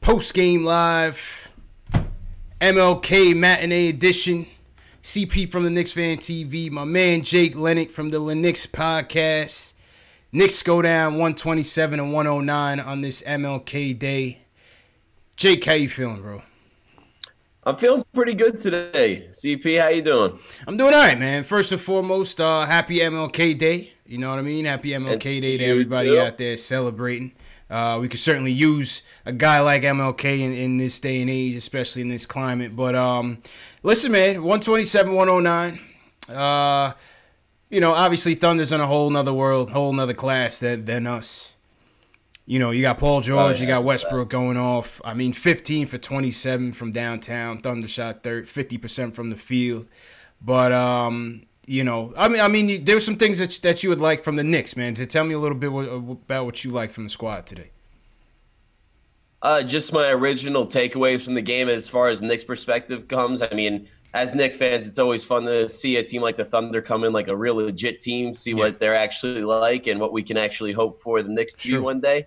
Post-game live, MLK matinee edition. CP from the KnicksFanTV. My man Jake Lennox from the Knicks podcast. Knicks go down 127 and 109 on this MLK day. Jake, how you feeling, bro? I'm feeling pretty good today. CP, how you doing? I'm doing all right, man. First and foremost, happy MLK Day. You know what I mean? Happy MLK Day to everybody out there celebrating. We could certainly use a guy like MLK in this day and age, especially in this climate. But listen, man, 127, 109. You know, obviously Thunder's in a whole nother world, whole nother class than us. You know, you got Paul George, you got Westbrook going off. I mean, 15 for 27 from downtown. Thunder shot 50% from the field. But you know, I mean, there were some things that you would like from the Knicks, man. To tell me a little bit about what you like from the squad today. Just my original takeaways from the game as far as Knicks' perspective comes. I mean, as Knicks fans, it's always fun to see a team like the Thunder come in like a real legit team, see what they're actually like and what we can actually hope for the Knicks to be one day.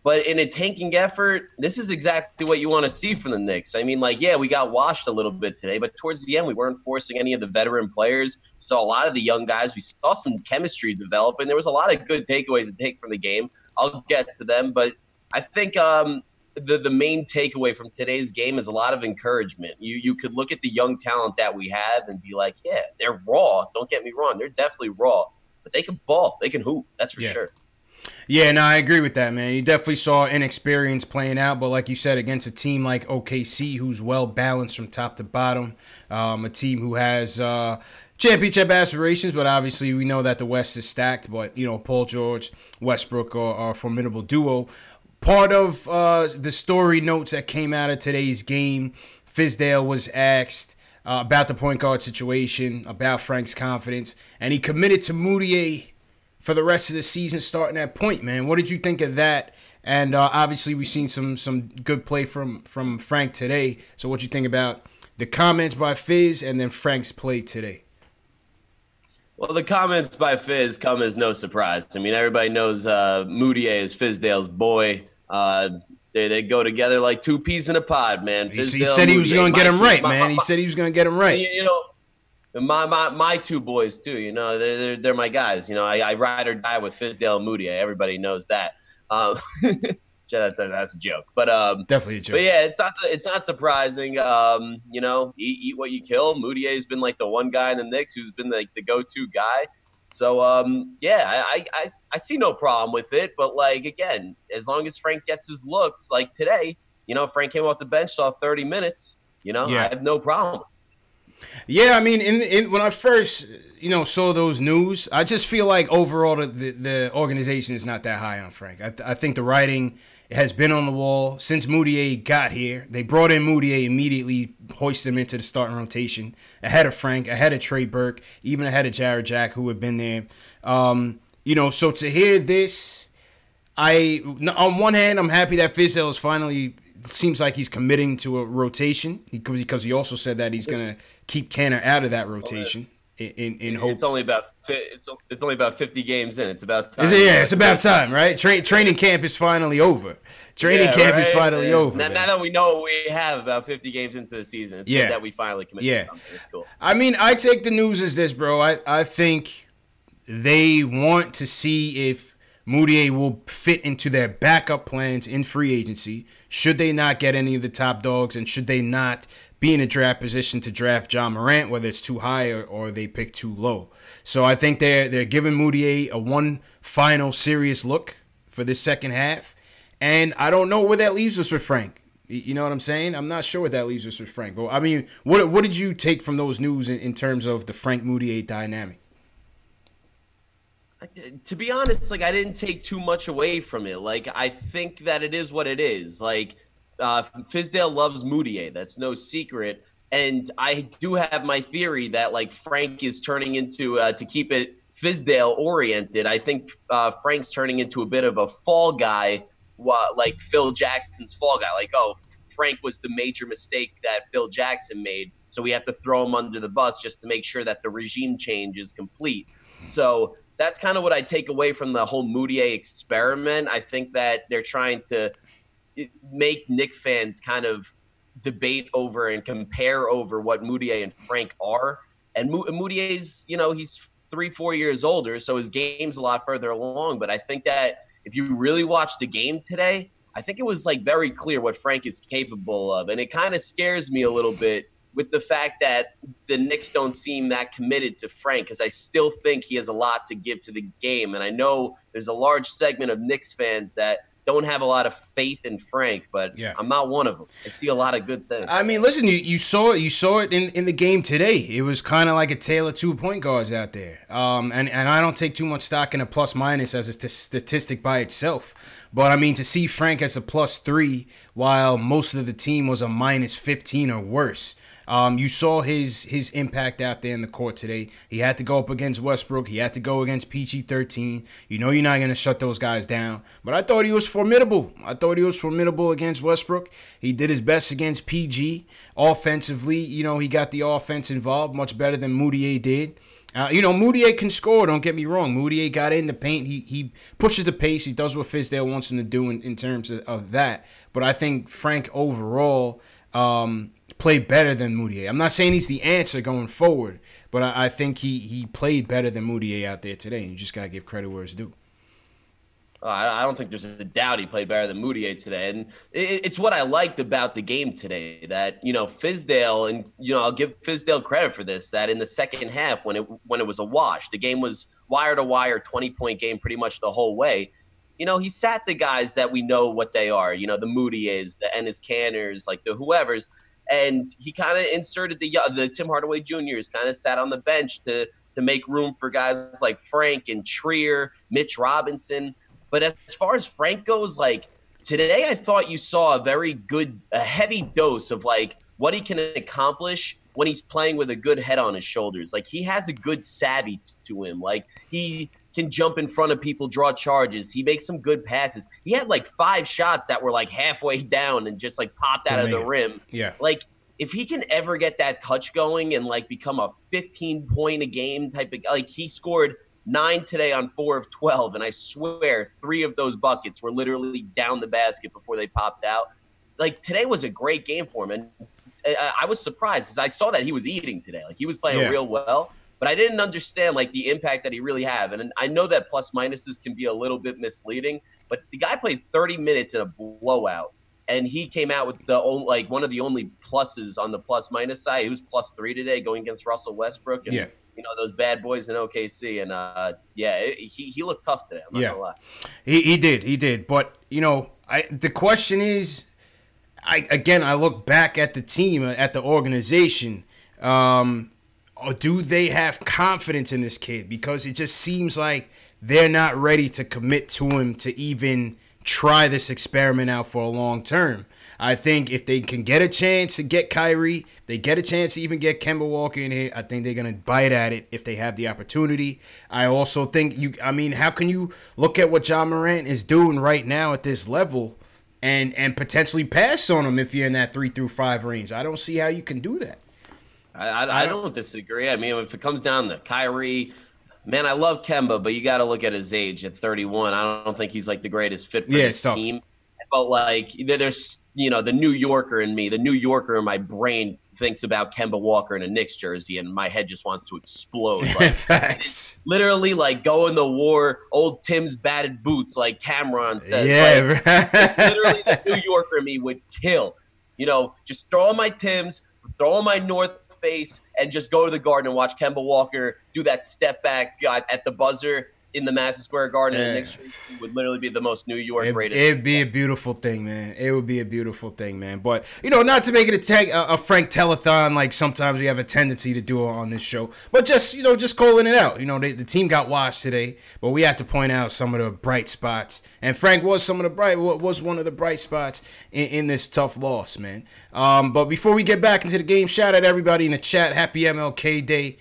But in a tanking effort, this is exactly what you want to see from the Knicks. I mean, like, yeah, we got washed a little bit today, but towards the end, we weren't forcing any of the veteran players. Saw a lot of the young guys. We saw some chemistry develop, and there was a lot of good takeaways to take from the game. I'll get to them, but I think the main takeaway from today's game is a lot of encouragement. You could look at the young talent that we have and be like, yeah, they're raw. Don't get me wrong. They're definitely raw, but they can ball. They can hoop. That's for sure. Yeah, no, I agree with that, man. You definitely saw inexperience playing out, but like you said, against a team like OKC, who's well-balanced from top to bottom, a team who has championship aspirations, but obviously we know that the West is stacked, but, you know, Paul George, Westbrook are a formidable duo. Part of the story notes that came out of today's game, Fizdale was asked about the point guard situation, about Frank's confidence, and he committed to Moutier for the rest of the season starting at point, man. What did you think of that? And obviously we've seen some good play from Frank today. So what you think about the comments by Fizz and then Frank's play today? Well, the comments by Fizz come as no surprise. I mean, everybody knows Moutier is Fizdale's boy. They go together like two peas in a pod, man. He said he was going to get him right, man. He said he was going to get him right. You know, my two boys too, you know, they're my guys. You know, I ride or die with Fizdale and Moutier. Everybody knows that. That's a joke, but definitely a joke. But yeah, it's not surprising. You know, eat what you kill. Moutier's been like the one guy in the Knicks who's been like the go-to guy. So yeah, I see no problem with it. But like again, as long as Frank gets his looks, like today, you know, Frank came off the bench, saw 30 minutes. You know, I have no problem. Yeah, I mean, when I first, you know, saw those news, I just feel like overall the organization is not that high on Frank. I think the writing has been on the wall since Moutier got here. They brought in Moutier immediately, hoisted him into the starting rotation ahead of Frank, ahead of Trey Burke, even ahead of Jared Jack, who had been there. You know, so to hear this, on one hand, I'm happy that Fizdale is finally. Seems like he's committing to a rotation because he also said that he's going to keep Canner out of that rotation in hopes. It's only about 50 games in. It's about time. It's about time, right? Training camp is finally over. Training camp is finally over. Now that we know what we have about 50 games into the season, it's good that we finally commit to something. It's cool. I mean, I take the news as this, bro. I think they want to see if Moutier will fit into their backup plans in free agency should they not get any of the top dogs and should they not be in a draft position to draft John Morant, whether it's too high or they pick too low. So I think they're giving Moutier a one final serious look for this second half. And I don't know where that leaves us with Frank. You know what I'm saying? I'm not sure where that leaves us with Frank. But I mean, what did you take from those news in terms of the Frank Moutier dynamic? To be honest, like I didn't take too much away from it. Like I think that it is what it is. Like Fizdale loves Moutier. That's no secret. And I do have my theory that like Frank is turning into to keep it Fizdale oriented. I think Frank's turning into a bit of a fall guy, like Phil Jackson's fall guy. Like, oh, Frank was the major mistake that Phil Jackson made, so we have to throw him under the bus just to make sure that the regime change is complete. So that's kind of what I take away from the whole Moutier experiment. I think that they're trying to make Knicks fans kind of debate over and compare over what Mudiay and Frank are. And Mudier's, he's 3-4 years older, so his game's a lot further along. But I think that if you really watch the game today, I think it was like very clear what Frank is capable of. And it kind of scares me a little bit with the fact that the Knicks don't seem that committed to Frank, because I still think he has a lot to give to the game. And I know there's a large segment of Knicks fans that don't have a lot of faith in Frank, but yeah. I'm not one of them. I see a lot of good things. I mean, listen, you saw it in the game today. It was kind of like a tale of 2 point guards out there. And I don't take too much stock in a plus minus as a statistic by itself. But I mean, to see Frank as a +3 while most of the team was a -15 or worse. You saw his impact out there in the court today. He had to go up against Westbrook. He had to go against PG-13. You're not going to shut those guys down. But I thought he was formidable. I thought he was formidable against Westbrook. He did his best against PG. Offensively, he got the offense involved much better than Mudiay did. Mudiay can score, don't get me wrong. Mudiay got in the paint. He pushes the pace. He does what Fizdale wants him to do in terms of that. But I think Frank overall played better than Mudiay. I'm not saying he's the answer going forward, but I think he played better than Mudiay out there today. You just got to give credit where it's due. I don't think there's a doubt he played better than Mudiay today. And it's what I liked about the game today, that, Fizdale, and, I'll give Fizdale credit for this, that in the second half when it was a wash, the game was wire-to-wire, 20-point game pretty much the whole way. He sat the guys that we know what they are, the Mudiays, the Enes Canners, like the whoever's, and he kind of inserted the Tim Hardaway Jr.'s, kind of sat on the bench to make room for guys like Frank and Trier, Mitch Robinson. But as far as Frank goes, like today, I thought you saw a heavy dose of like what he can accomplish when he's playing with a good head on his shoulders. Like he has a good savvy to him. Like he can jump in front of people, draw charges. He makes some good passes. He had like 5 shots that were like halfway down and just like popped out of the rim. Yeah. Like if he can ever get that touch going and like become a 15-point a game type of, like he scored 9 today on 4 of 12, and I swear 3 of those buckets were literally down the basket before they popped out. Like today was a great game for him, and I was surprised because I saw that he was eating today. Like he was playing real well, but I didn't understand like the impact that he really had. And I know that plus minuses can be a little bit misleading, but the guy played 30 minutes in a blowout, and he came out with one of the only pluses on the plus minus side. He was +3 today going against Russell Westbrook. And, those bad boys in OKC. And, he looked tough today. I'm not going to lie. He did. But, the question is, I look back at the team, at the organization. Do they have confidence in this kid? Because it just seems like they're not ready to commit to him to even try this experiment out for a long term. I think if they can get a chance to get Kyrie, they get a chance to even get Kemba Walker in here, I think they're going to bite at it if they have the opportunity. I also think how can you look at what Ja Morant is doing right now at this level and potentially pass on him if you're in that 3 through 5 range? I don't see how you can do that. I don't disagree. I mean, if it comes down to Kyrie, man, I love Kemba, but you got to look at his age at 31. I don't think he's like the greatest fit for this team. But like, there's the New Yorker in me, the New Yorker in my brain thinks about Kemba Walker in a Knicks jersey, and my head just wants to explode. Like, facts. Literally, like going to war, old Tim's batted boots, like Cameron says. Yeah, like, literally, the New Yorker in me would kill. Just throw on my Tims, throw on my North Face, and just go to the Garden and watch Kemba Walker do that step back at the buzzer in the Madison Square Garden. And Knicks would literally be the most New York greatest. It'd be a beautiful thing, man. It would be a beautiful thing, man. But, not to make it a Frank telethon like sometimes we have a tendency to do on this show. But just calling it out. The team got washed today, but we had to point out some of the bright spots. And Frank was one of the bright spots in this tough loss, man. But before we get back into the game, shout out everybody in the chat. Happy MLK Day.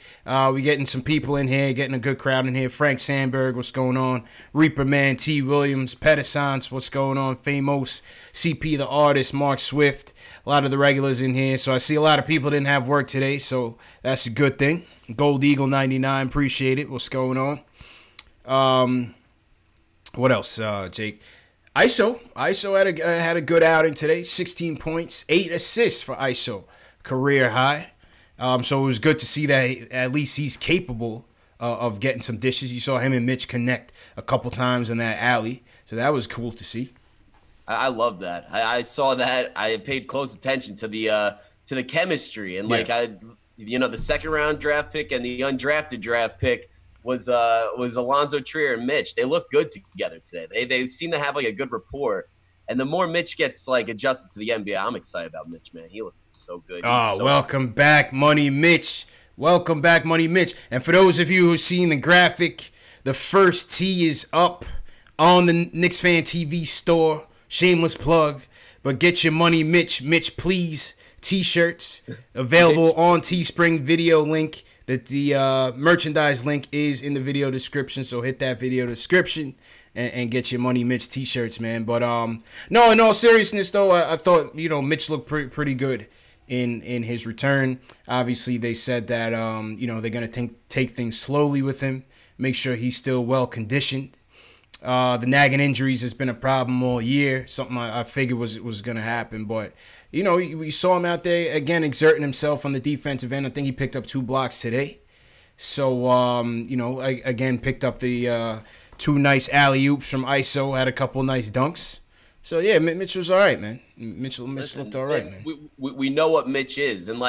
We getting some people in here, getting a good crowd in here. Frank Sandberg, what's going on? Reaper Man, T. Williams, Pedesance, what's going on? Famous, CP the Artist, Mark Swift, a lot of the regulars in here. So I see a lot of people didn't have work today, so that's a good thing. Gold Eagle 99, appreciate it. What's going on? What else, Jake? ISO had a good outing today. 16 points, 8 assists for ISO, career high. So it was good to see that at least he's capable of getting some dishes. You saw him and Mitch connect a couple times in that alley, so that was cool to see. I love that. I saw that. I paid close attention to the chemistry, and the second round draft pick and the undrafted draft pick was Alonzo Trier and Mitch. They look good together today. They seem to have like a good rapport. And the more Mitch gets like adjusted to the NBA, I'm excited about Mitch, man. He looks so good. Welcome back, Money Mitch. Welcome back, Money Mitch. And for those of you who've seen the graphic, the first tee is up on the KnicksFanTV store. Shameless plug, but get your Money Mitch Please t-shirts available on Teespring. Video link. That the merchandise link is in the video description, so hit that video description and get your Money Mitch t-shirts, man. But no, in all seriousness though, I thought Mitch looked pretty good in his return. Obviously, they said that they're gonna take things slowly with him, make sure he's still well conditioned. The nagging injuries has been a problem all year. Something I figured was gonna happen, but we saw him out there again exerting himself on the defensive end. I think he picked up 2 blocks today. So again picked up the 2 nice alley oops from ISO. Had a couple nice dunks. So yeah, Mitch was all right, man. Mitch looked all right, man. We know what Mitch is, and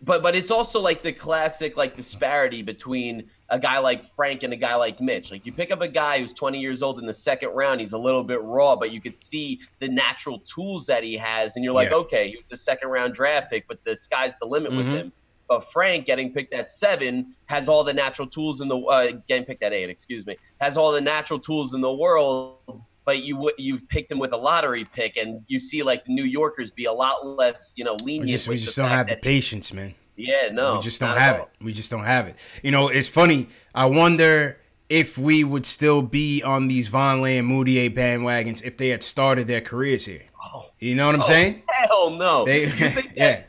but it's also like the classic disparity between a guy like Frank and a guy like Mitch. Like you pick up a guy who's 20 years old in the second round, he's a little bit raw, but you could see the natural tools that he has, and you're like, okay, he was a second round draft pick, but the sky's the limit with him. But Frank, getting picked at 7, has all the natural tools in the getting picked at 8, excuse me, has all the natural tools in the world. But you picked him with a lottery pick, and you see like the New Yorkers be a lot less lenient. We just don't have the patience, man. Yeah, no. We just don't have it. We just don't have it. It's funny. I wonder if we would still be on these Vonleh and Moutier bandwagons if they had started their careers here. Oh. You know what I'm saying? Hell no. You think that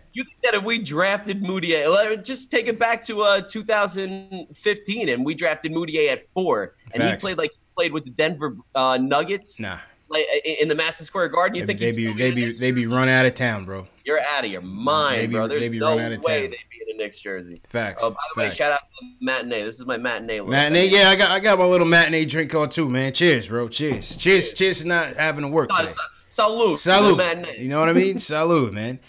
if we drafted Moutier, just take it back to 2015, and we drafted Moutier at 4, and Facts. he played with the Denver Nuggets. Nah. Like in the Madison Square Garden, you think they be run out of town, bro. You're out of your mind, bro. There's no way they'd be in a Knicks jersey. Facts. Oh, by the way, shout out to the matinee. This is my matinee. Matinee, yeah, I got my little matinee drink on too, man. Cheers, bro. Cheers to not having to work today. Salute. You know what I mean? Salute, man.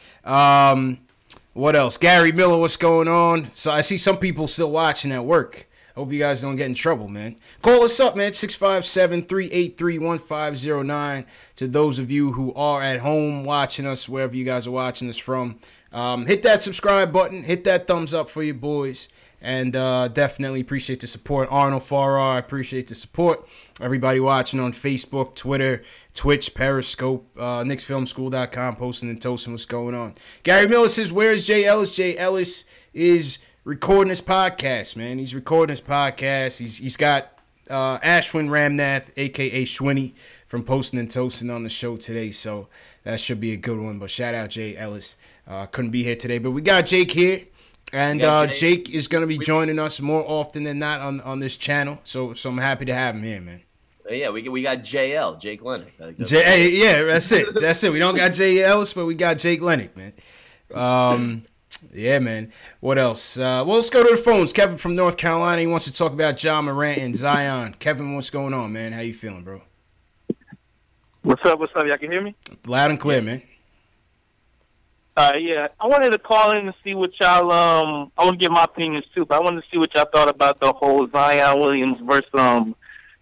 What else? Gary Miller, what's going on? So I see some people still watching at work. Hope you guys don't get in trouble, man. Call us up, man, 657-383-1509. To those of you who are at home watching us, wherever you guys are watching us from, hit that subscribe button. Hit that thumbs up for your boys. And definitely appreciate the support. Arnold Farrar, I appreciate the support. Everybody watching on Facebook, Twitter, Twitch, Periscope, KnicksFilmSchool.com, posting and toasting what's going on. Gary Miller says, where's Jay Ellis? Jay Ellis is recording his podcast, man. He's recording his podcast. He's got Ashwin Ramnath, a.k.a. Schwinny, from Posting and Toasting on the show today. So that should be a good one. But shout out Jay Ellis. Couldn't be here today. But we got Jake here. And Jake is going to be joining us more often than not on this channel. So I'm happy to have him here, man. Yeah, we got JL, Jake Lennick. Yeah, that's it. That's it. We don't got Jay Ellis, but we got Jake Lennick, man. Yeah, man. What else? Well, let's go to the phones. Kevin from North Carolina. He wants to talk about Ja Morant and Zion. Kevin, what's going on, man? How you feeling, bro? What's up? Y'all can hear me? Loud and clear, man. Yeah. I wanted to call in and see what y'all, I want to give my opinions too, but I wanted to see what y'all thought about the whole Zion Williams versus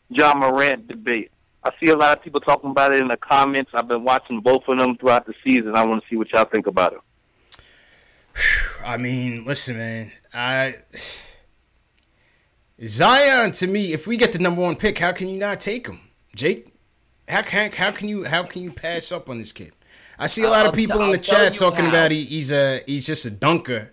Ja Morant debate. I see a lot of people talking about it in the comments. I've been watching both of them throughout the season. I want to see what y'all think about it. I mean, listen, man. Zion, to me, if we get the #1 pick, how can you not take him, Jake? How can you pass up on this kid? I see a lot of people in the chat talking about he's just a dunker.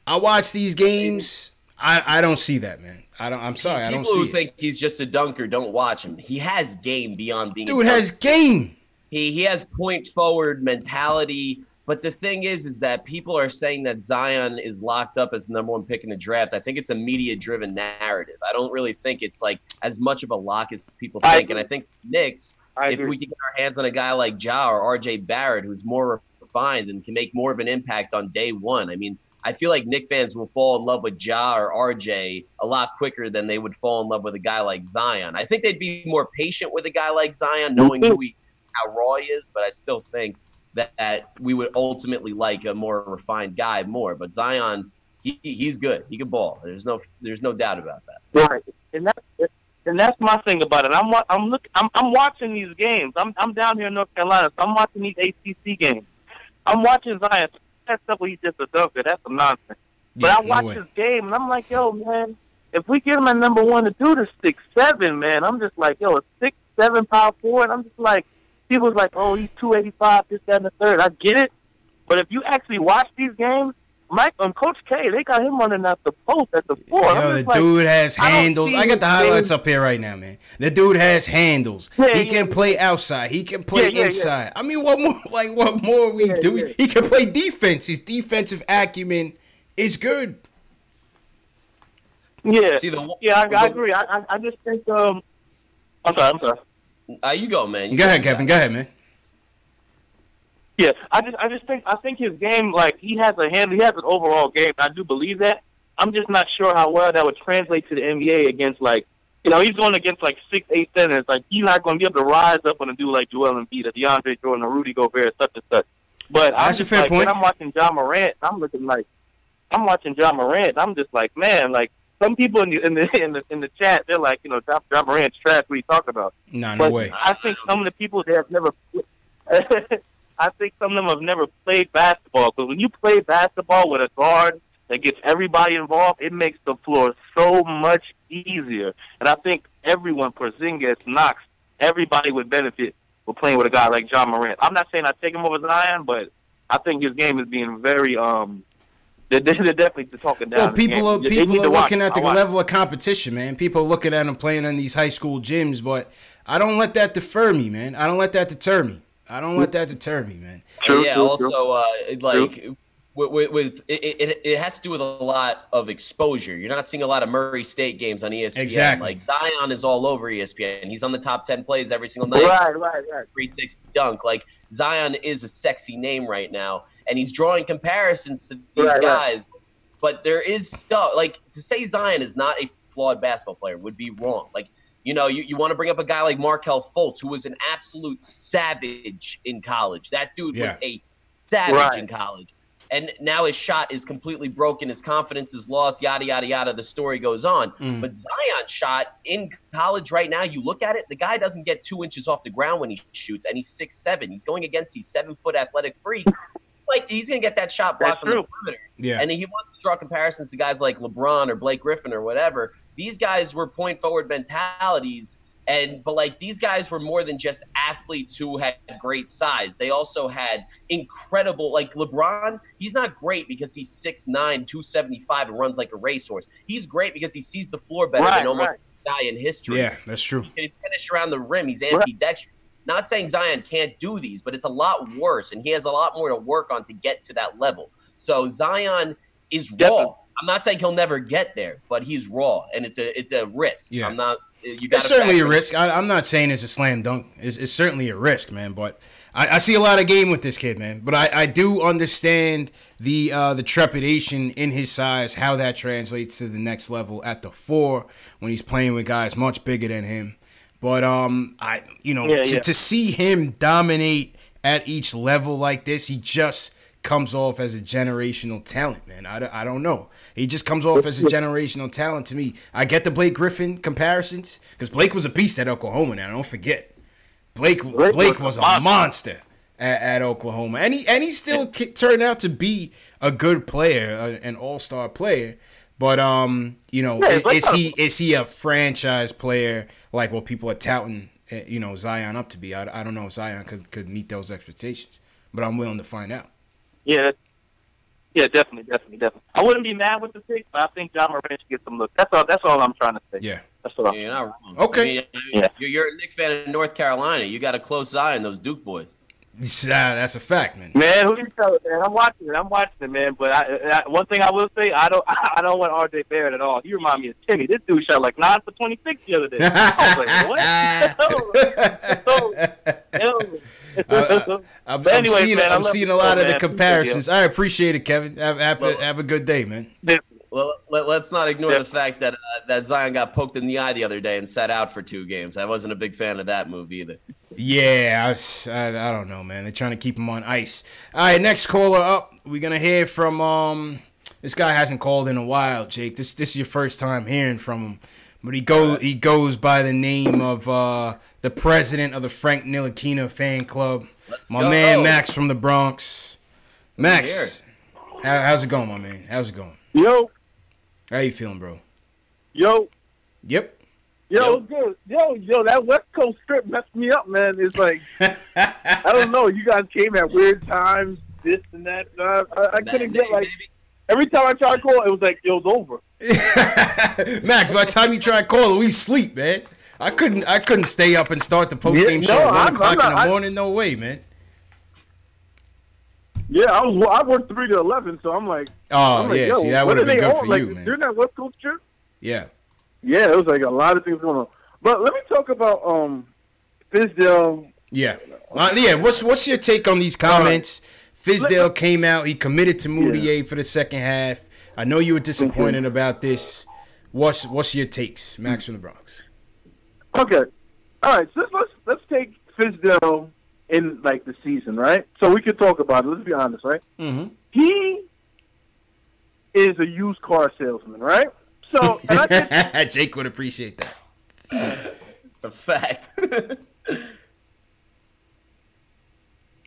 I watch these games. I don't see that, man. I'm sorry, I don't see it. People who think he's just a dunker don't watch him. He has game beyond being. Dude has game. He has point forward mentality. But the thing is that people are saying that Zion is locked up as the #1 pick in the draft. I think it's a media-driven narrative. I don't really think it's like as much of a lock as people think. And I think Knicks if we can get our hands on a guy like Ja or R.J. Barrett, who's more refined and can make more of an impact on day one. I mean, I feel like Knicks fans will fall in love with Ja or RJ a lot quicker than they would fall in love with a guy like Zion. I think they'd be more patient with a guy like Zion, knowing how raw he is, but I still think that we would ultimately like a more refined guy more. But Zion, he's good. He can ball. There's no doubt about that. Right, and that's my thing about it. I'm watching these games. I'm down here in North Carolina, so I'm watching these ACC games. I'm watching Zion. That stuff where he's just a dunker, that's some nonsense. But I watch this game, and I'm like, yo, man, if we get him at number one, the dude is 6'7", man. I'm just like, yo, a 6'7" power forward. I'm just like, people's like, oh, he's 285, this, that, and the third. I get it. But if you actually watch these games, Coach K, they got him running at the post at the four. Yo, the dude has handles. I got the highlights up here right now, man. The dude has handles. He can play outside. He can play inside. I mean, what more we do? He can play defense. His defensive acumen is good. Yeah. I agree. I just think I'm sorry. You go, man. Go ahead, Kevin. Go ahead, man. Yeah, I think his game, like, he has an overall game. I do believe that. I'm just not sure how well that would translate to the NBA against, like, you know, he's going against like 6'8" centers. Like, he's not going to be able to rise up on a dude like Joel Embiid, or DeAndre Jordan, or Rudy Gobert, such and such. But that's a fair point. When I'm watching Ja Morant, I'm just like, man, like, some people in the chat, they're like, you know, Ja Morant's trash. What are you talking about? No way. I think some of the people that have never. I think some of them have never played basketball, because when you play basketball with a guard that gets everybody involved, it makes the floor so much easier. And I think everyone, Porzingis, Knox, everybody would benefit with playing with a guy like Ja Morant. I'm not saying I take him over Zion, but I think his game is being very they're definitely talking down. Well, people are looking at the level of competition, man. People are looking at him playing in these high school gyms, but I don't let that defer me, man. I don't let that deter me. Man. True. Also, it has to do with a lot of exposure. You're not seeing a lot of Murray State games on ESPN. Exactly. Like, Zion is all over ESPN. He's on the top 10 plays every single night. Right. 360 dunk. Like, Zion is a sexy name right now, and he's drawing comparisons to these guys. Right. But there is stuff, like, to say Zion is not a flawed basketball player would be wrong. Like, you know, you want to bring up a guy like Markelle Fultz, who was an absolute savage in college. That dude was a savage in college. And now his shot is completely broken. His confidence is lost, yada, yada, yada. The story goes on. But Zion's shot in college right now, you look at it, the guy doesn't get 2 inches off the ground when he shoots, and he's 6'7". He's going against these 7-foot athletic freaks. Like, he's going to get that shot blocked on the perimeter. Yeah. And he wants to draw comparisons to guys like LeBron or Blake Griffin or whatever. These guys were point forward mentalities, but like, these guys were more than just athletes who had great size. They also had incredible, like LeBron, he's not great because he's 6'9", 275 and runs like a racehorse. He's great because he sees the floor better than almost any guy in history. Yeah, that's true. He can finish around the rim. He's ambidextrous. Not saying Zion can't do these, but it's a lot worse, and he has a lot more to work on to get to that level. So Zion is raw. I'm not saying he'll never get there, but he's raw, and it's a risk. Yeah. I'm not. It's certainly a risk. I'm not saying it's a slam dunk. It's certainly a risk, man. But I see a lot of game with this kid, man. But I do understand the trepidation in his size, how that translates to the next level at the 4 when he's playing with guys much bigger than him. But to see him dominate at each level like this, he just comes off as a generational talent, man. I don't know. He just comes off as a generational talent to me. I get the Blake Griffin comparisons, because Blake was a beast at Oklahoma. Now, don't forget, Blake was a monster at Oklahoma, and he still turned out to be a good player, an all-star player. But is he a franchise player like what people are touting, Zion up to be? I don't know if Zion could meet those expectations, but I'm willing to find out. Yeah, definitely. I wouldn't be mad with the pick, but I think Ja Morant should get some looks. That's all I'm trying to say. Yeah. That's what you're not wrong. Okay. You're a Knicks fan in North Carolina. You got a close eye on those Duke boys. That's a fact, man. Man, who you telling, man? I'm watching it, man. But one thing I will say, I don't want RJ Barrett at all. He remind me of Timmy. This dude shot like 9 for 26 the other day. I was like, what? I'm seeing a lot of the comparisons. I appreciate it, Kevin. Have a good day, man. Well, let's not ignore the fact that that Zion got poked in the eye the other day and sat out for 2 games. I wasn't a big fan of that move either. Yeah, I don't know, man. They're trying to keep him on ice. All right, next caller up. We're gonna hear from this guy hasn't called in a while, Jake. This is your first time hearing from him, but he goes by the name of the president of the Frank Ntilikina fan club. My man Max from the Bronx. Max, how's it going, my man? How's it going? Yo. How you feeling, bro? Yo. Yep. Yo, good. Yo, that West Coast trip messed me up, man. It's like, I don't know. You guys came at weird times, this and that. I couldn't get, like, every time I tried to call, it was like, it was over. Max, by the time you try to call, we sleep, man. I couldn't stay up and start the post-game show at 1 o'clock in the morning. No way, man. Yeah, I worked 3 to 11, so I'm like, yeah, see, that would have been good for you, man. During that West Coast trip? Yeah. Yeah, it was like a lot of things going on. But let me talk about Fizdale. Yeah. What's your take on these comments? Fizdale came out. He committed to Moutier for the second half. I know you were disappointed about this. What's your takes, Max from the Bronx? Okay. All right. So let's take Fizdale in like the season, right? So we could talk about it. Let's be honest, right? Mm-hmm. He is a used car salesman, right? So, and I think Jake would appreciate that. It's a fact.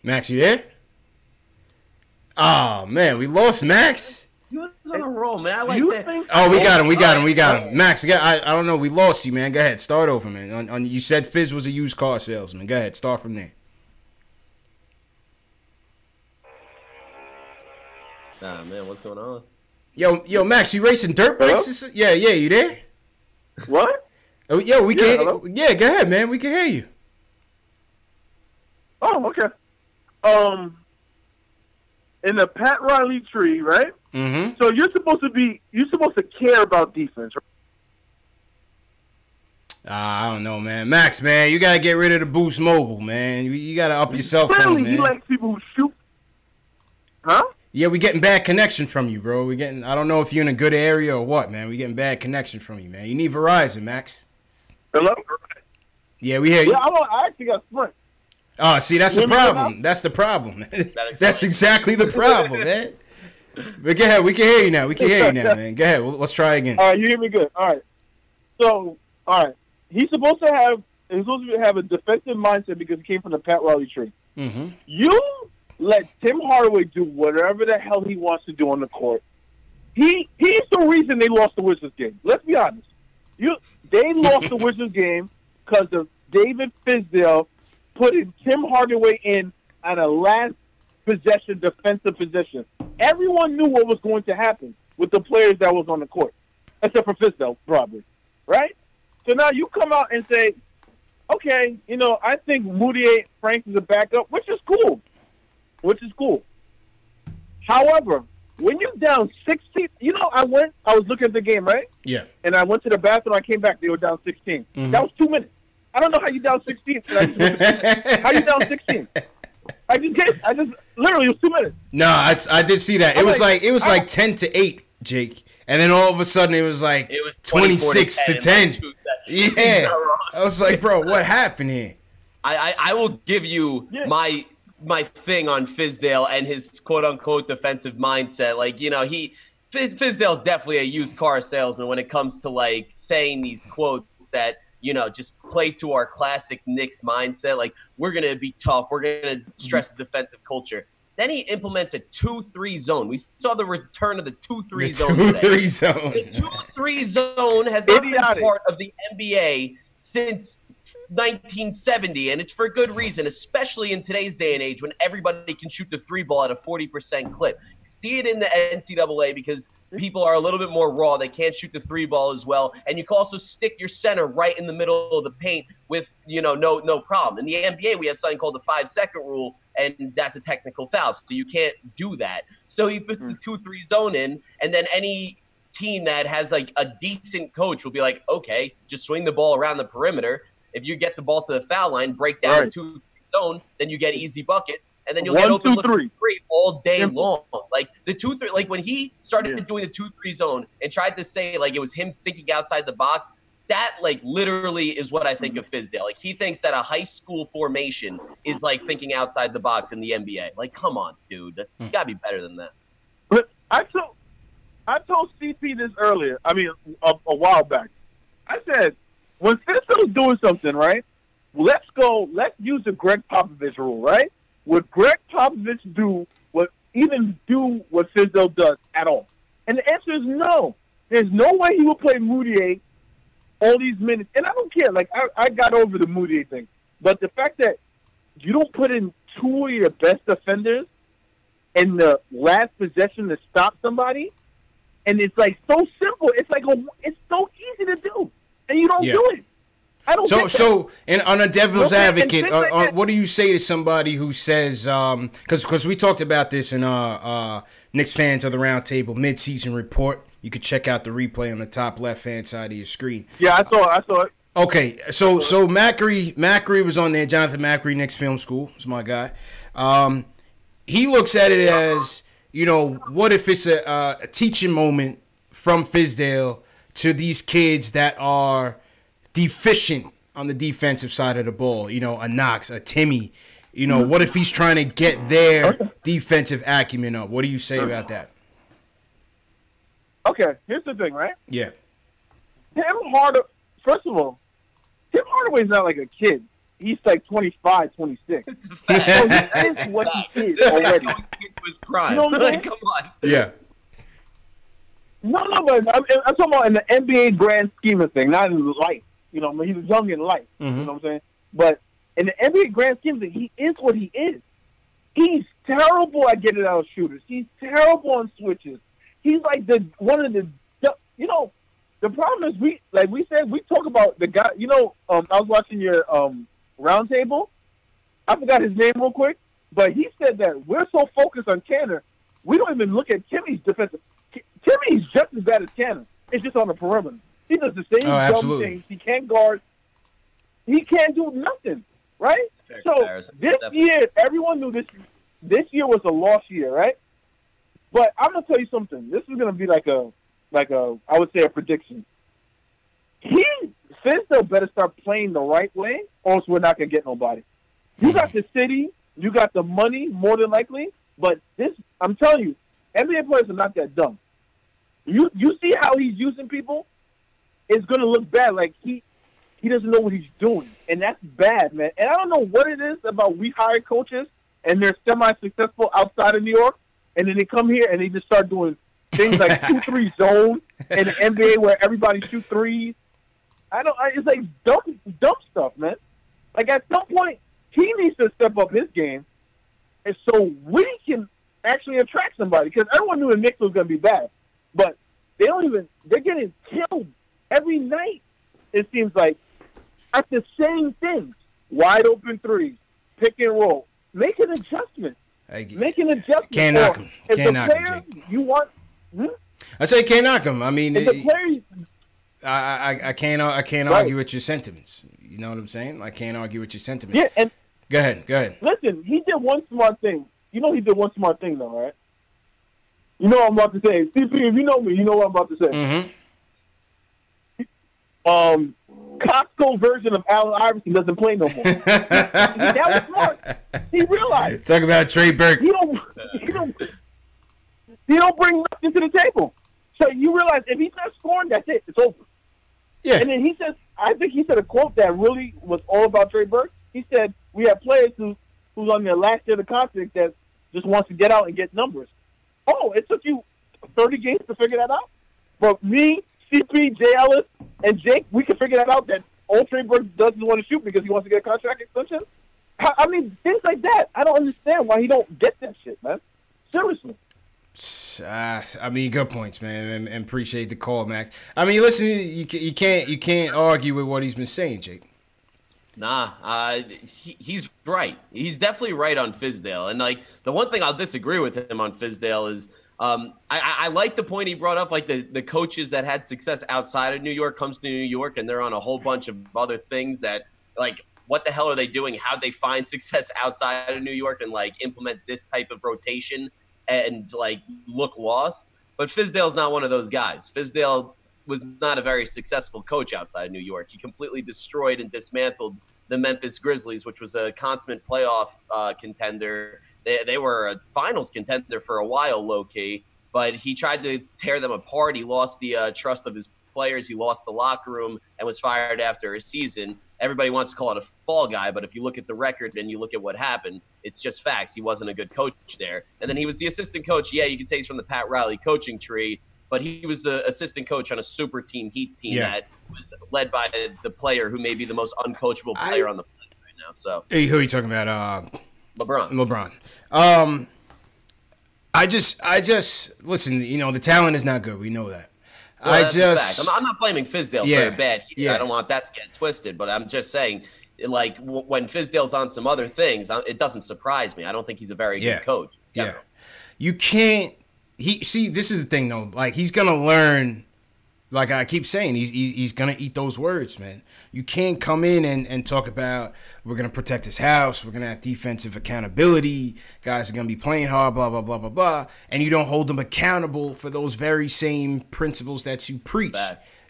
Max, you there? Oh man, we lost Max. He was on a roll, man. I like that. Oh, we got him. Max, I don't know. We lost you, man. Go ahead, start over, man. You said Fizz was a used car salesman. Go ahead, start from there. Nah, man, what's going on? Yo, Max, you racing dirt bikes? Yeah, you there? What? Oh, yo, we can. Yeah, go ahead, man. We can hear you. Oh, okay. In the Pat Riley tree, right? Mm-hmm. So you're supposed to care about defense, right? I don't know, man. Max, man, you gotta get rid of the Boost Mobile, man. You gotta up your cell phone, man. He likes people who shoot. Huh? Yeah, we getting bad connection from you, bro. I don't know if you're in a good area or what, man. We getting bad connection from you, man. You need Verizon, Max. Hello? Yeah, we hear you. Yeah, I actually got Sprint. Oh, see, that's the problem. That's the problem. That's exactly the problem, man. But go ahead. We can hear you now. Man. Go ahead. Let's try again. All right, you hear me good. All right. So, all right. He's supposed to have a defensive mindset because he came from the Pat Riley tree. Mm-hmm. You let Tim Hardaway do whatever the hell he wants to do on the court. He's the reason they lost the Wizards game. Let's be honest. They lost the Wizards game because of David Fizdale putting Tim Hardaway in at a last possession defensive position. Everyone knew what was going to happen with the players that was on the court, except for Fizdale, probably. Right? So now you come out and say, okay, I think Moutier Frank is a backup, which is cool. However, when you're down 16, I was looking at the game, right? Yeah. And I went to the bathroom, I came back, they were down 16. Mm-hmm. That was 2 minutes. I don't know how you down 16. How you down 16? I just literally, it was 2 minutes. No, I did see that. It was like 10-8, Jake. And then all of a sudden it was like 26 to 10. Yeah. I was like, bro, what happened here? I will give you my thing on Fizdale and his quote-unquote defensive mindset. Like, Fizdale's definitely a used car salesman when it comes to, like, saying these quotes that, just play to our classic Knicks mindset. Like, we're going to be tough. We're going to stress the defensive culture. Then he implements a 2-3 zone. We saw the return of the 2-3 zone today. The 2-3 zone has not been part of the NBA since 1970, and it's for good reason, especially in today's day and age when everybody can shoot the 3 ball at a 40% clip. see it in the NCAA because people are a little bit more raw. They can't shoot the 3-ball as well. And you can also stick your center right in the middle of the paint with, no problem. In the NBA, we have something called the 5-second rule, and that's a technical foul. So you can't do that. So he puts the 2-3 zone in, and then any team that has like a decent coach will be like, okay, just swing the ball around the perimeter. If you get the ball to the foul line, break down the 2-3 zone, then you get easy buckets, and then you'll get open looking three all day long. Like the 2-3, like when he started doing the 2-3 zone and tried to say like it was him thinking outside the box, that like literally is what I think of Fizdale. Like he thinks that a high school formation is like thinking outside the box in the NBA. Like, come on, dude, that's gotta be better than that. But I told CP this earlier. I mean, a while back. I said, when Fizdale's doing something, right? Let's use the Greg Popovich rule, right? Would Greg Popovich do what Fizdale does at all? And the answer is no. There's no way he will play Moutier all these minutes. And I don't care. Like, I got over the Moutier thing. But the fact that you don't put in 2 of your best defenders in the last possession to stop somebody, and it's like so simple. It's like it's so easy to do, and you don't do it. I don't. So, and on a devil's advocate, what do you say to somebody who says, because we talked about this in Knicks Fans of the Round Table mid-season report. You could check out the replay on the top left-hand side of your screen. Yeah, I saw it. Okay, so Macri was on there. Jonathan Macri, Knicks Film School, is my guy. He looks at it as, what if it's a teaching moment from Fizdale to these kids that are deficient on the defensive side of the ball? A Knox, a Timmy. What if he's trying to get their defensive acumen up? What do you say about that? Okay, here's the thing, right? Yeah. First of all, Tim Hardaway's not like a kid. He's like 25, 26. It's a fact. So he is what he is already. His prime. You know what I'm saying? Come on. Yeah. No, but I'm talking about in the NBA grand scheme of things, not in life. He was young in life. Mm-hmm. You know what I'm saying? But in the NBA grand scheme of things, he is what he is. He's terrible at getting out of shooters. He's terrible on switches. He's like the problem is we talk about the guy. I was watching your roundtable. I forgot his name real quick, but he said that we're so focused on Canner, we don't even look at Timmy's defensive. Timmy's just as bad as Canner. It's just on the perimeter. He does the same dumb things. He can't guard. He can't do nothing, right? So this year, everyone knew this year was a lost year, right? But I'm gonna tell you something. This is gonna be like a I would say a prediction. Fizdale better start playing the right way, or else we're not gonna get nobody. You got the city, you got the money, more than likely. But I'm telling you, NBA players are not that dumb. You see how he's using people? It's gonna look bad. Like he doesn't know what he's doing, and that's bad, man. And I don't know what it is about we hire coaches and they're semi-successful outside of New York, and then they come here and they just start doing things like 2-3 zone in the NBA where everybody shoot threes. It's like dumb stuff, man. Like at some point, he needs to step up his game, and so we can actually attract somebody. Because everyone knew the Knicks was going to be bad, but they're getting killed every night. It seems like at the same things, wide open threes, pick and roll. Make an adjustment. Make an adjustment. Can't knock him. Can't knock him, Jake. You want? I say can't knock him. I mean, I can't argue with your sentiments. You know what I'm saying? I can't argue with your sentiments. Yeah, and go ahead. Listen, he did one smart thing. He did one smart thing, though, right? You know what I'm about to say. CP, if you know me, you know what I'm about to say. Mm-hmm. Costco version of Allen Iverson doesn't play no more. That was smart. He realized. Talk about Trey Burke. He don't bring nothing to the table. So you realize if he's not scoring, that's it. It's over. Yeah. And then I think he said a quote that really was all about Trey Burke. He said, we have players who's on their last year of the contract that just wants to get out and get numbers. Oh, it took you 30 games to figure that out? But me, CP, Jay Ellis, and Jake, we can figure that out, that old Trey Burke doesn't want to shoot because he wants to get a contract extension. I mean, things like that. I don't understand why he don't get that shit, man. Seriously. I mean, good points, man, and appreciate the call, Max. I mean, listen, you can't argue with what he's been saying, Jake. Nah, he's right. He's definitely right on Fizdale. And like the one thing I'll disagree with him on Fizdale is I like the point he brought up, like the coaches that had success outside of New York comes to New York and they're on a whole bunch of other things that like what the hell are they doing? How'd they find success outside of New York and like implement this type of rotation and like look lost? But Fizdale's not one of those guys. Fizdale was not a very successful coach outside New York. He completely destroyed and dismantled the Memphis Grizzlies, which was a consummate playoff contender. They were a finals contender for a while, low-key, but he tried to tear them apart. He lost the trust of his players. He lost the locker room and was fired after a season. Everybody wants to call it a fall guy, but if you look at the record and you look at what happened, it's just facts. He wasn't a good coach there. And then he was the assistant coach. Yeah, you could say he's from the Pat Riley coaching tree, but he was the assistant coach on a super team, Heat team that was led by the player who may be the most uncoachable player on the planet right now. So, hey, who are you talking about? LeBron. I just listen. You know, the talent is not good. We know that. Well, I'm not blaming Fizdale for a bad year. I don't want that to get twisted, but I'm just saying, like when Fizdale's on some other things, it doesn't surprise me. I don't think he's a very good coach. Yeah, you can't. See, this is the thing though. Like he's gonna learn. Like I keep saying, he's gonna eat those words, man. You can't come in and talk about we're gonna protect his house, we're gonna have defensive accountability, guys are gonna be playing hard, blah blah blah blah blah, and you don't hold them accountable for those very same principles that you preach.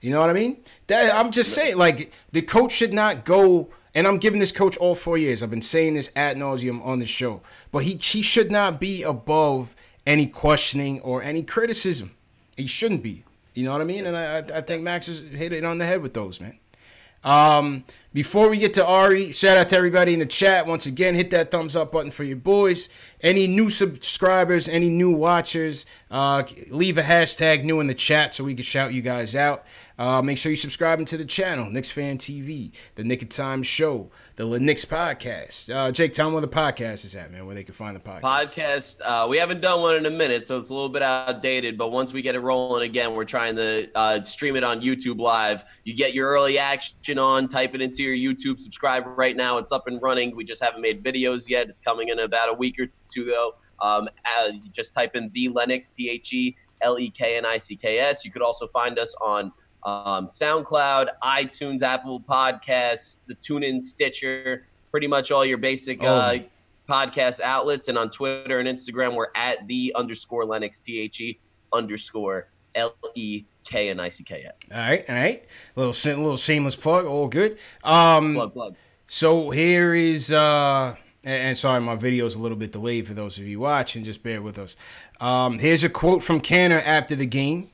You know what I mean? I'm just saying, like the coach should not go. And I'm giving this coach all 4 years. I've been saying this ad nauseum on the show, but he should not be above any questioning or any criticism. He shouldn't be. You know what I mean? And I think Max has hit it on the head with those, man. Before we get to Ari, shout out to everybody in the chat. Once again, hit that thumbs up button for your boys. Any new subscribers, any new watchers, leave a hashtag new in the chat so we can shout you guys out. Make sure you subscribe to the channel, KnicksFanTV, the Nick of Time Show, the Knicks Podcast. Jake, tell them where the podcast is at, man, where they can find the podcast. We haven't done one in a minute, so it's a little bit outdated, but once we get it rolling again, we're trying to stream it on YouTube Live. You get your early action on, type it into your YouTube, subscribe right now. It's up and running. We just haven't made videos yet. It's coming in about a week or two, though. Just type in the Lennox, TheLekNicks. You could also find us on SoundCloud, iTunes, Apple Podcasts, the TuneIn, Stitcher, pretty much all your basic podcast outlets. And on Twitter and Instagram, we're at @the_Lennox, TheLekNicks. All right. Little shameless plug. All good. Plug. So here is and sorry, my video's a little bit delayed for those of you watching. Just bear with us. Here's a quote from Canner after the game.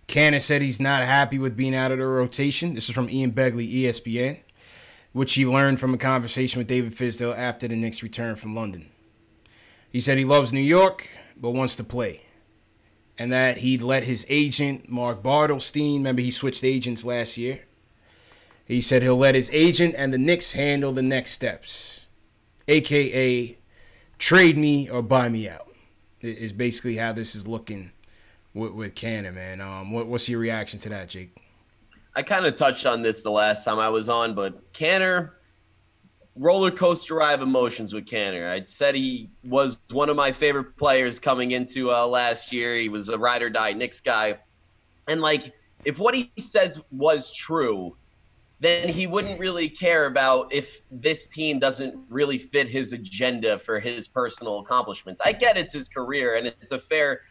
Canner said he's not happy with being out of the rotation. This is from Ian Begley, ESPN, which he learned from a conversation with David Fizdale after the Knicks return from London. He said he loves New York, but wants to play. And that he'd let his agent, Mark Bartelstein, remember he switched agents last year. He said he'll let his agent and the Knicks handle the next steps, a.k.a. trade me or buy me out, is basically how this is looking with Canner, man. What's your reaction to that, Jake? I kind of touched on this the last time I was on, but Canner, roller coaster ride of emotions with Canner. I said he was one of my favorite players coming into last year. He was a ride or die Knicks guy. And like, if what he says was true, then he wouldn't really care about if this team doesn't really fit his agenda for his personal accomplishments. I get it's his career and it's a fair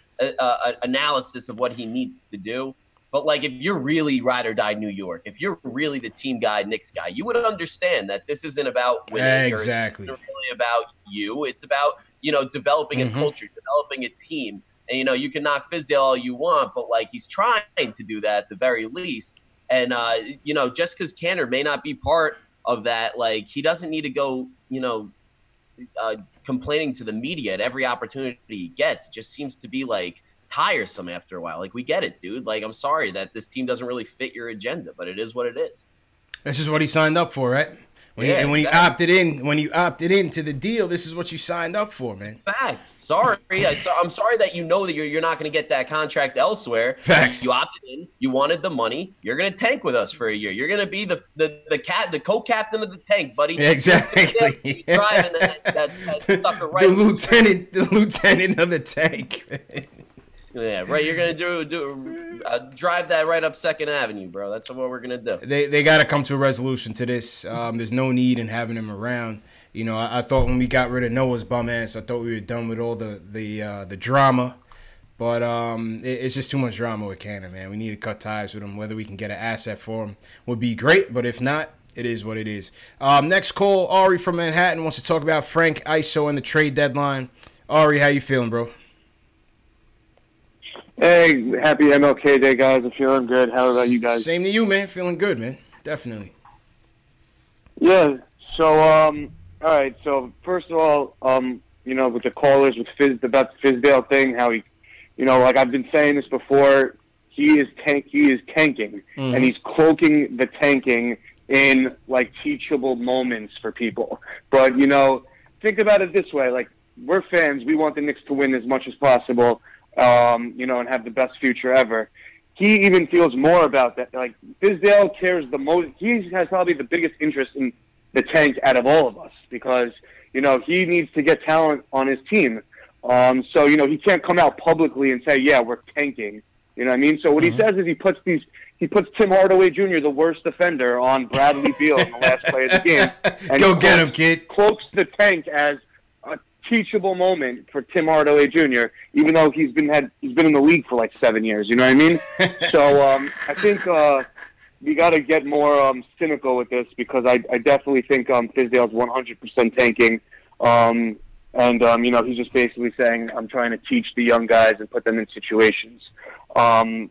analysis of what he needs to do. But, like, if you're really ride or die New York, if you're really the team guy, Knicks guy, you would understand that this isn't about winning. Exactly. It's really about you. It's about, developing a culture, developing a team. And, you can knock Fizdale all you want, but, like, he's trying to do that at the very least. And, just because Canner may not be part of that, like, he doesn't need to go, complaining to the media at every opportunity he gets. It just seems to be, like, tiresome after a while. Like, we get it, dude. Like, I'm sorry that this team doesn't really fit your agenda, but it is what it is. This is what he signed up for, right? When you opted into the deal, this is what you signed up for, man. Fact. Sorry, I'm sorry that you know that you're not going to get that contract elsewhere. Facts. You opted in. You wanted the money. You're going to tank with us for a year. You're going to be the co-captain of the tank, buddy. Yeah, exactly. Driving that sucker right. The lieutenant of the tank. Yeah, right. You're gonna drive that right up 2nd Avenue, bro. That's what we're gonna do. They got to come to a resolution to this. There's no need in having him around. You know, I thought when we got rid of Noah's bum ass, I thought we were done with all the drama. But it's just too much drama with Cannon, man. We need to cut ties with him. Whether we can get an asset for him would be great, but if not, it is what it is. Next call, Ari from Manhattan wants to talk about Frank Iso and the trade deadline. Ari, how you feeling, bro? Hey, happy MLK Day, guys. I'm feeling good. How about you guys? Same to you, man. Feeling good, man. Definitely. Yeah. So, all right. So, first of all, you know, with the callers about the Fizdale thing, how he, you know, like I've been saying this before, he is tanking, and he's cloaking the tanking in like teachable moments for people. But you know, think about it this way: like we're fans, we want the Knicks to win as much as possible. You know, and have the best future ever. He even feels more about that. Like, Fizdale cares the most. He has probably the biggest interest in the tank out of all of us because, you know, he needs to get talent on his team. So, you know, he can't come out publicly and say, yeah, we're tanking. You know what I mean? So what he says is he puts Tim Hardaway Jr., the worst defender, on Bradley Beal in the last play of the game. And Go get him, kid. Cloaks the tank as a teachable moment for Tim Hardaway Jr., even though he's been in the league for like 7 years. You know what I mean? So I think we got to get more cynical with this because I definitely think Fizdale's 100% tanking. You know, he's just basically saying, I'm trying to teach the young guys and put them in situations. And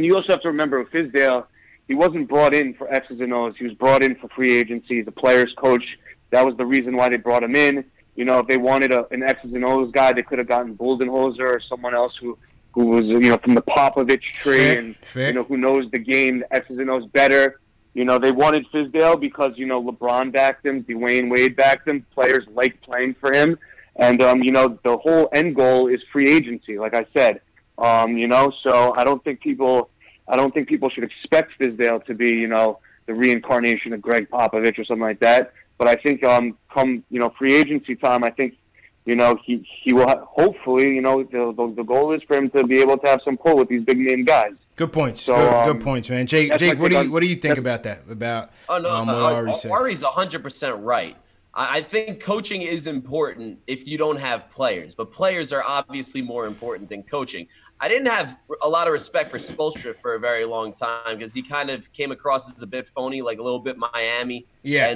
you also have to remember with Fizdale, he wasn't brought in for X's and O's. He was brought in for free agency. He's a player's coach. That was the reason why they brought him in. You know, if they wanted an X's and O's guy, they could have gotten Budenholzer or someone else who was, you know, from the Popovich tree you know, who knows the game, the X's and O's better. You know, they wanted Fizdale because, you know, LeBron backed him, Dwayne Wade backed him, players like playing for him. And, you know, the whole end goal is free agency, like I said. You know, so I don't think people should expect Fizdale to be, you know, the reincarnation of Greg Popovich or something like that. But I think come, you know, free agency time, I think, you know, he will hopefully, you know, the goal is for him to be able to have some pull with these big name guys. Good points. So, good points, man. Jake, what do you think about that? About what Ari said? Ari's 100% right. I think coaching is important if you don't have players, but players are obviously more important than coaching. I didn't have a lot of respect for Spoelstra for a very long time because he kind of came across as a bit phony, like a little bit Miami. Yeah.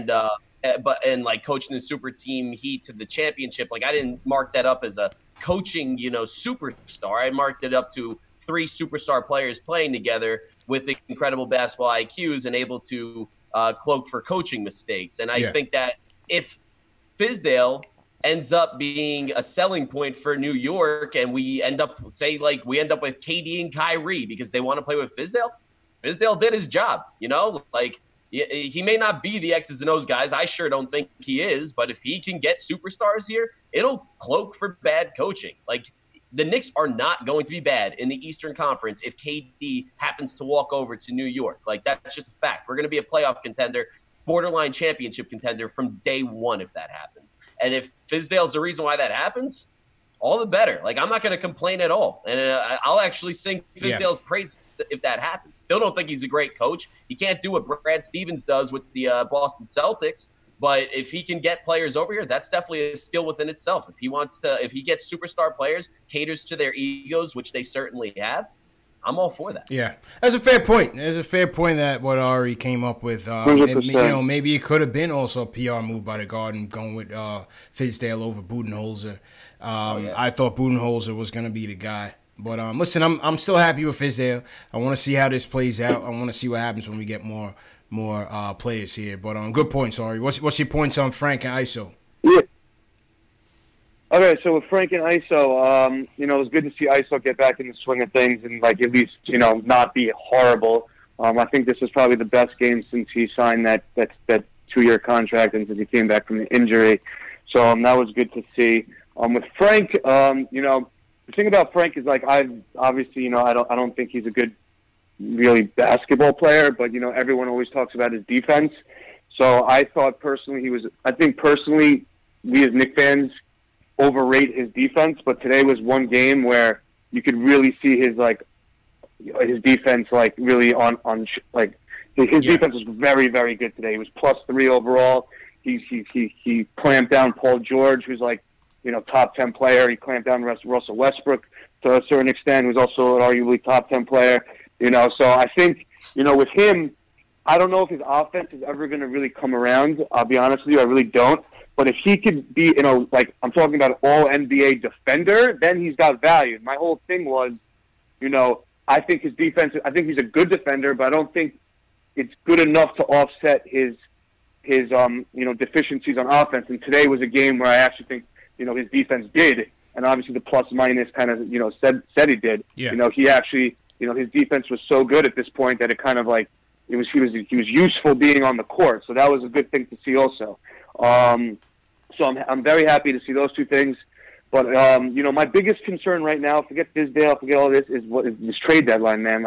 And like coaching the super team Heat to the championship. Like I didn't mark that up as a coaching, you know, superstar. I marked it up to 3 superstar players playing together with incredible basketball IQs and able to cloak for coaching mistakes. And I think that if Fizdale ends up being a selling point for New York and we end up with KD and Kyrie because they want to play with Fizdale did his job, you know, like he may not be the X's and O's guys. I sure don't think he is, but if he can get superstars here, it'll cloak for bad coaching. Like the Knicks are not going to be bad in the Eastern Conference if KD happens to walk over to New York. Like that's just a fact. We're going to be a playoff contender, borderline championship contender from day one if that happens. And if Fizdale's the reason why that happens, all the better. Like I'm not going to complain at all, and I'll actually sing Fizdale's praise if that happens. Still don't think he's a great coach. He can't do what Brad Stevens does with the Boston Celtics, but if he can get players over here, that's definitely a skill within itself. If he gets superstar players, caters to their egos, which they certainly have, I'm all for that. Yeah, that's a fair point. There's a fair point that what Ari came up with. And, you know, maybe it could have been also a PR move by the Garden going with Fizdale over Budenholzer. I thought Budenholzer was going to be the guy. But listen, I'm still happy with Fizdale. I want to see how this plays out. I want to see what happens when we get more players here. But good points, Ari. What's your points on Frank and ISO? Yeah. Okay, so with Frank and ISO, you know, it was good to see ISO get back in the swing of things and like at least, you know, not be horrible. I think this was probably the best game since he signed that 2-year contract and since he came back from the injury. So that was good to see. With Frank, the thing about Frank is like I don't think he's a good really basketball player, but everyone always talks about his defense. So I think personally we as Knicks fans overrate his defense, but today was one game where you could really see his defense really on his defense was very, very good today. He was +3 overall. He clamped down Paul George, who's top 10 player. He clamped down Russell Westbrook to a certain extent, who's also an arguably top 10 player. So I think with him, I don't know if his offense is ever going to really come around. I'll be honest with you, I really don't. But if he could be I'm talking about all NBA defender, then he's got value. My whole thing was, I think his defense. I think he's a good defender, but I don't think it's good enough to offset his deficiencies on offense. And today was a game where I actually think his defense did, and obviously the plus minus kind of said he did. Yeah. He actually his defense was so good at this point that it kind of he was useful being on the court. So that was a good thing to see also. So I'm very happy to see those two things. But my biggest concern right now, forget Fizdale, forget all this, is this trade deadline, man.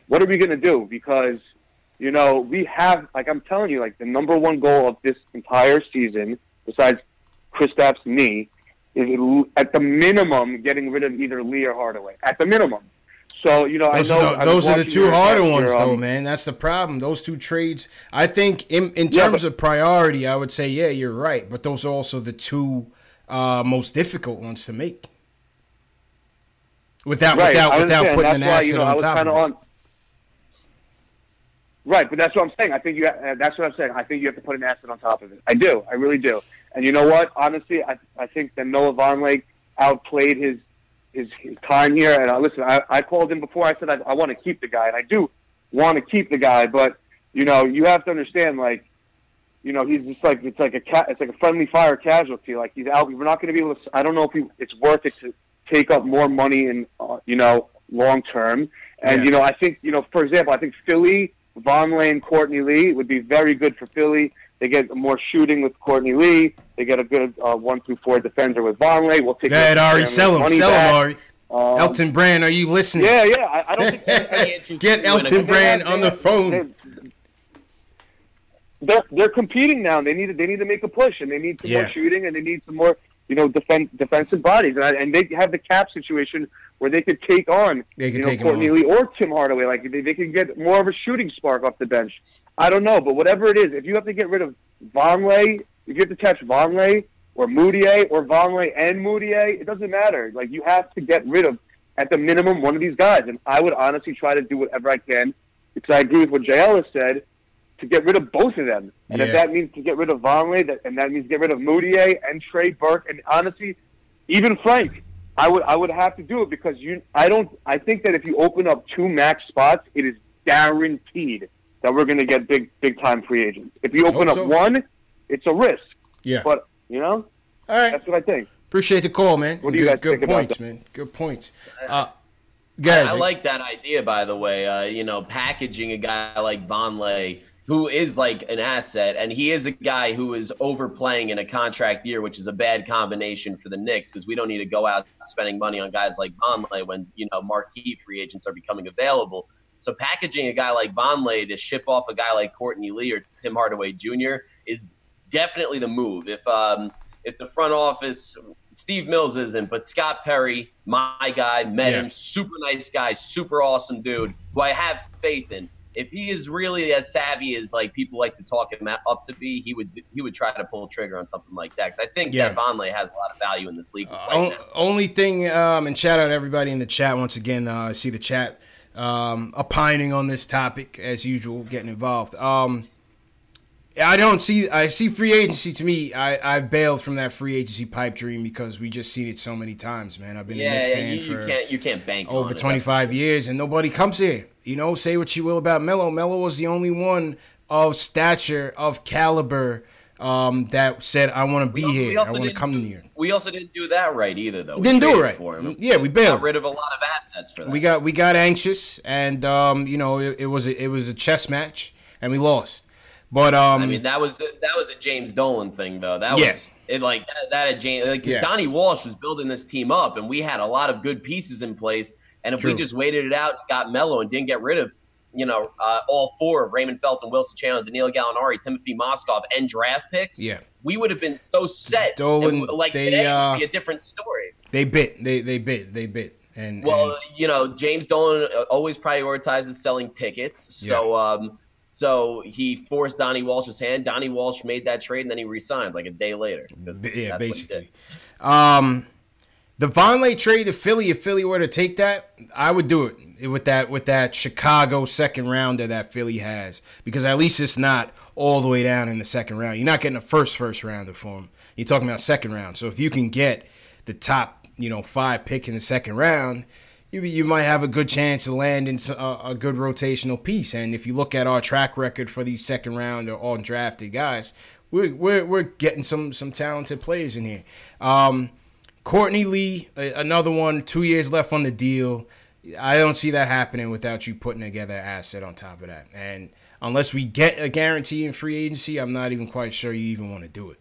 What are we gonna do? Because we have, I'm telling you, the number one goal of this entire season, besides Kristaps' knee, is at the minimum getting rid of either Lee or Hardaway. At the minimum. So those are the two harder ones, though, man. That's the problem. Those two trades, I think, in terms of priority, I would say, yeah, you're right. But those are also the two most difficult ones to make. Without putting an asset on top of it. Right, but that's what I'm saying. I think that's what I'm saying. I think you have to put an asset on top of it. I do. I really do. And you know what? Honestly, I think that Noah Vonleh outplayed his time here. And listen, I called him before. I said I want to keep the guy, and I do want to keep the guy. But you have to understand, he's just it's like a friendly fire casualty. He's out. We're not going to be able to. I don't know if it's worth it to take up more money in long term. And I think for example, I think Philly, Vonleh and Courtney Lee would be very good for Philly. They get more shooting with Courtney Lee. They get a good 1 through 4 defender with Vonleh. We'll take. Go ahead, Ari. Sell him, Ari. Elton Brand, are you listening? Yeah. I don't think get Elton Brand on the phone. They're competing now. They need to make a push, and they need some more shooting, and they need some more defensive bodies, and they have the cap situation where they could take on Courtney Lee or Tim Hardaway. They can get more of a shooting spark off the bench. I don't know, but whatever it is, if you have to get rid of Vonleh, if you have to catch Vonleh or Moutier or Vonleh and Moutier, it doesn't matter. You have to get rid of, at the minimum, one of these guys. And I would honestly try to do whatever I can, because I agree with what JL has said, to get rid of both of them. And if that means to get rid of Vonleh, and that means get rid of Moutier and Trey Burke, and honestly, even Frank, I would have to do it, because I think that if you open up 2 max spots, it is guaranteed that we're going to get big time free agents. If you open up 1, it's a risk. Yeah. But all right, that's what I think. Appreciate the call, man. What do you guys think about points, that? man. Good points. I like that idea, by the way. Packaging a guy like Vonleh, who is an asset, and he is a guy who is overplaying in a contract year, which is a bad combination for the Knicks, because we don't need to go out spending money on guys like Vonleh when marquee free agents are becoming available. So packaging a guy like Vonleh to ship off a guy like Courtney Lee or Tim Hardaway Jr. is definitely the move. If the front office, Steve Mills isn't, but Scott Perry, my guy, met him, super nice guy, super awesome dude, who I have faith in. If he is really as savvy as people like to talk him up to be, he would try to pull a trigger on something like that. Because I think that Vonleh has a lot of value in this league. Only thing, and shout out everybody in the chat once again. I see the chat opining on this topic as usual, getting involved. I see free agency. To me, I've bailed from that free agency pipe dream, because we just seen it so many times, man. I've been a Knicks fan for you can't bank over on 25 years, and nobody comes here. Say what you will about Melo. Melo was the only one of stature, of caliber, that said, I want to be here. I want to come here. We also didn't do that right either, though. Didn't do it right. For him. Yeah, we bailed. Got rid of a lot of assets for that. We got anxious, and it was a chess match, and we lost. But I mean, that was a James Dolan thing, though. That was it. Like that at James, because Donnie Walsh was building this team up, and we had a lot of good pieces in place. And if we just waited it out, got Melo, and didn't get rid of, all four of Raymond Felton, Wilson Chandler, Danilo Gallinari, Timothy Moskov, and draft picks, we would have been so set. Dolan, today would be a different story. They bit. They bit. And James Dolan always prioritizes selling tickets. So he forced Donnie Walsh's hand. Donnie Walsh made that trade, and then he re-signed like a day later. Yeah, basically. The Vonleh trade to Philly, if Philly were to take that, I would do it with that Chicago second rounder that Philly has, because at least it's not all the way down in the second round. You're not getting a first rounder for him. You're talking about second round. So if you can get the top 5 pick in the second round, you might have a good chance of landing a good rotational piece. And if you look at our track record for these second round or undrafted guys, we're getting some talented players in here. Courtney Lee, another one, 2 years left on the deal. I don't see that happening without you putting together an asset on top of that. And unless we get a guarantee in free agency, I'm not even quite sure you even want to do it.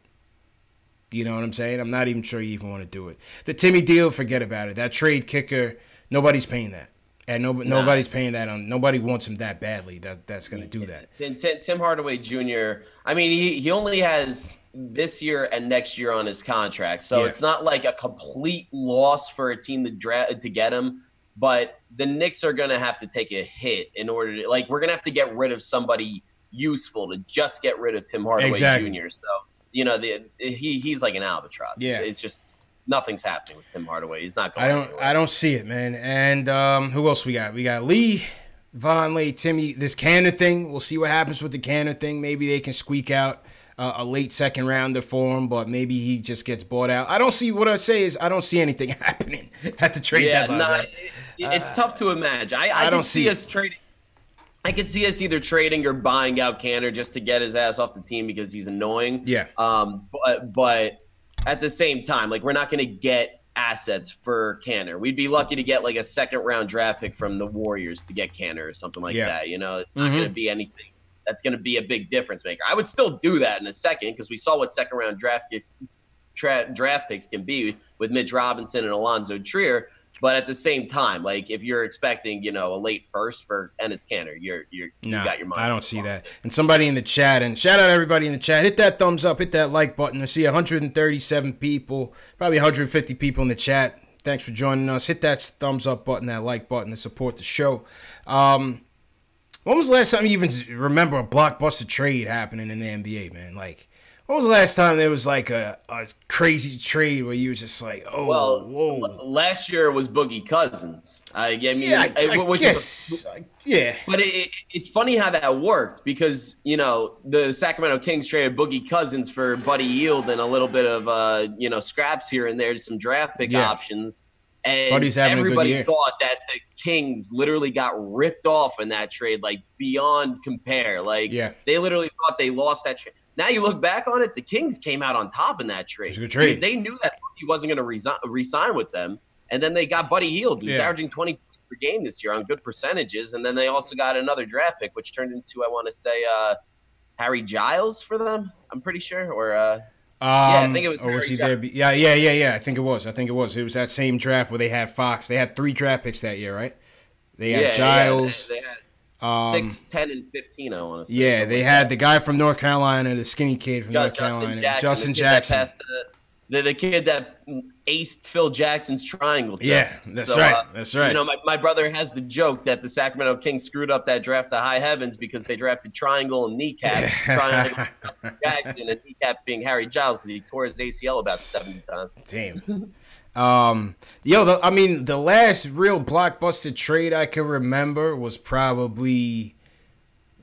You know what I'm saying? I'm not even sure you even want to do it. The Timmy deal, forget about it. That trade kicker, nobody's paying that. And nobody's paying that on. Nobody wants him that badly. That's going to do that. Then Tim Hardaway Jr. I mean, he only has this year and next year on his contract, so it's not like a complete loss for a team to get him. But the Knicks are going to have to take a hit in order to, we're going to have to get rid of somebody useful to just get rid of Tim Hardaway Jr. So he's like an albatross. Yeah. It's just. Nothing's happening with Tim Hardaway. He's not going anywhere. I don't see it, man. And who else we got? We got Lee, Vonleh, Timmy. This Canner thing, we'll see what happens with the Canner thing. Maybe they can squeak out a late second rounder for him, but maybe he just gets bought out. I don't see anything happening at the trade deadline. It's tough to imagine. I don't see us trading. I could see us either trading or buying out Canner just to get his ass off the team because he's annoying. Yeah. But at the same time, we're not going to get assets for Canner. We'd be lucky to get a second-round draft pick from the Warriors to get Canner or something like that. It's not going to be anything that's going to be a big difference maker. I would still do that in a second because we saw what second-round draft picks can be with Mitch Robinson and Alonzo Trier. But at the same time, if you're expecting, a late first for Enes Kanter, you got your mind. I don't see that. And somebody in the chat, and shout out everybody in the chat, hit that thumbs up, hit that like button. I see 137 people, probably 150 people in the chat. Thanks for joining us. Hit that thumbs up button, that like button to support the show. When was the last time you even remember a blockbuster trade happening in the NBA, man? When was the last time there was a crazy trade where you were just whoa? Last year was Boogie Cousins. I guess. But it's funny how that worked because, the Sacramento Kings traded Boogie Cousins for Buddy Hield and a little bit of, scraps here and there, some draft pick options. And Buddy's having everybody a good year. Thought that the Kings literally got ripped off in that trade, beyond compare. They literally thought they lost that trade. Now you look back on it, the Kings came out on top in that trade. It was a good trade. Because they knew that he wasn't going to re-sign with them. And then they got Buddy Hield, who's averaging 20 points per game this year on good percentages. And then they also got another draft pick, which turned into, I want to say, Harry Giles for them, I'm pretty sure. Or I think it was Harry Giles. Yeah. I think it was. It was that same draft where they had Fox. They had 3 draft picks that year, right? They had Giles. They had 6, 10, and 15, I want to say. Yeah, they had the guy from North Carolina, the skinny kid from North Carolina. Justin Jackson. The kid that aced Phil Jackson's triangle test. Yeah, that's right. That's right. My brother has the joke that the Sacramento Kings screwed up that draft to high heavens because they drafted triangle and kneecap. Triangle Justin Jackson and kneecap being Harry Giles because he tore his ACL about 70 times. Damn. The last real blockbuster trade I can remember was probably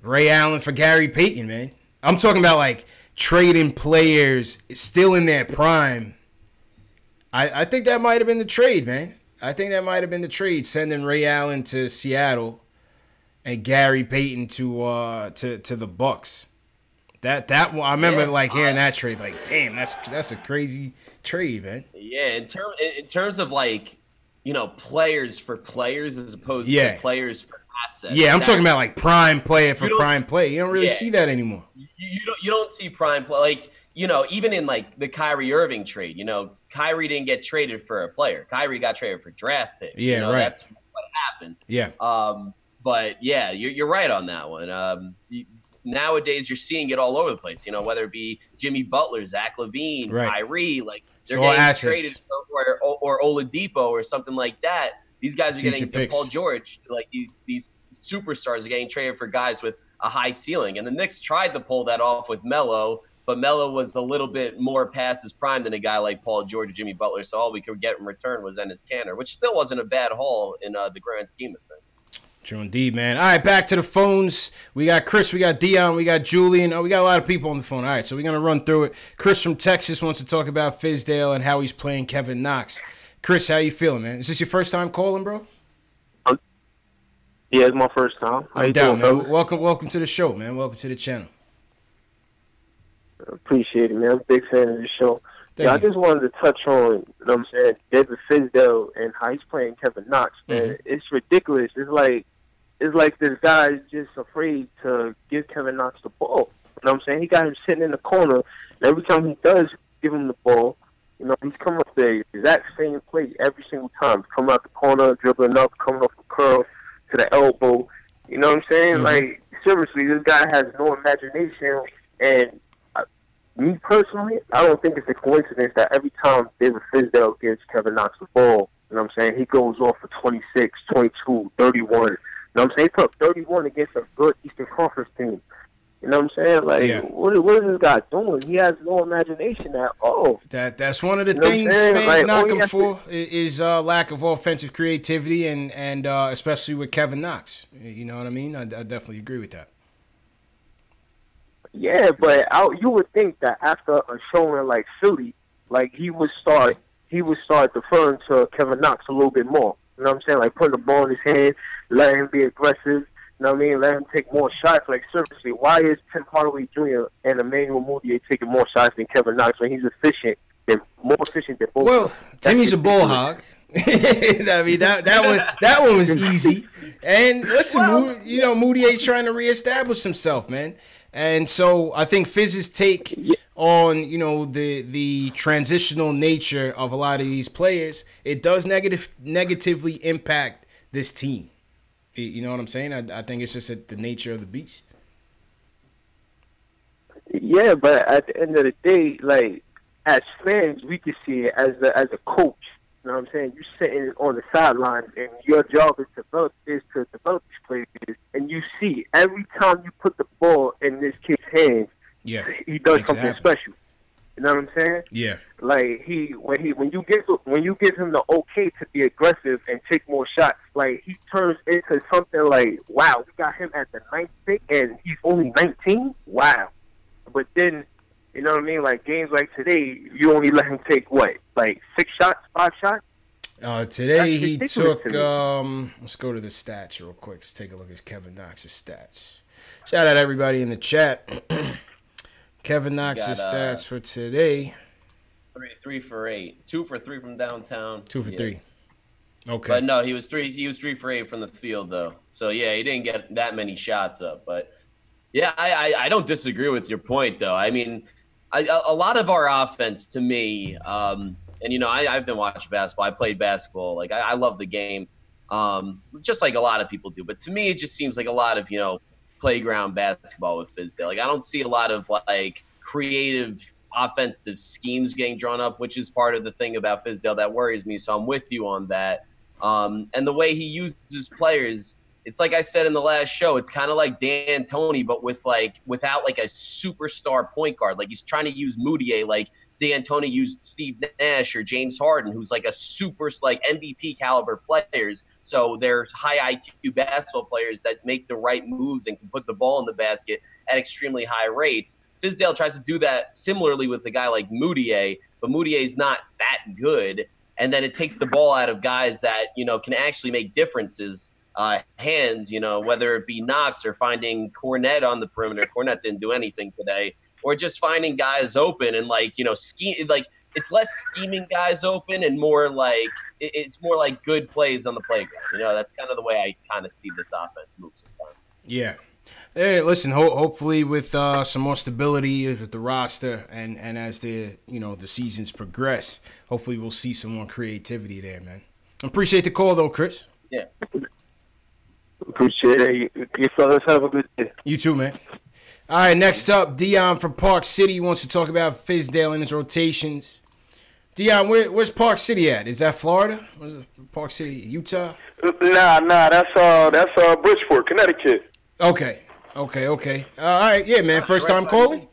Ray Allen for Gary Payton, man. I'm talking about trading players still in their prime. I think that might have been the trade, man. I think that might have been the trade, sending Ray Allen to Seattle and Gary Payton to the Bucks. That I remember hearing that trade, damn, that's a crazy trade, man. Yeah, in terms of players for players as opposed to players for assets. Yeah, I'm talking about like prime player for prime play. You don't really Yeah. see that anymore. You don't see prime play, like, you know, even in like the Kyrie Irving trade. You know, Kyrie didn't get traded for a player. Kyrie got traded for draft picks. Yeah, you know, right. That's what happened. Yeah. But yeah, you're right on that one. Nowadays, you're seeing it all over the place. You know, whether it be Jimmy Butler, Zach LaVine, Right. Kyrie, like they're all getting assets. traded or Oladipo or something like that. These guys are Future getting picks. Paul George. Like these superstars are getting traded for guys with a high ceiling. And the Knicks tried to pull that off with Melo, but Melo was a little bit more past his prime than a guy like Paul George or Jimmy Butler. So all we could get in return was Enes Kanter, which still wasn't a bad haul in the grand scheme of things. True indeed, man. All right, back to the phones. We got Chris, we got Dion, we got Julian. Oh, we got a lot of people on the phone. All right, so we're going to run through it. Chris from Texas wants to talk about Fizdale and how he's playing Kevin Knox. Chris, how you feeling, man? Is this your first time calling, bro? Yeah, it's my first time. How you doing, man. bro? Welcome to the show, man. Welcome to the channel. Appreciate it, man. I'm a big fan of the show. Thank I you. just wanted to touch on, you know what I'm saying, David Fizdale and how he's playing Kevin Knox, man. It's ridiculous. It's like this guy is just afraid to give Kevin Knox the ball. You know what I'm saying? He got him sitting in the corner, and every time he does give him the ball, you know, he's coming up the exact same play every single time. Coming out the corner, dribbling up, coming off the curl to the elbow. You know what I'm saying? Like, seriously, this guy has no imagination. And me personally, I don't think it's a coincidence that every time David Fizdale gives Kevin Knox the ball, you know what I'm saying, he goes off for 26, 22, 31. You know what I'm saying? He put up 31 against a good Eastern Conference team. You know what I'm saying? Like, what is this guy doing? He has no imagination at all. That's one of the You know what I'm things saying? fans Like, knock all he him has for is lack of offensive creativity and especially with Kevin Knox. You know what I mean? I definitely agree with that. Yeah, but you would think that after a showing like Philly, like he would start deferring to Kevin Knox a little bit more. You know what I'm saying? Like putting the ball in his hand, let him be aggressive. You know what I mean? Let him take more shots. Like, seriously, why is Tim Hardaway Jr. and Emmanuel Mudiay taking more shots than Kevin Knox when he's efficient? They're more efficient than both. Well, Timmy's a ball hog. I mean, that one was easy. And listen, Moudier's trying to reestablish himself, man. And so I think Fizz's take on, the transitional nature of a lot of these players, it does negatively impact this team. You know what I'm saying? I think it's just the nature of the beast. Yeah, but at the end of the day, like, as fans, we can see it as a coach. You know what I'm saying? You're sitting on the sidelines, and your job is to develop these players. And you see every time you put the ball in this kid's hands, he does something special. You know what I'm saying? Yeah. Like when you give him the okay to be aggressive and take more shots, like he turns into something like, wow, we got him at the 9th pick and he's only 19. Wow. But then, you know what I mean? Like games like today, you only let him take what, like 6 shots, 5 shots? Today he took. Let's go to the stats real quick. Let's take a look at Kevin Knox's stats. Shout out everybody in the chat. Kevin Knox's stats for today. 3 for 8, 2 for 3 from downtown. 2 for 3. Okay. But no, he was 3 for 8 from the field though. So yeah, he didn't get that many shots up. But yeah, I don't disagree with your point though. I mean, a lot of our offense to me, and I've been watching basketball. I played basketball. Like I love the game, just like a lot of people do. But to me, it just seems like a lot of playground basketball with Fizdale. Like I don't see a lot of like creative offensive schemes getting drawn up, which is part of the thing about Fizdale that worries me. So I'm with you on that. And the way he uses players, it's like I said in the last show, it's kind of like D'Antoni, but without like a superstar point guard. Like he's trying to use Mudiay like D'Antoni used Steve Nash or James Harden, who's like a super MVP caliber players. So they're high IQ basketball players that make the right moves and can put the ball in the basket at extremely high rates. Fizdale tries to do that similarly with a guy like Mudiay, but Moudier's not that good. And then it takes the ball out of guys that, can actually make differences. Hands, whether it be Knox or finding Cornette on the perimeter. Cornette didn't do anything today. Or just finding guys open and scheme. Like it's less scheming guys open and more like it's more like good plays on the playground. You know, that's kind of the way I kind of see this offense move sometimes. Yeah. Hey, listen. Hopefully, with some more stability with the roster, and as the seasons progress, hopefully we'll see some more creativity there, man. Appreciate the call, though, Chris. Yeah. Appreciate it. You fellas have a good day. You too, man. All right, next up, Dion from Park City wants to talk about Fizdale and his rotations. Dion, where's Park City at? Is that Florida? Where's Park City, Utah? Nah, that's Bridgeport, Connecticut. Okay. All right, yeah, man. First time calling?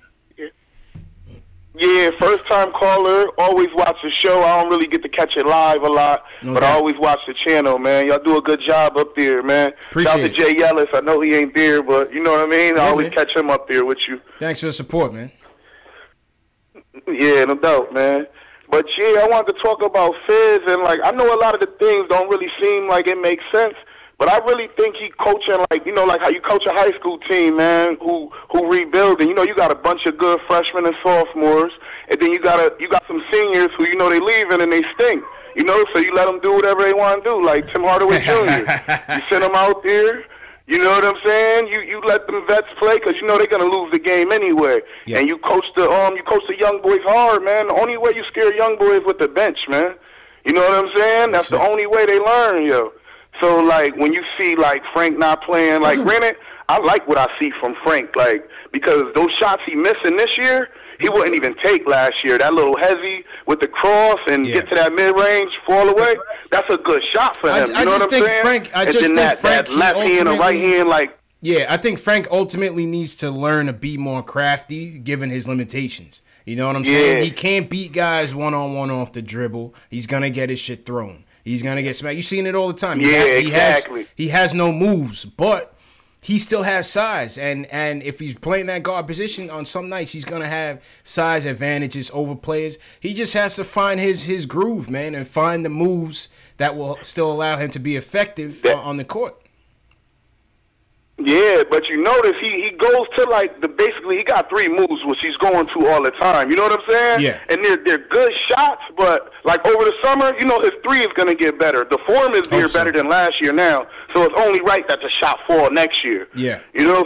Yeah, first time caller. Always watch the show. I don't really get to catch it live a lot, but I always watch the channel, man. Y'all do a good job up there, man. Shout out to Jay Ellis. I know he ain't there, but you know what I mean? I always catch him up there with you. Thanks for the support, man. Yeah, no doubt, man. But yeah, I wanted to talk about Fizz, and like I know a lot of the things don't really seem like it makes sense, but I really think he coaching like like how you coach a high school team, man, who rebuilding. You got a bunch of good freshmen and sophomores, and then you got some seniors who they leaving and they stink. So you let them do whatever they want to do, like Tim Hardaway Jr. You send them out there. You know what I'm saying? You let them vets play because they're gonna lose the game anyway. Yeah. And you coach the young boys hard, man. The only way you scare young boys with the bench, man. You know what I'm saying? That's the only way they learn, yo. So like when you see like Frank not playing, like granted, I like what I see from Frank, like because those shots he missing this year, he wouldn't even take last year. That little heavy with the cross and get to that mid-range, fall away. That's a good shot for him. I just think Frank that left hand or right hand, like. Yeah, I think Frank ultimately needs to learn to be more crafty given his limitations. You know what I'm saying? He can't beat guys one-on-one off the dribble. He's going to get his shit thrown. He's going to get smacked. You've seen it all the time. Exactly. He has no moves, but he still has size, and if he's playing that guard position on some nights, he's gonna have size advantages over players. He just has to find his groove, man, and find the moves that will still allow him to be effective on the court. Yeah, but you notice he goes to like basically he got 3 moves which he's going to all the time. You know what I'm saying? Yeah. And they're good shots, but like over the summer, his 3 is gonna get better. The form is better than last year now, so it's only right that the shot fall next year. Yeah.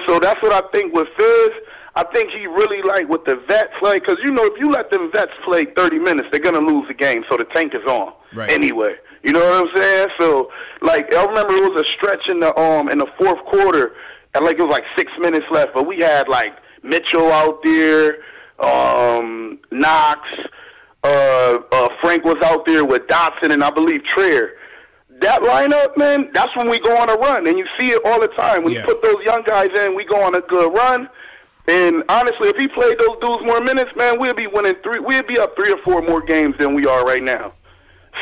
So that's what I think with Fizz. I think he really like with the vets, like, because if you let them vets play 30 minutes, they're gonna lose the game. So the tank is on anyway. You know what I'm saying? So like I remember it was a stretch in the fourth quarter, and like it was like 6 minutes left, but we had like Mitchell out there, Knox, Frank was out there with Dotson, and I believe Trier. That lineup, man, that's when we go on a run, and you see it all the time. When you put those young guys in, we go on a good run. And honestly, if he played those dudes more minutes, man, we'd be winning we'd be up 3 or 4 more games than we are right now.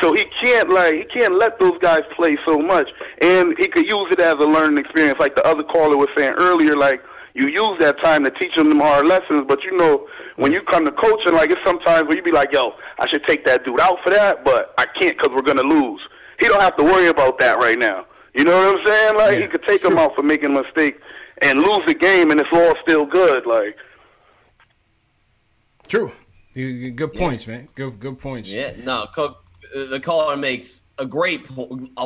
So he can't let those guys play so much, and he could use it as a learning experience, like the other caller was saying earlier. Like you use that time to teach them hard lessons, but when you come to coaching, like it's sometimes where you be like, yo, I should take that dude out for that, but I can't because we're gonna lose. He don't have to worry about that right now. You know what I'm saying? Like he could take him out for making a mistake and lose the game, and it's all still good. Like, true. Good points, man. Good points. Yeah, no, the caller makes a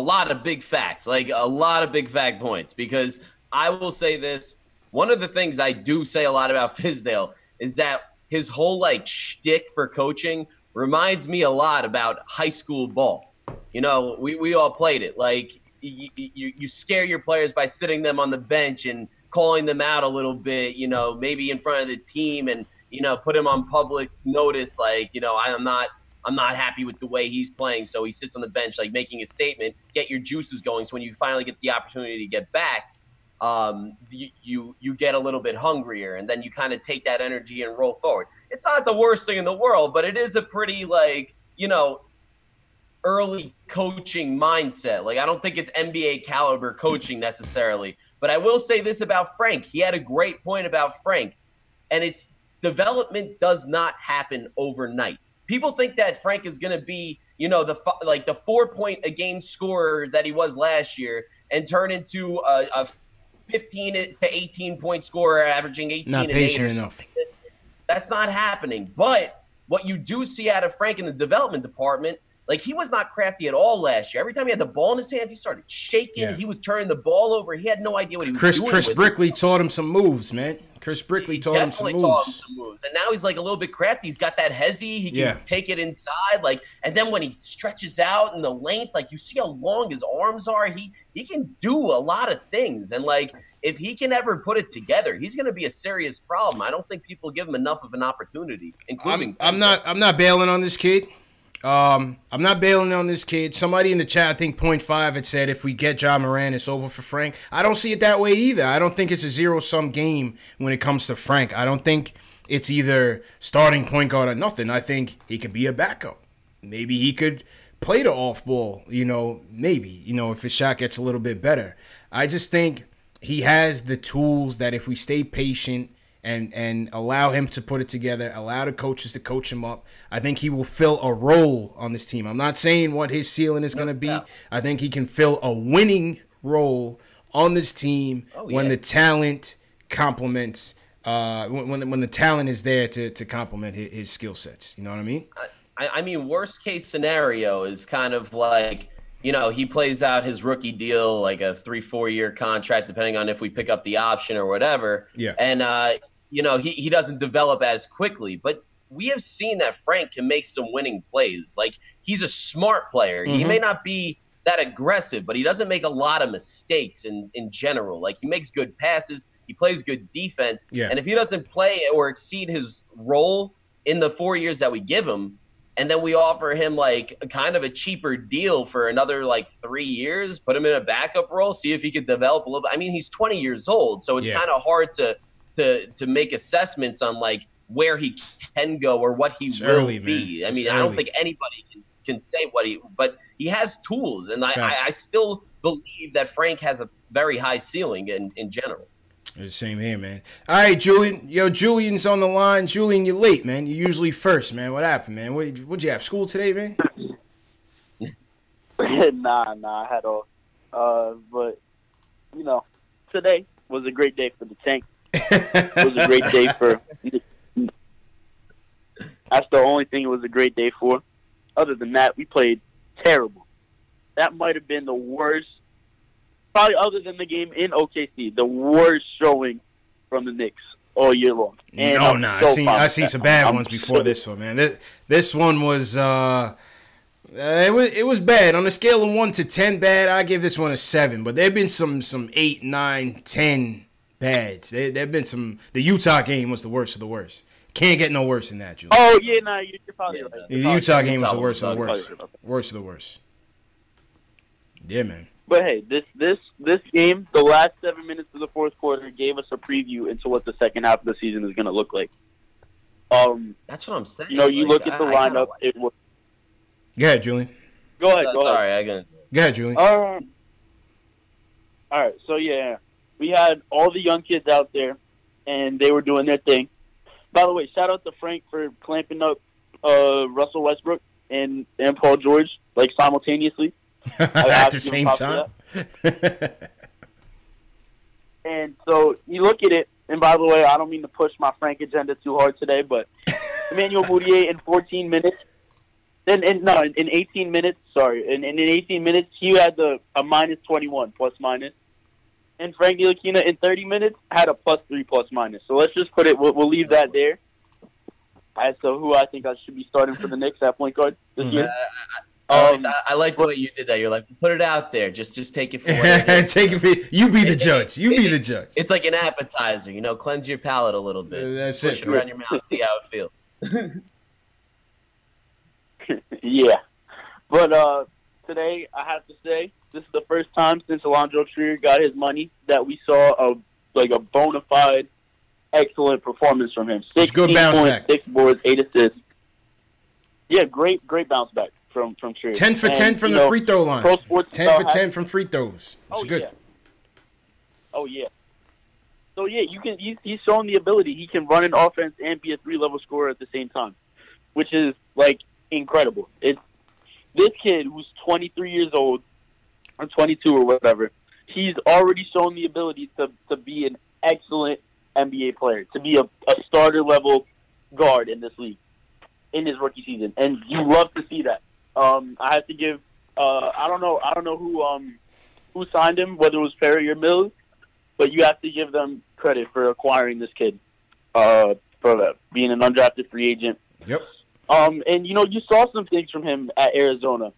lot of big facts, like a lot of big fact points. Because I will say this: one of the things I do say a lot about Fizdale is that his whole like shtick for coaching reminds me a lot about high school ball. We all played it. Like you scare your players by sitting them on the bench and calling them out a little bit, maybe in front of the team, and put him on public notice, like, I'm not happy with the way he's playing, so he sits on the bench, like making a statement, get your juices going, so when you finally get the opportunity to get back, you get a little bit hungrier, and then you kind of take that energy and roll forward. It's not the worst thing in the world, but it is a pretty, like, early coaching mindset. Like, I don't think it's NBA caliber coaching necessarily. But I will say this about Frank. He had a great point about Frank. And it's development does not happen overnight. People think that Frank is going to be, the 4-point-a-game scorer that he was last year and turn into a 15 to 18-point scorer averaging 18 not and 8. Not patient enough. That's not happening. But what you do see out of Frank in the development department, like, he was not crafty at all last year. Every time he had the ball in his hands, he started shaking. Yeah. He was turning the ball over. He had no idea what he was doing. Chris Brickley taught him some moves, man. Chris Brickley taught him some moves. And now he's like a little bit crafty. He's got that hezzy. He can take it inside. Like, and then when he stretches out in the length, like, you see how long his arms are. He can do a lot of things. And, like, if he can ever put it together, he's going to be a serious problem. I don't think people give him enough of an opportunity, including I'm not bailing on this kid. I'm not bailing on this kid. Somebody in the chat, I think 0.5 had said, if we get Ja Morant, it's over for Frank. I don't see it that way either. I don't think it's a zero-sum game when it comes to Frank. I don't think it's either starting point guard or nothing. I think he could be a backup. Maybe he could play the off-ball, maybe, if his shot gets a little bit better. I just think he has the tools that if we stay patient and allow him to put it together, allow the coaches to coach him up, I think he will fill a role on this team. I'm not saying what his ceiling is going to be. I think he can fill a winning role on this team when the talent complements, when the talent is there to complement his skill sets. You know what I mean? I mean, worst case scenario is kind of like, he plays out his rookie deal, like a 3-4 year contract, depending on if we pick up the option or whatever. Yeah. And, he doesn't develop as quickly. But we have seen that Frank can make some winning plays. Like, he's a smart player. Mm-hmm. He may not be that aggressive, but he doesn't make a lot of mistakes in general. Like, he makes good passes. He plays good defense. Yeah. And if he doesn't play or exceed his role in the 4 years that we give him, and then we offer him like a kind of a cheaper deal for another like 3 years, put him in a backup role, see if he could develop a little bit. I mean, he's 20 years old, so it's kind of hard to make assessments on like where he can go or what he will be. I mean, I don't think anybody can say but he has tools, and I still believe that Frank has a very high ceiling in general. The same here, man. All right, Julian. Yo, Julian's on the line. Julian, you're late, man. You're usually first, man. What happened, man? What'd you have? School today, man? Nah, I had all. But, today was a great day for the tank. It was a great day for... That's the only thing it was a great day for. Other than that, we played terrible. That might have been the worst, probably other than the game in OKC, the worst showing from the Knicks all year long. And I seen some bad ones before this one, man. This one was it was bad. On a scale of 1 to 10 bad, I give this one a 7. But there've been some 8, 9, 10 bads. There've been some. The Utah game was the worst of the worst. Can't get no worse than that, Julian. Oh yeah, you're probably right. The Utah game was the worst of the worst. Worst of the worst. Yeah, man. But hey, this game, the last 7 minutes of the fourth quarter, gave us a preview into what the second half of the season is going to look like. That's what I'm saying. You look at the lineup. It was. Go ahead, Julian. Go ahead. Sorry, Go ahead, Julian. All right. So yeah, we had all the young kids out there, and they were doing their thing. By the way, shout out to Frank for clamping up Russell Westbrook and Paul George like simultaneously. At the same time. And so you look at it, and by the way, I don't mean to push my Frank agenda too hard today, but Emmanuel Mudiay in 14 minutes, in 18 minutes, in 18 minutes, he had a minus 21 plus minus. And Frank Ntilikina in 30 minutes had a +3 plus minus. So let's just put it, we'll leave that there. As to who I think I should be starting for the Knicks at point guard this year. I like the way you did that. You're like, put it out there. Just take it for what it is. You be the judge. You be the judge. It's like an appetizer, cleanse your palate a little bit. That's Push it around your mouth, see how it feels. Yeah. But today, I have to say, this is the first time since Alonzo Trier got his money that we saw a bona fide, excellent performance from him. 16 points, 6 boards, 8 assists. Yeah, great bounce back from Trier. 10 for 10 from the free throw line. 10 for 10 from free throws. It's good. Yeah. Oh yeah. So yeah, he's shown the ability. He can run an offense and be a 3-level scorer at the same time, which is like incredible. It's this kid who's 23 years old or 22 or whatever. He's already shown the ability to be an excellent NBA player, to be a starter level guard in this league. in his rookie season, and you love to see that. I have to give I don't know who signed him, whether it was Perry or Mills, but you have to give them credit for acquiring this kid, for being an undrafted free agent. Yep. And you saw some things from him at Arizona.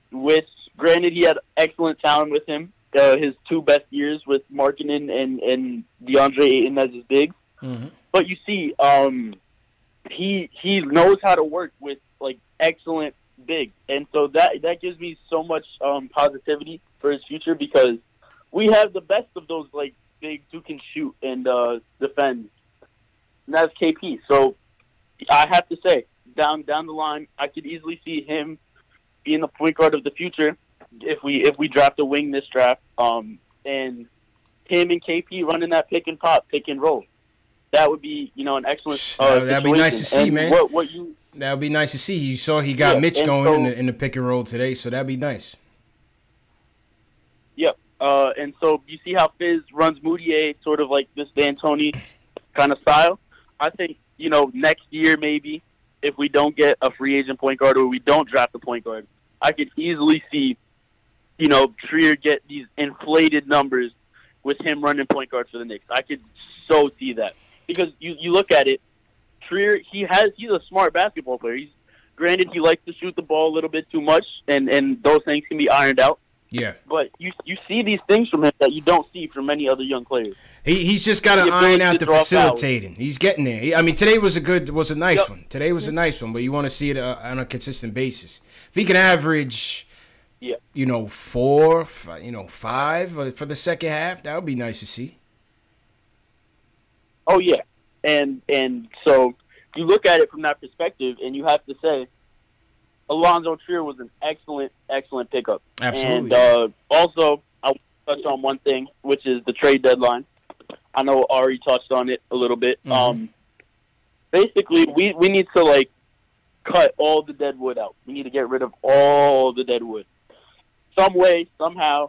Granted, he had excellent talent with him. His 2 best years with Markkanen and DeAndre Ayton as his bigs. Mm-hmm. But you see, he knows how to work with like excellent bigs, and so that gives me so much positivity for his future, because we have the best of those like bigs who can shoot and defend, and that's KP. So I have to say, down the line, I could easily see him being the point guard of the future if we draft a wing this draft, and him and KP running that pick and pop, pick and roll. That would be, an excellent that'd be nice to see, and man. That would be nice to see. You saw he got Mitch going in the pick and roll today, so that'd be nice. Yep. And so you see how Fizz runs Moutier, sort of like this D'Antoni kind of style. I think, next year maybe, if we don't get a free agent point guard or we don't draft a point guard, I could easily see, Trier get these inflated numbers with him running point guard for the Knicks. I could so see that. Because you look at it, Trier, he's a smart basketball player. Granted, he likes to shoot the ball a little bit too much, and those things can be ironed out. Yeah. But you see these things from him that you don't see from many other young players. He's just got to iron out the facilitating. He's getting there. I mean, today was a nice one. Today was a nice one, but you want to see it on a consistent basis. If he can average, 4, 5 for the second half, that would be nice to see. Oh yeah, and so you look at it from that perspective, and you have to say, Alonzo Trier was an excellent pickup. Absolutely. And also, I want to touch on one thing, which is the trade deadline. I know Ari touched on it a little bit. Mm-hmm. Basically, we need to cut all the dead wood out. We need to get rid of all the dead wood. Some way, somehow,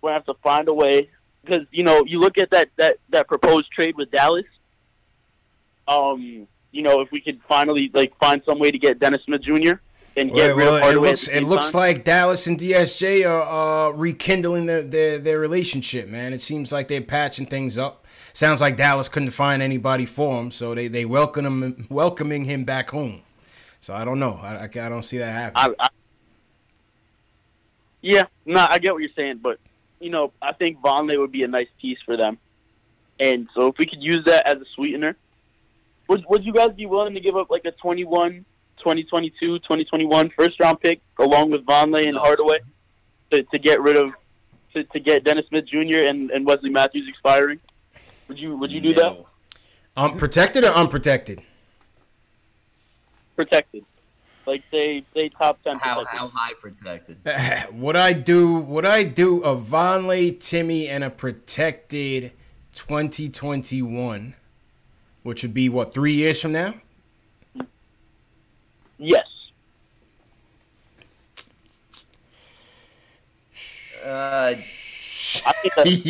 we're going to have to find a way. Because, you look at that proposed trade with Dallas. If we could finally find some way to get Dennis Smith Jr. and get rid of Hardaway. It looks like Dallas and DSJ are rekindling their relationship, man. It seems like they're patching things up. Sounds like Dallas couldn't find anybody for him, so they welcoming him back home. So I don't know. I don't see that happening. I get what you're saying, but I think Vonleh would be a nice piece for them. And so if we could use that as a sweetener, would you guys be willing to give up a 2022, 2021 first-round pick along with Vonleh and Hardaway to get rid of to get Dennis Smith Jr. and Wesley Matthews expiring? Would you do that? Protected or unprotected? Protected. Say top 10 How protected. high protected? Would I do a Vonleh, Timmy, and a protected 2021, which would be 3 years from now? Yes. I think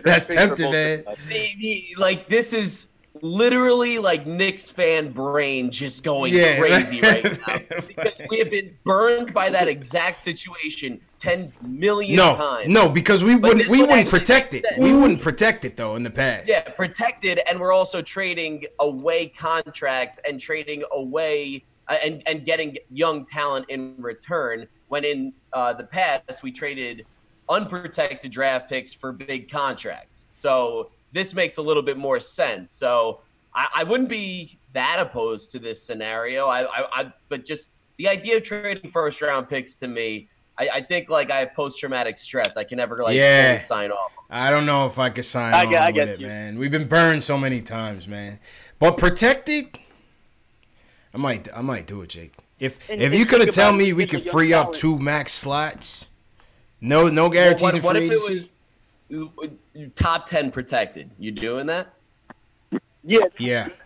that's tempting, man. Maybe, this is literally Knicks fan brain just going crazy right now, because we have been burned by that exact situation 10 million times. No, because we wouldn't protect it. We wouldn't protect it though in the past. Yeah, protected, and we're also trading away contracts and trading away and getting young talent in return. When in the past we traded unprotected draft picks for big contracts. So this makes a little bit more sense. So I wouldn't be that opposed to this scenario. But just the idea of trading first round picks, to me, I think I have post-traumatic stress. I can never fully sign off. I don't know if I could sign on with it, man. We've been burned so many times, man. But protected, I might do it, Jake. If you could have tell me we could free up 2 max slots, no guarantees in free agency. Top 10 protected. You doing that? Yeah.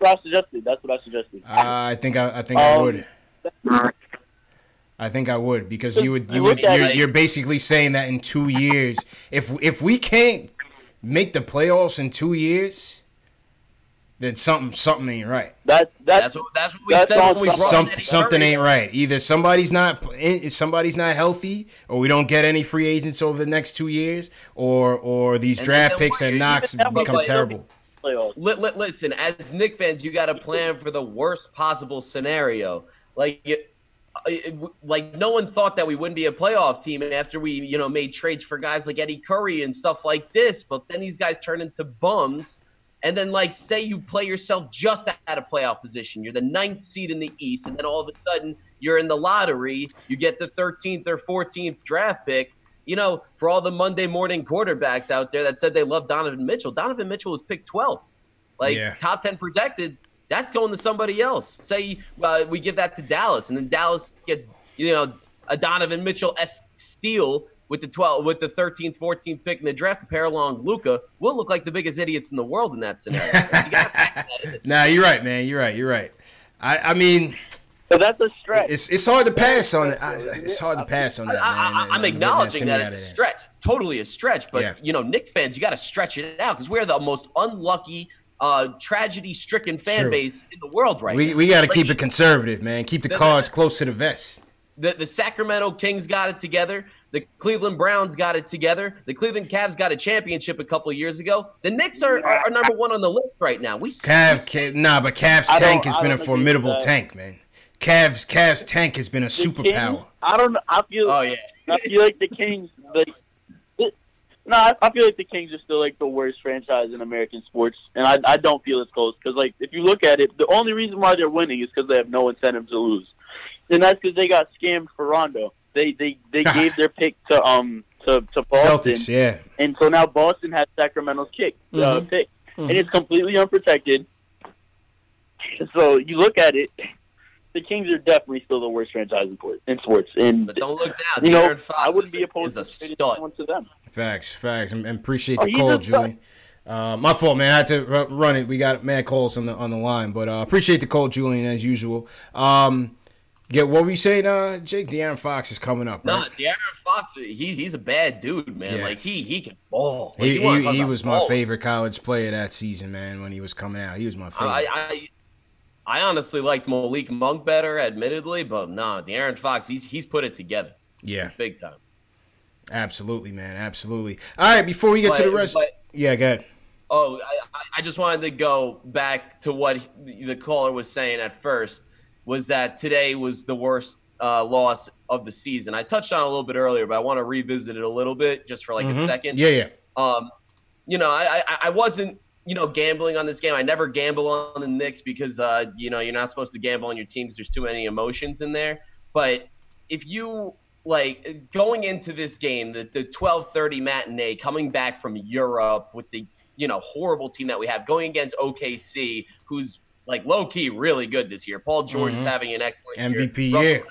That's what I suggested. I think I would. I think I would, because you're basically saying that in 2 years, if we can't make the playoffs in 2 years, then something ain't right. That's what we said when we brought something ain't right. Either somebody's not healthy, or we don't get any free agents over the next 2 years, or these draft picks and Knox become terrible. Listen, as Knicks fans, you got to plan for the worst possible scenario. Like no one thought that we wouldn't be a playoff team after we, made trades for guys like Eddie Curry and stuff like this. But then these guys turn into bums. And then, say you play yourself just out of playoff position. You're the 9th seed in the East, and then all of a sudden you're in the lottery. You get the 13th or 14th draft pick. For all the Monday morning quarterbacks out there that said they love Donovan Mitchell was picked 12th. Top 10 protected, that's going to somebody else. Say we give that to Dallas, and then Dallas gets, a Donovan Mitchell-esque steal with the 13th, 14th pick in the draft to pair along Luka. We'll look like the biggest idiots in the world in that scenario. Nah, you're right, man. You're right. I mean, so that's a stretch. It's hard to pass on it. It's hard to pass on that, man. I'm acknowledging that it's a stretch. It's totally a stretch. But, Knicks fans, you got to stretch it out because we're the most unlucky, tragedy-stricken fan base in the world right now. We got to keep it conservative, man. Keep the cards close to the vest. The Sacramento Kings got it together. The Cleveland Browns got it together. The Cleveland Cavs got a championship a couple of years ago. The Knicks are number one on the list right now. But Cavs tank has been a formidable tank, man. Cavs tank has been a superpower. I feel like the Kings I feel like the Kings are still the worst franchise in American sports, and I don't feel it's close because if you look at it, the only reason why they're winning is because they have no incentive to lose, and that's because they got scammed for Rondo. They gave their pick to Boston, Celtics, yeah, and so now Boston has Sacramento's pick, and it's completely unprotected. So you look at it, the Kings are definitely still the worst franchise in sports. And but don't look now. I wouldn't be opposed to someone to them. Facts, and appreciate the call, Julian. My fault, man. I had to run it. We got mad calls on the line, but appreciate the call, Julian, as usual. What were you saying, Jake? De'Aaron Fox is coming up, right? No, De'Aaron Fox, he's a bad dude, man. Yeah. He can ball. He was my favorite college player that season, man. When he was coming out, he was my favorite. I honestly liked Malik Monk better, admittedly, but De'Aaron Fox, he's put it together. Yeah, big time. Absolutely, man. Absolutely. All right, before we get to the rest, yeah, go ahead. Oh, I just wanted to go back to what the caller was saying at first. Was that today was the worst loss of the season. I touched on it a little bit earlier, but I want to revisit it a little bit just for a second. Yeah. I wasn't, gambling on this game. I never gamble on the Knicks because, you're not supposed to gamble on your team because there's too many emotions in there. But if you, going into this game, the 12:30 matinee, coming back from Europe with the, horrible team that we have, going against OKC, who's, low-key really good this year. Paul George is having an excellent MVP year.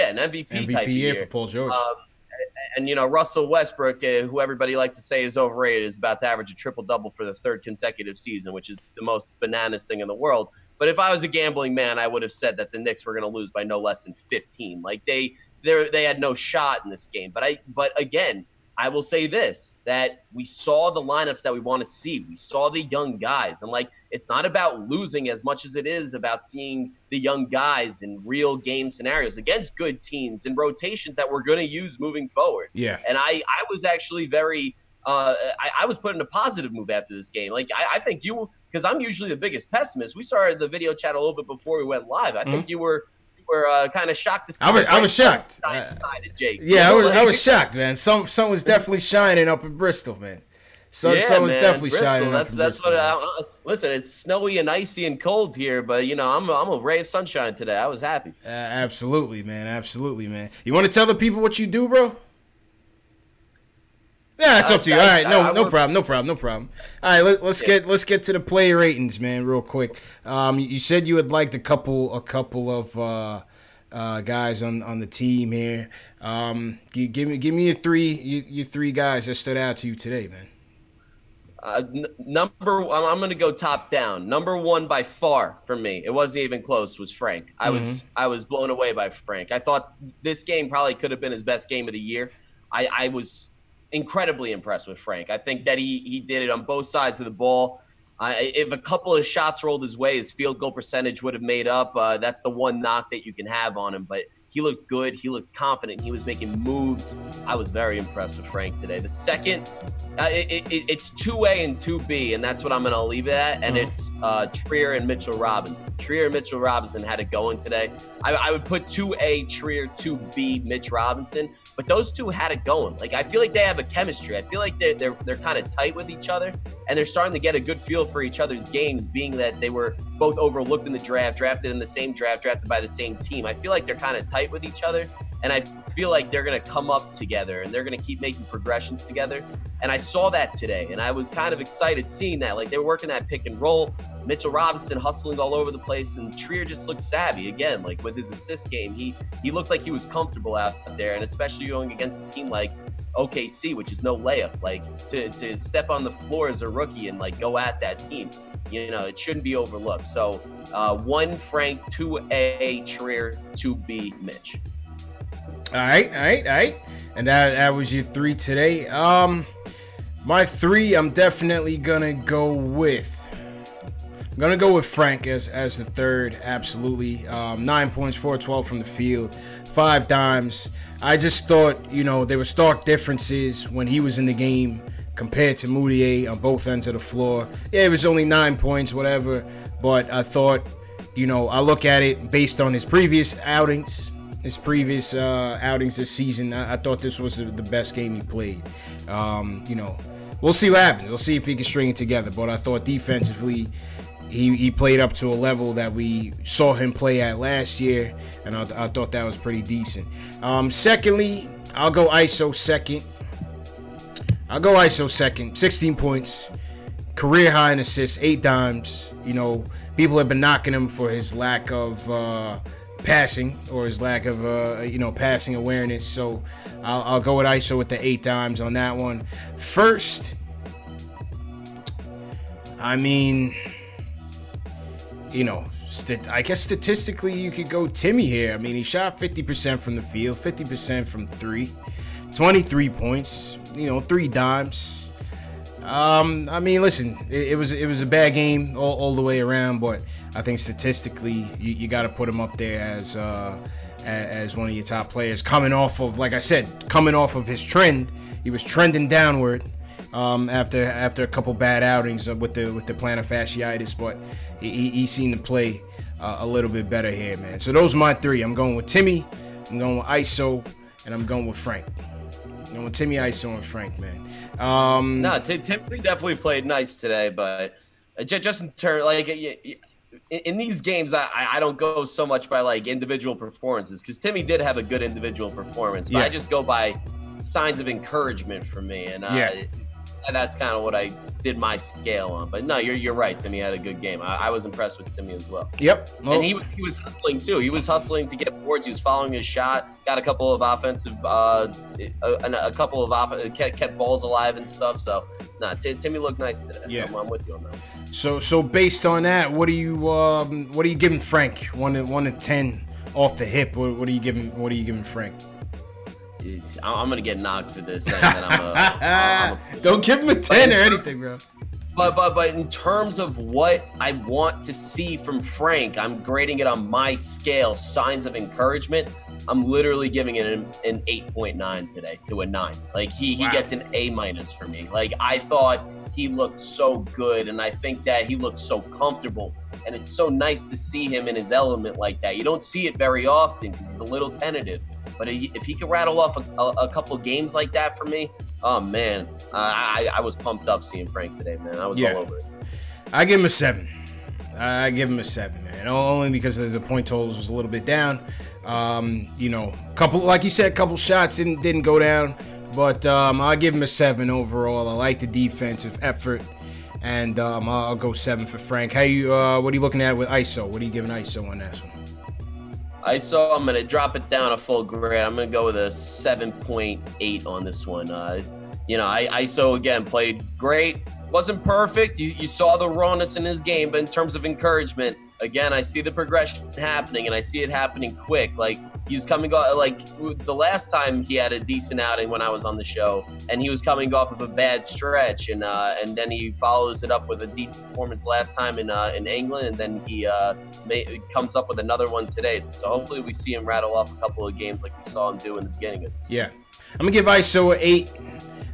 An MVP type year for Paul George. And Russell Westbrook, who everybody likes to say is overrated, is about to average a triple-double for the 3rd consecutive season, which is the most bananas thing in the world. But if I was a gambling man, I would have said that the Knicks were going to lose by no less than 15. They had no shot in this game. But again, I will say this, that we saw the lineups that we want to see. We saw the young guys. And, it's not about losing as much as it is about seeing the young guys in real game scenarios against good teams and rotations that we're going to use moving forward. Yeah. And I was actually very I was put in a positive mood after this game. I think you – because I'm usually the biggest pessimist. We started the video chat a little bit before we went live. I think you were kind of shocked to see. I was shocked. Jake. Yeah, I was shocked, man. Sun was definitely shining up in Bristol, man. Sun was definitely shining up in Bristol. Listen, it's snowy and icy and cold here, but I'm a ray of sunshine today. I was happy. Absolutely, man. You want to tell the people what you do, bro? Yeah, it's up to you. All right, no problem. All right, let's get to the player ratings, man, real quick. You said you had liked a couple of guys on the team here. Give me your three guys that stood out to you today, man. I'm going to go top down. Number one by far for me, it wasn't even close, was Frank. I was blown away by Frank. I thought this game probably could have been his best game of the year. I was incredibly impressed with Frank. I think that he did it on both sides of the ball. If a couple of shots rolled his way, his field goal percentage would have made up. That's the one knock that you can have on him. But he looked good. He looked confident. He was making moves. I was very impressed with Frank today. The second, it's 2A and 2B, and that's what I'm going to leave it at. And it's Trier and Mitchell Robinson. Trier and Mitchell Robinson had it going today. I would put 2A Trier, 2B Mitch Robinson. But those two had it going. Like, I feel like they have a chemistry. I feel like they're kind of tight with each other, and they're starting to get a good feel for each other's games, being that they were both overlooked in the draft, drafted in the same draft, drafted by the same team. I feel like they're kind of tight with each other, and I feel like they're going to come up together, and they're going to keep making progressions together. And I saw that today, and I was kind of excited seeing that. Like, they were working that pick and roll. Mitchell Robinson hustling all over the place, and Trier just looked savvy again. Like, with his assist game, he looked like he was comfortable out there, and especially going against a team like OKC, which is no layup. Like, to step on the floor as a rookie and like go at that team, you know, it shouldn't be overlooked. So 1 Frank, 2A Trier, 2B Mitch. All right. And that was your 3 today. My 3, I'm definitely gonna go with. I'm going to go with Frank as the third, absolutely. 9 points, 4-12 from the field, 5 dimes. I just thought, you know, there were stark differences when he was in the game compared to Moutier on both ends of the floor. Yeah, it was only 9 points, whatever, but I thought, you know, I look at it based on his previous outings. This season, I thought this was the best game he played. You know, we'll see what happens. We'll see if he can string it together, but I thought defensively, he played up to a level that we saw him play at last year, and I thought that was pretty decent. Secondly, I'll go ISO second. 16 points, career high in assists, 8 dimes. You know, people have been knocking him for his lack of passing, or his lack of passing awareness. So I'll go with ISO with the 8 dimes on that one. First, I mean, you know, I guess statistically you could go Timmy here. I mean, he shot 50% from the field, 50% from 3, 23 points, you know, 3 dimes. I mean, listen, it was a bad game all the way around, but I think statistically you got to put him up there as one of your top players. Coming off of, like I said, coming off of his trend, he was trending downward. After a couple bad outings with the plantar fasciitis, but he seemed to play a little bit better here, man. So those are my 3. I'm going with Timmy, I'm going with ISO, and I'm going with Frank. I'm going with Timmy, ISO, and Frank, man. Timmy definitely played nice today, but just in turn, like, in these games, I don't go so much by like individual performances, because Timmy did have a good individual performance, but I just go by signs of encouragement for me, and that's kind of what I did my scale on. But no, you're right. Timmy had a good game. I was impressed with Timmy as well. Yep. Well, and he was hustling too. He was hustling to get boards. He was following his shot. Got a couple of offensive, kept balls alive and stuff. So Timmy looked nice today. Yeah, I'm with you on that. So based on that, what are you giving Frank? 1 to 10 off the hip. What are you giving Frank? I'm gonna get knocked for this, saying that don't give him a 10 or anything, bro. But in terms of what I want to see from Frank, I'm grading it on my scale, signs of encouragement. I'm literally giving it an 8.9 today to a 9. Like he gets an A- for me. Like, I thought he looked so good, and I think that he looked so comfortable, and it's so nice to see him in his element like that. You don't see it very often because he's a little tentative. But if he could rattle off a couple games like that for me, oh, man, I was pumped up seeing Frank today, man. I was all over it. I give him a 7. I give him a 7, man. Only because the point totals was a little bit down. You know, like you said, couple shots didn't go down. But I'll give him a 7 overall. I like the defensive effort. And I'll go 7 for Frank. What are you looking at with ISO? What are you giving ISO on this one? ISO, I'm going to drop it down a full grade. I'm going to go with a 7.8 on this one. You know, ISO, again, played great. Wasn't perfect. You saw the rawness in his game, but in terms of encouragement, again, I see the progression happening, and I see it happening quick. Like, he was coming off, like, the last time he had a decent outing when I was on the show, and he was coming off of a bad stretch, and then he follows it up with a decent performance last time in England, and then he comes up with another one today. So hopefully we see him rattle off a couple of games like we saw him do in the beginning of this. Yeah. I'm going to give ISO an 8.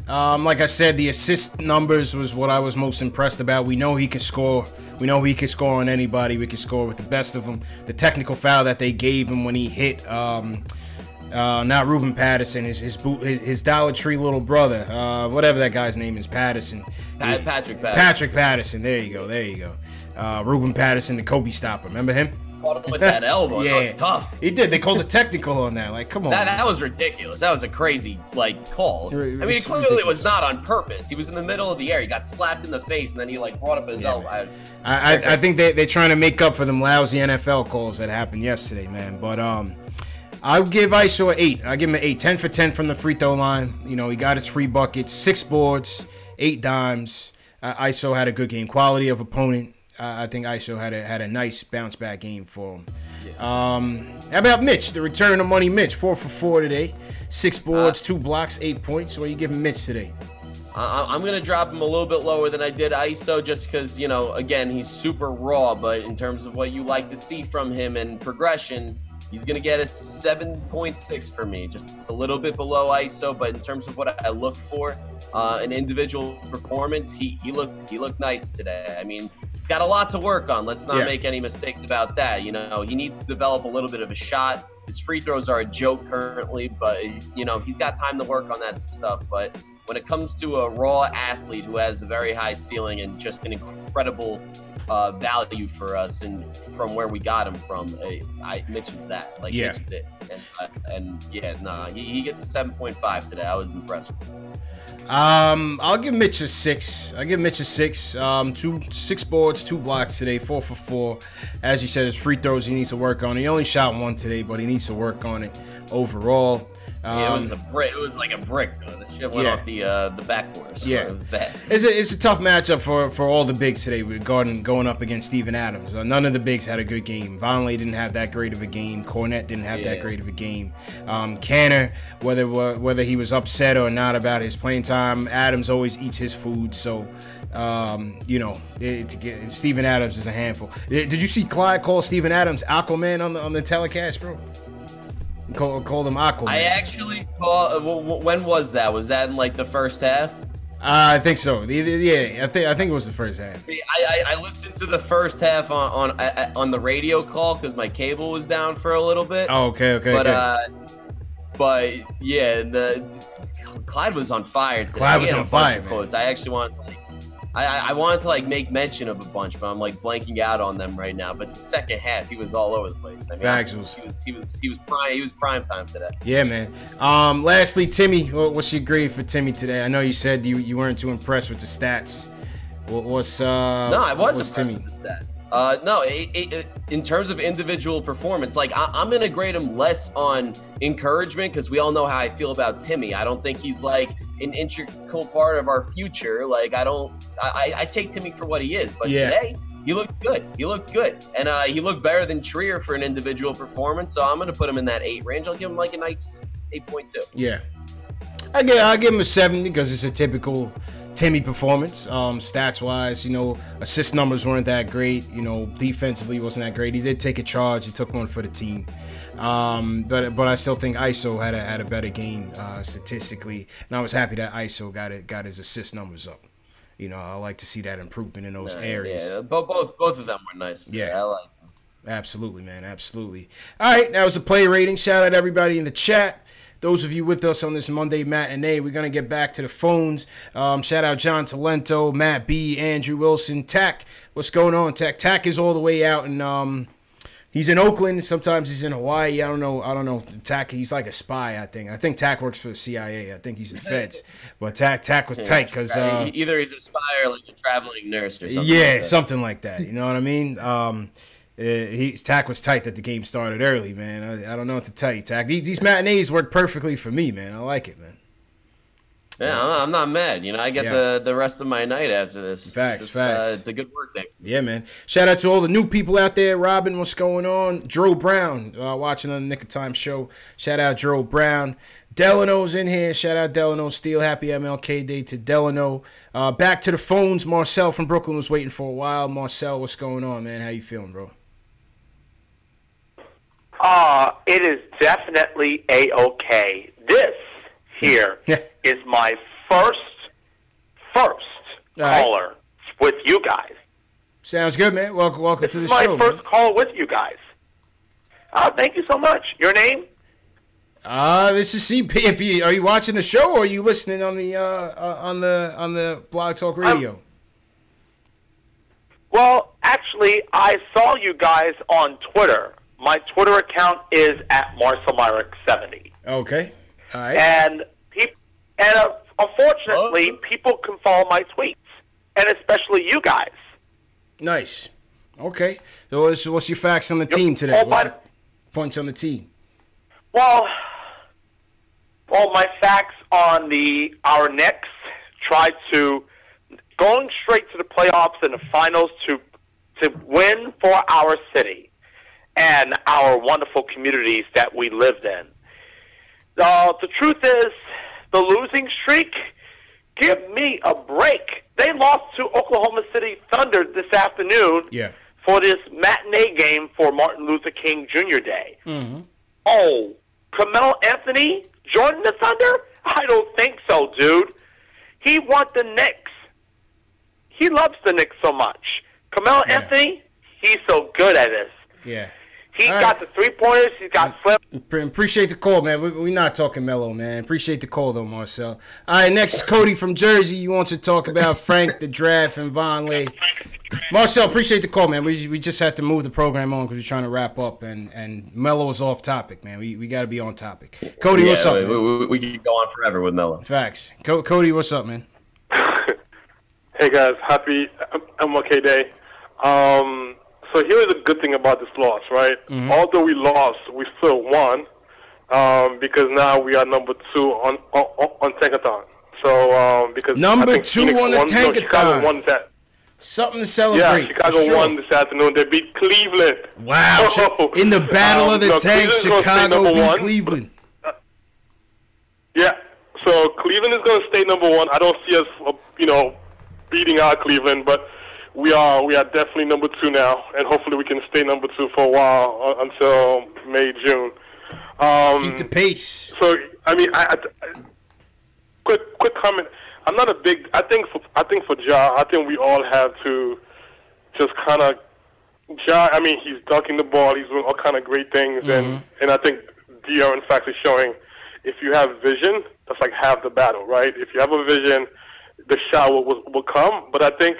Like I said, the assist numbers was what I was most impressed about. We know he can score. We know he can score on anybody. We can score with the best of them. The technical foul that they gave him when he hit, not Ruben Patterson, his Dollar Tree little brother, whatever that guy's name is, Patterson. Patrick Patterson. Patrick Patterson. There you go. There you go. Ruben Patterson, the Kobe stopper. Remember him? Caught him with that elbow. Yeah, that was tough. He did. They called a technical on that. Like, come on. That was ridiculous. That was a crazy, like, call. I mean, it clearly ridiculous. was not on purpose. He was in the middle of the air. He got slapped in the face, and then he, like, brought up his elbow. I think they're trying to make up for them lousy NFL calls that happened yesterday, man. But I'll give ISO an 8. I'll give him an 8. 10 for 10 from the free throw line. You know, he got his free buckets, 6 boards, 8 dimes. ISO had a good game. Quality of opponent. I think ISO had a nice bounce back game for him. How about Mitch, the return of money Mitch? 4 for 4 today. 6 boards, 2 blocks, 8 points. What are you giving Mitch today? I'm going to drop him a little bit lower than I did ISO just because, you know, again, he's super raw. But in terms of what you like to see from him and progression, he's going to get a 7.6 for me, just a little bit below ISO. But in terms of what I look for, an individual performance, he looked nice today. I mean, he's got a lot to work on. Let's not make any mistakes about that. You know, he needs to develop a little bit of a shot. His free throws are a joke currently, but, you know, he's got time to work on that stuff. But when it comes to a raw athlete who has a very high ceiling and just an incredible value for us and from where we got him from, Mitch is that. Like, Mitch is it. He gets a 7.5 today. I was impressed with him. I'll give Mitch a 6. I'll give Mitch a 6. 6 boards, 2 blocks today, 4 for 4. As you said, his free throws he needs to work on. He only shot 1 today, but he needs to work on it overall. It was a brick. It was like a brick, though. The shit went off the backboard. So it was bad. It's a tough matchup for all the bigs today. With Garden going up against Steven Adams. None of the bigs had a good game. Vonleh didn't have that great of a game. Cornette didn't have that great of a game. Canner, whether he was upset or not about his playing time, Adams always eats his food. So, you know, Steven Adams is a handful. Did you see Clyde call Steven Adams Aquaman on the telecast, bro? Called him Aquaman. I actually when was that? Was that in like the first half? I think so. Yeah, I think it was the first half. See, I listened to the first half on the radio call because my cable was down for a little bit. Oh, okay. But yeah, Clyde was on fire today. Clyde was on fire, man. I actually wanted to, I wanted to like make mention of a bunch, but I'm like blanking out on them right now. But the second half, he was all over the place. I mean, he was prime time today. Yeah, man. Lastly, Timmy, what's your grade for Timmy today? I know you said you weren't too impressed with the stats. No, I was impressed with the stats. No, in terms of individual performance, like I'm gonna grade him less on encouragement because we all know how I feel about Timmy. I don't think he's like an integral part of our future. Like I take Timmy for what he is. But today he looked good. And he looked better than Trier for an individual performance. So I'm gonna put him in that 8 range. I'll give him like a nice 8.2. Yeah, I'll give him a 7 because it's a typical Timmy performance. Stats wise, you know, assist numbers weren't that great. You know, defensively wasn't that great. He did take a charge. He took one for the team. But I still think ISO had a better game statistically, and I was happy that ISO got his assist numbers up. You know, I like to see that improvement in those areas. Yeah, both of them were nice. Yeah, I like them. Absolutely, man, absolutely. All right, that was the play rating. Shout out to everybody in the chat. Those of you with us on this Monday matinee, we're going to get back to the phones. Shout out John Talento, Matt B, Andrew Wilson, Tack. What's going on, Tack? Tack is all the way out, and he's in Oakland. Sometimes he's in Hawaii. I don't know. Tack, he's like a spy, I think. I think Tack works for the CIA. I think he's the feds. But Tack was tight because either he's a spy or like a traveling nurse or something. Yeah, something like that. You know what I mean? Tack was tight that the game started early, man. I don't know what to tell you, Tack. These matinees work perfectly for me, man. I like it, man. Yeah, I'm not mad. I get the rest of my night after this. Facts. It's a good work day. Yeah, man. Shout out to all the new people out there. Robin, what's going on? Drew Brown, watching on the Nick of Time show. Shout out Drew Brown. Delano's in here. Shout out Delano Steele. Happy MLK Day to Delano. Back to the phones. Marcel from Brooklyn was waiting for a while. Marcel, what's going on, man? How you feeling, bro? It is definitely A-OK. This here is my first caller with you guys. Sounds good, man. Welcome to the show. This is my first call with you guys. Thank you so much. Your name? This is CP. Are you watching the show or are you listening on the Blog Talk Radio? Well, actually, I saw you guys on Twitter. My Twitter account is at MarcelMyrick70. Okay. All right. And unfortunately, people can follow my tweets, and especially you guys. Nice. Okay. So what's your facts on the team today? What's your points on the team? Well, my facts on our Knicks tried to going straight to the playoffs and the finals to win for our city and our wonderful communities that we lived in. The truth is, the losing streak, give me a break. They lost to Oklahoma City Thunder this afternoon for this matinee game for Martin Luther King Jr. Day. Mm-hmm. Oh, Carmelo Anthony joining the Thunder? I don't think so, dude. He wants the Knicks. He loves the Knicks so much. Carmelo Anthony, he's so good at this. Yeah. He got the three-pointers. He's got flip. Appreciate the call, man. We're not talking Melo, man. Appreciate the call, though, Marcel. All right, next, Cody from Jersey. You want to talk about Frank, the draft, and Von Lay. Marcel, appreciate the call, man. We just had to move the program on because we're trying to wrap up, and Melo's off topic, man. We got to be on topic. Cody, what's up, man? We could go on forever with Melo. Facts. Cody, what's up, man? Hey, guys. Happy MLK Day. So here's the good thing about this loss, right? Mm-hmm. Although we lost, we still won because now we are number 2 on Tankathon. So because number 2 on the Tankathon. Chicago won that. Something to celebrate. Yeah, Chicago won this afternoon. They beat Cleveland. Wow! In the battle of the tanks, Chicago beat Cleveland. Yeah. So Cleveland is going to stay number 1. I don't see us, beating out Cleveland, but. We are definitely number 2 now, and hopefully we can stay number 2 for a while until May, June. Keep the pace. So I mean, quick comment. I'm not a big. I think for Ja, I think we all have to just kind of Ja. I mean, he's dunking the ball. He's doing all kind of great things, and I think Dior, in fact, is showing if you have vision, that's like half the battle, right? If you have a vision, the shot will come. But I think.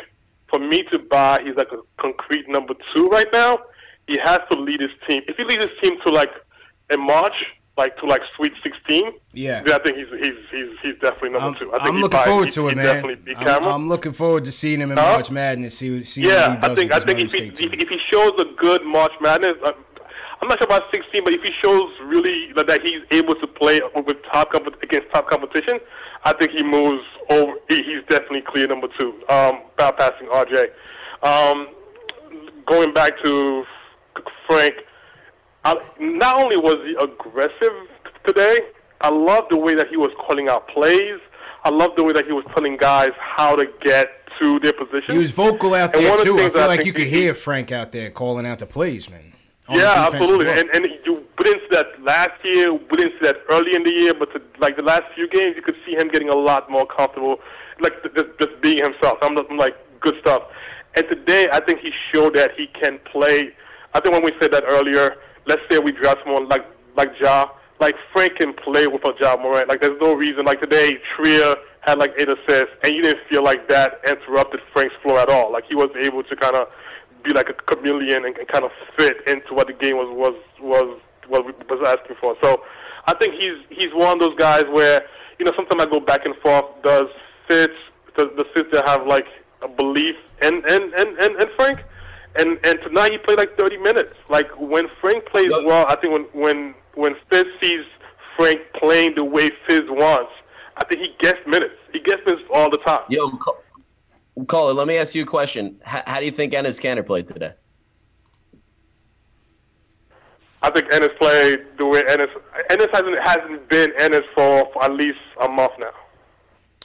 For me to buy, he's like a concrete number 2 right now. He has to lead his team. If he leads his team to like a March, to Sweet 16, then I think he's definitely number 2. I'm looking forward to it, man. I'm looking forward to seeing him in March Madness. See what he does. I think if he shows a good March Madness, I'm not sure about 16, but if he shows really that he's able to play with against top competition, I think he moves over. He's definitely clear number 2, bypassing RJ. Going back to Frank, not only was he aggressive today, I love the way that he was calling out plays. I love the way that he was telling guys how to get to their position. He was vocal out there, too. I feel like you could hear Frank out there calling out the plays, man. Yeah, absolutely. And we didn't see that last year. We didn't see that early in the year. But the last few games, you could see him getting a lot more comfortable, just being himself. I'm like, good stuff. And today, I think he showed that he can play. I think when we said that earlier, let's say we draft someone like Ja, Frank can play with a Ja Morant. There's no reason. Today, Trier had 8 assists, and you didn't feel like that interrupted Frank's flow at all. He was able to kind of be like a chameleon and kind of fit into what the game was asking for. So I think he's one of those guys where sometimes I go back and forth. Does Fitz have a belief in Frank? And tonight he played 30 minutes. When Frank plays well, I think when Fitz sees Frank playing the way Fitz wants, I think he gets minutes. He gets minutes all the time. Yo, Caller, let me ask you a question. How do you think Enes Kanter played today? I think Ennis played the way Ennis hasn't been Ennis for at least a month now.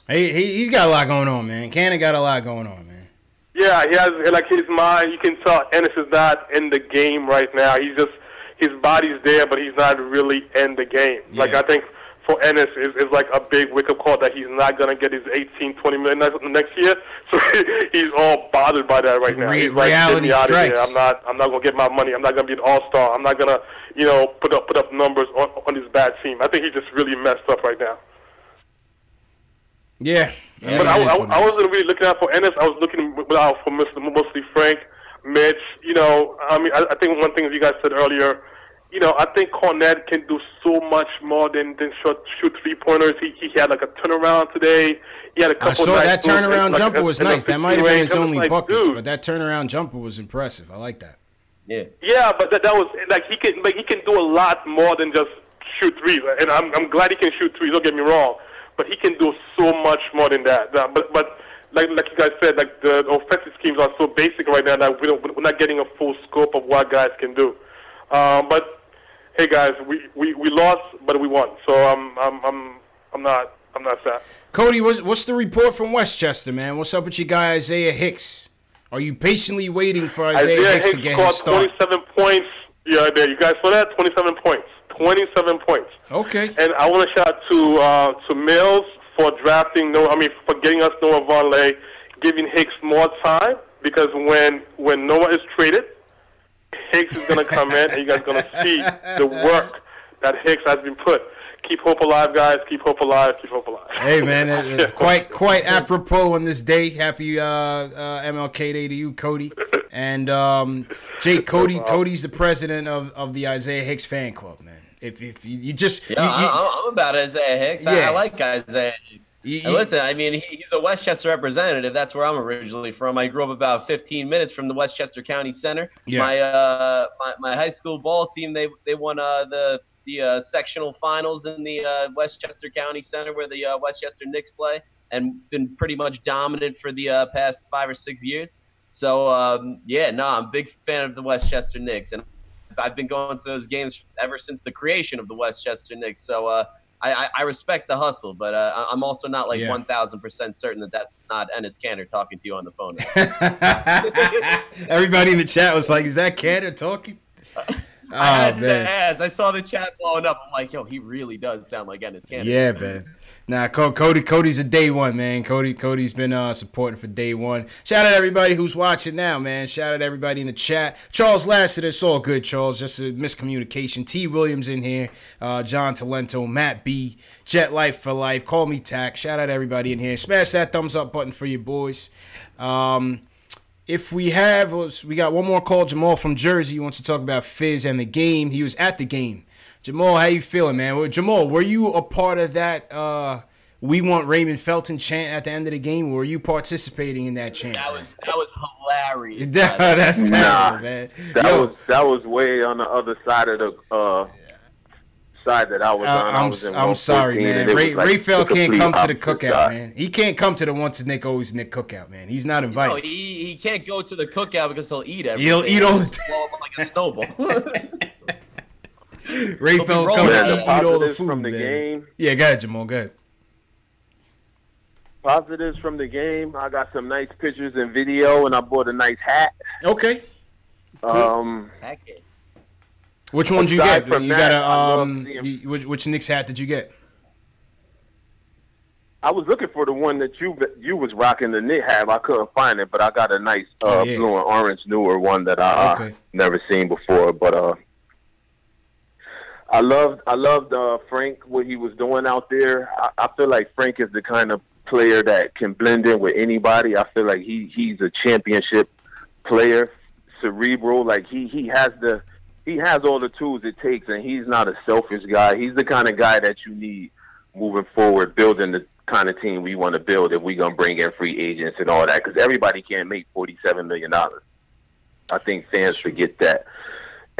He's got a lot going on, man. Kanter got a lot going on, man. Yeah, he has, like, his mind. You can tell Ennis is not in the game right now. He's just, his body's there, but he's not really in the game. Yeah. Like, I think for Ennis is like a big wake-up call that he's not going to get his 18, 20 million next year. So he's all bothered by that right now. He's like, reality strikes. I'm not going to get my money. I'm not going to be an all-star. I'm not going to, put up numbers on this bad team. I think he's just really messed up right now. Yeah. But I wasn't really looking out for Ennis. I was looking out for mostly Frank, Mitch. I think one thing you guys said earlier, I think Cornette can do so much more than shoot three-pointers. He had like a turnaround today. He had a couple. I saw that turnaround jumper was nice. That might have been his only buckets, but that turnaround jumper was impressive. I like that. Yeah. Yeah, but that was like he can do a lot more than just shoot threes. And I'm glad he can shoot threes. Don't get me wrong, but he can do so much more than that. But like you guys said, like the offensive schemes are so basic right now that we're not getting a full scope of what guys can do. But hey, guys, we lost, but we won. So I'm not sad. Cody, what's the report from Westchester, man? What's up with your guy Isaiah Hicks? Are you patiently waiting for Isaiah Hicks to get his start? 27 points. Yeah, there. You guys saw that? 27 points. 27 points. Okay. And I want to shout out to Mills for drafting for getting us Noah Vonleh, giving Hicks more time, because when Noah is traded, Hicks is going to come in, and you guys are going to see the work that Hicks has been put. Keep hope alive, guys. Keep hope alive. Keep hope alive. Hey, man, it's quite apropos on this day. Happy MLK Day to you, Cody. And Jake, Cody's the president of the Isaiah Hicks fan club, man. If you just... I'm about Isaiah Hicks. Yeah. I like Isaiah Hicks. Listen, I mean, he's a Westchester representative. That's where I'm originally from. I grew up about 15 minutes from the Westchester County Center. Yeah. My high school ball team, they won the sectional finals in the Westchester County Center, where the Westchester Knicks play, and been pretty much dominant for the past 5 or 6 years. So I'm a big fan of the Westchester Knicks, and I've been going to those games ever since the creation of the Westchester Knicks. So I respect the hustle, but I'm also not 1,000% certain that that's not Enes Kanter talking to you on the phone. Everybody in the chat was like, "Is that Kanter talking?" I had to ask. I saw the chat blowing up. I'm like, yo, he really does sound like Enes Kanter. Yeah, man. Nah, Cody's a day one, man. Cody's been supporting for day one. Shout out to everybody who's watching now, man. Shout out to everybody in the chat. Charles Lassiter, it's all good, Charles. Just a miscommunication. T. Williams in here. John Talento, Matt B. Jet Life for Life. Call me Tack. Shout out to everybody in here. Smash that thumbs up button for you boys. If we got one more call. Jamal from Jersey. He wants to talk about Fizz and the game. He was at the game. Jamal, how you feeling, man? Jamal, were you a part of that "We Want Raymond Felton" chant at the end of the game? Or were you participating in that chant? That was hilarious. That's terrible, man. That was way on the other side of the side that I was on. I'm sorry, man. Raphael can't come to the cookout, man. He can't come to the once a Nick, always Nick cookout, man. He's not invited. No, he can't go to the cookout because he'll eat everything. He'll eat all the time. Blow up like a snowball. Raphael come and eat all the food, from the man. Game. Yeah, go ahead, Jamal. Go ahead. Positives from the game. I got some nice pictures and video, and I bought a nice hat. Okay. Which one did you get? You got which Knicks hat did you get? I was looking for the one that you was rocking, the Knicks hat. I couldn't find it, but I got a nice blue and orange newer one that I never seen before. But I loved Frank, what he was doing out there. I feel like Frank is the kind of player that can blend in with anybody. I feel like he's a championship player, cerebral. Like he has all the tools it takes, and he's not a selfish guy. He's the kind of guy that you need moving forward, building the kind of team we want to build if we're going to bring in free agents and all that, because everybody can't make $47 million. I think fans forget that.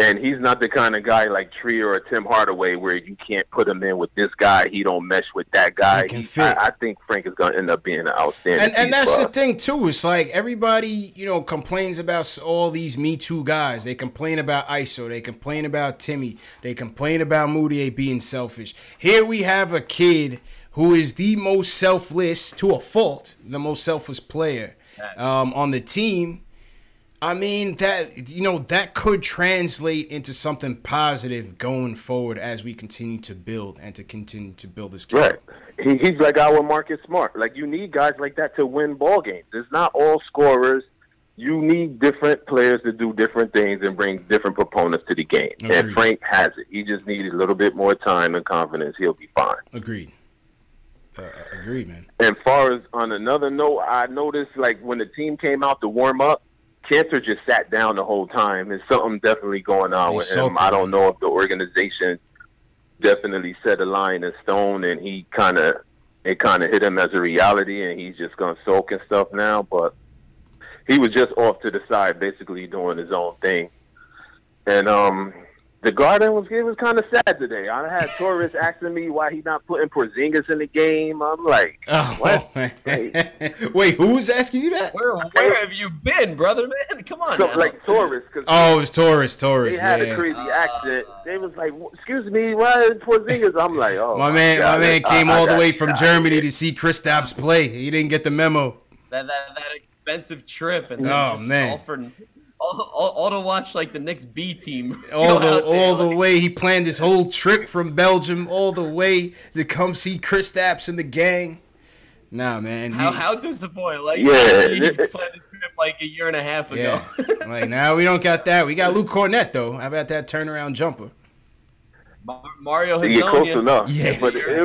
And he's not the kind of guy like Trier or Tim Hardaway where you can't put him in with this guy. He don't mesh with that guy. He can fit. I think Frank is going to end up being an outstanding. And that's the thing, too. It's like everybody, complains about all these Me Too guys. They complain about ISO. They complain about Timmy. They complain about Moutier being selfish. Here we have a kid who is the most selfless, to a fault, the most selfless player on the team. I mean, that could translate into something positive going forward as we continue to build and to continue to build this game. Right. He's like our Marcus Smart. Like, you need guys like that to win ball games. It's not all scorers. You need different players to do different things and bring different proponents to the game. Agreed. And Frank has it. He just needs a little bit more time and confidence. He'll be fine. Agreed. Agreed, man. And far as on another note, I noticed, like, when the team came out to warm up, Cantor just sat down the whole time. There's something definitely going on with him. I don't know if the organization definitely set a line in stone, and it kind of hit him as a reality, and he's just gonna sulk and stuff now. But he was just off to the side, basically doing his own thing. And the Garden was kind of sad today. I had tourists asking me why he's not putting Porzingis in the game. I'm like, what? Wait, who was asking you that? Where have you been, brother, man? Come on, now. Like tourists. It was tourists. They had a crazy accent. They was like, excuse me, why is Porzingis? I'm like, oh, my man came all the way from Germany to see Kristaps play. He didn't get the memo. That expensive trip, and man. All to watch like the Knicks B team. All the way he planned this whole trip from Belgium all the way to come see Kristaps and the gang. Nah, man. How disappointing! Like, he planned the trip like a year and a half ago. Yeah. Like, now we don't got that. We got Luke Cornett though. How about that turnaround jumper? Mario Hezonja. Yeah, close enough. Yeah, but it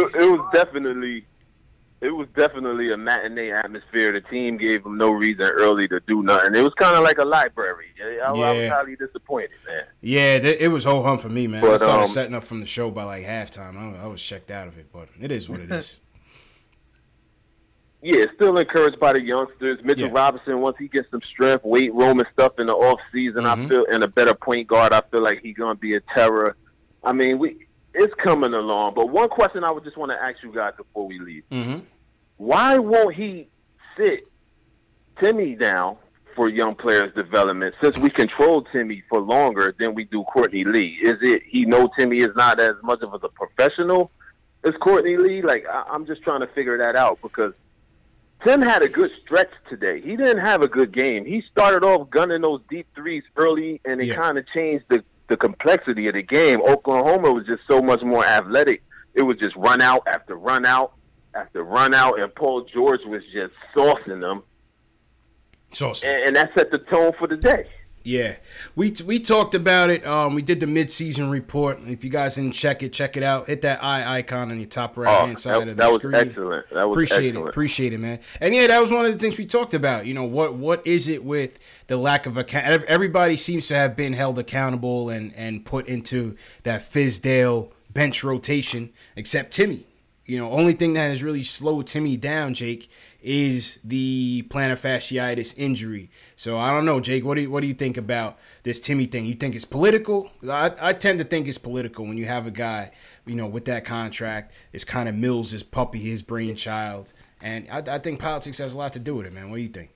was definitely a matinee atmosphere. The team gave them no reason early to do nothing. It was kind of like a library. I was highly disappointed, man. Yeah, it was whole hunt for me, man. I started setting up from the show by like halftime. I was checked out of it, but it is what it is. Yeah, still encouraged by the youngsters. Mitchell Robinson, once he gets some strength, weight room and stuff in the off season, I feel, and a better point guard, I feel like he's gonna be a terror. I mean, it's coming along. But one question I would just want to ask you guys before we leave. Mm-hmm. Why won't he sit Timmy down for young players' development since we control Timmy for longer than we do Courtney Lee? Is it he know Timmy is not as much of a professional as Courtney Lee? Like, I'm just trying to figure that out because Tim had a good stretch today. He didn't have a good game. He started off gunning those deep threes early, and it kind of changed the complexity of the game. Oklahoma was just so much more athletic. It was just run out after run out after run out, and Paul George was just saucing them. And that set the tone for the day. Yeah, we talked about it. We did the mid-season report. If you guys didn't check it out. Hit that eye icon on your top right-hand side of the screen. That was excellent. Appreciate it, man. And yeah, that was one of the things we talked about. You know, what is it with the lack of account? Everybody seems to have been held accountable and put into that Fizdale bench rotation, except Timmy. You know, only thing that has really slowed Timmy down, Jake, is the plantar fasciitis injury. So I don't know, Jake. What do you think about this Timmy thing? You think it's political? I tend to think it's political when you have a guy, you know, with that contract. It's kind of Mills' puppy, his brainchild, and I think politics has a lot to do with it, man. What do you think?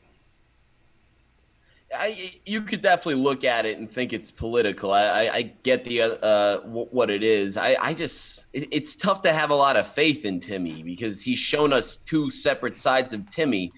You could definitely look at it and think it's political. I get the what it is. It's tough to have a lot of faith in Timmy because he's shown us two separate sides of Timmy.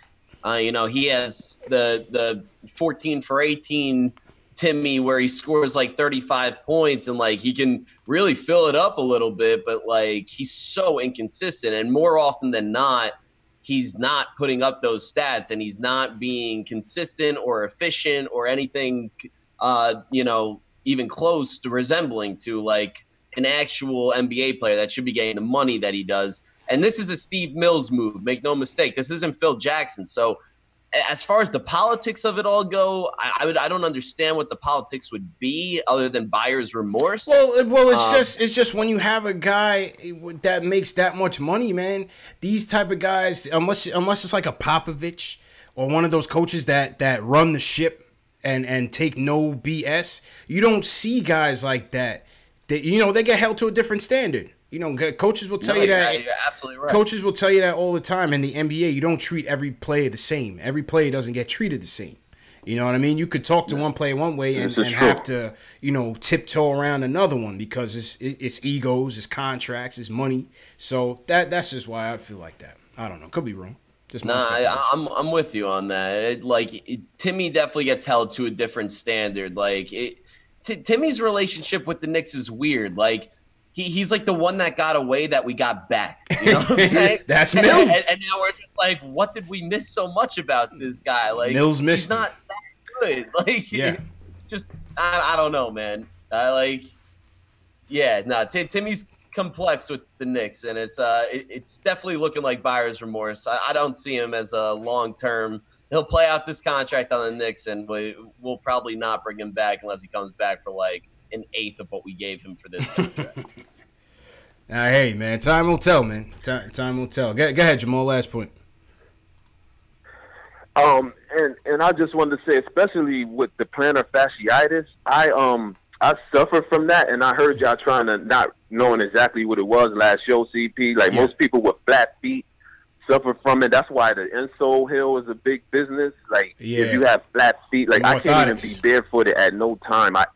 You know, he has the 14 for 18 Timmy where he scores like 35 points and like he can really fill it up a little bit, but like he's so inconsistent, and more often than not, he's not putting up those stats, and he's not being consistent or efficient or anything, you know, even close to resembling to like an actual NBA player that should be getting the money that he does. And this is a Steve Mills move. Make no mistake. This isn't Phil Jackson. So as far as the politics of it all go, I don't understand what the politics would be other than buyer's remorse. Well, it's just when you have a guy that makes that much money, man. These type of guys, unless it's like a Popovich or one of those coaches that run the ship and take no BS. You don't see guys like that. They get held to a different standard. Coaches will tell you that. You're absolutely right. Coaches will tell you that all the time. In the NBA, you don't treat every player the same. Every player doesn't get treated the same. You know what I mean? You could talk to one player one way and have to, tiptoe around another one because it's egos, it's contracts, it's money. So that's just why I feel like that. I don't know. Could be wrong. Just I'm with you on that. Timmy definitely gets held to a different standard. Timmy's relationship with the Knicks is weird. He's like the one that got away that we got back. You know what I'm saying? That's Mills. And now we're just like, what did we miss so much about this guy? Mills missed. He's not that good. I don't know, man. Timmy's complex with the Knicks, and it's definitely looking like buyer's remorse. I don't see him as a long-term. He'll play out this contract on the Knicks, and we'll probably not bring him back unless he comes back for an eighth of what we gave him for this contract. Hey, man, time will tell, man. Time will tell. Go ahead, Jamal. Last point. And I just wanted to say, especially with the plantar fasciitis, I suffer from that, and I heard y'all trying to not knowing exactly what it was last show, CP. Most people with flat feet suffer from it. That's why the insole heel is a big business. If you have flat feet, I can't even be barefooted at no time. I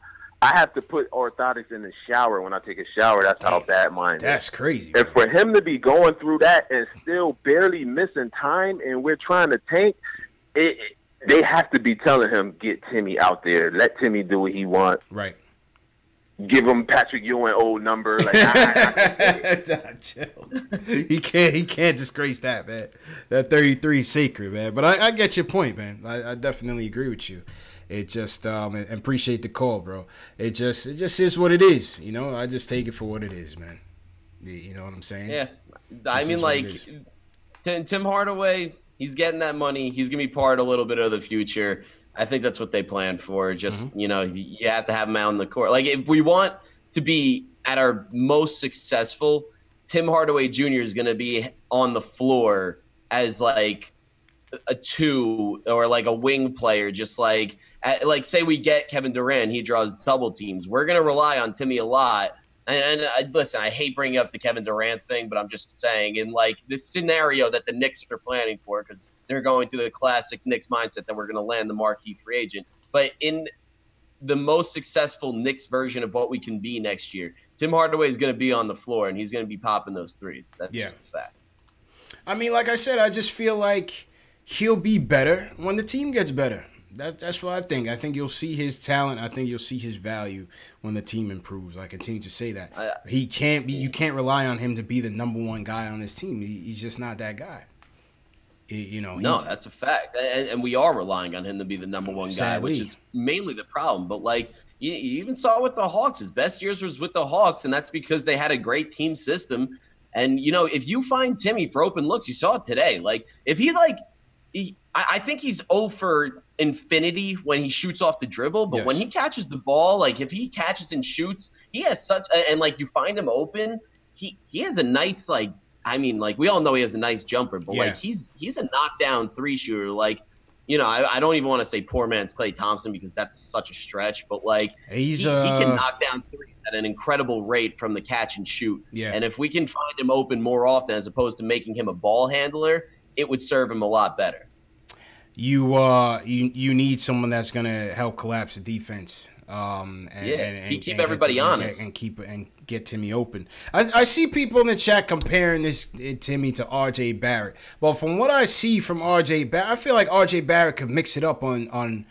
have to put orthotics in the shower when I take a shower. That's how bad mine is. That's crazy. And for him to be going through that and still barely missing time, and we're trying to tank, they have to be telling him, get Timmy out there. Let Timmy do what he wants. Right. Give him Patrick Ewing old number. He can't disgrace that, man. That 33 is sacred, man. But I get your point, man. I definitely agree with you. It just and appreciate the call, bro. It just is what it is. I just take it for what it is, man. You know what I'm saying? Yeah. Tim Hardaway, he's getting that money. He's gonna be part of a little bit of the future. I think that's what they planned for. Just you have to have him out on the court. If we want to be at our most successful, Tim Hardaway Jr. is gonna be on the floor as a two or a wing player, just say we get Kevin Durant, he draws double teams. We're gonna rely on Timmy a lot. And listen, I hate bringing up the Kevin Durant thing, but I'm just saying in this scenario that the Knicks are planning for, because they're going through the classic Knicks mindset that we're going to land the marquee free agent. But in the most successful Knicks version of what we can be next year, Tim Hardaway is going to be on the floor and he's going to be popping those threes. That's just a fact. I mean, like I said, I just feel like he'll be better when the team gets better. That's what I think. I think you'll see his talent. I think you'll see his value when the team improves. I continue to say that. You can't rely on him to be the number one guy on this team. He's just not that guy. No, that's a fact. And we are relying on him to be the number one guy, which is mainly the problem. But you even saw with the Hawks, his best years was with the Hawks, and that's because they had a great team system. And, if you find Timmy for open looks, you saw it today. If I think he's 0 for infinity when he shoots off the dribble, but when he catches the ball, if he catches and shoots, he has such and you find him open, he has a nice we all know he has a nice jumper, but he's a knockdown three shooter. I don't even want to say poor man's Klay Thompson because that's such a stretch, but he can knock down threes at an incredible rate from the catch and shoot. Yeah. And if we can find him open more often as opposed to making him a ball handler, it would serve him a lot better. You need someone that's gonna help collapse the defense. And keep everybody honest and get Timmy open. I see people in the chat comparing this Timmy to RJ Barrett. Well, from what I see from RJ Barrett, I feel like RJ Barrett could mix it up on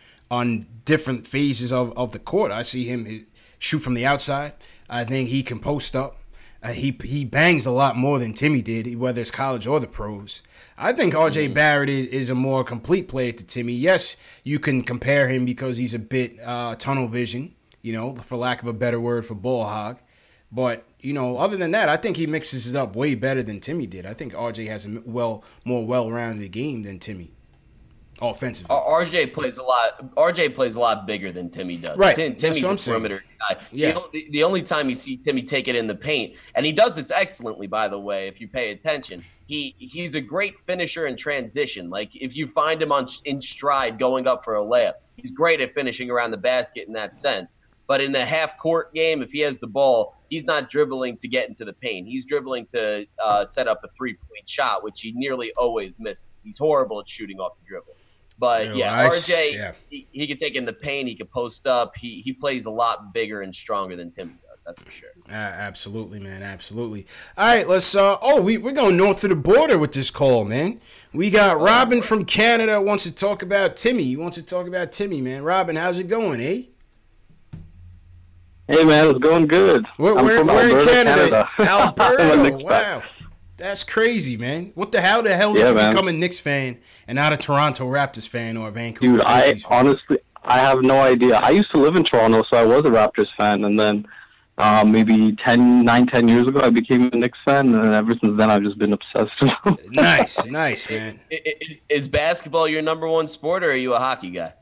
different phases of the court. I see him shoot from the outside. I think he can post up. He bangs a lot more than Timmy did, whether it's college or the pros. I think RJ Barrett is a more complete player to Timmy. Yes, you can compare him because he's a bit tunnel vision, for lack of a better word for ball hog. But, other than that, I think he mixes it up way better than Timmy did. I think RJ has a more well-rounded game than Timmy. Offensively. RJ plays a lot bigger than Timmy does. Right. Timmy's a perimeter guy. Yeah. The only time you see Timmy take it in the paint, and he does this excellently, by the way, if you pay attention, he's a great finisher in transition. If you find him in stride going up for a layup, He's great at finishing around the basket in that sense. But in the half-court game, if he has the ball, he's not dribbling to get into the paint. He's dribbling to set up a three-point shot, which he nearly always misses. He's horrible at shooting off the dribble. But, RJ, he can take in the paint. He can post up. He plays a lot bigger and stronger than Tim does. That's for sure. Absolutely, man. Absolutely. All right, let's we're going north of the border with this call, man. We got Robin from Canada wants to talk about Timmy. He wants to talk about Timmy, man. Robin, how's it going, eh? Hey, man, it's going good. We're in Canada. Alberta, wow. That's crazy, man. How the hell did you become a Knicks fan and not a Toronto Raptors fan or a Vancouver Dude, honestly, I have no idea. I used to live in Toronto, so I was a Raptors fan, and then maybe 10 years ago, I became a Knicks fan, and ever since then, I've just been obsessed with them. Nice, man. Is basketball your number one sport, or are you a hockey guy?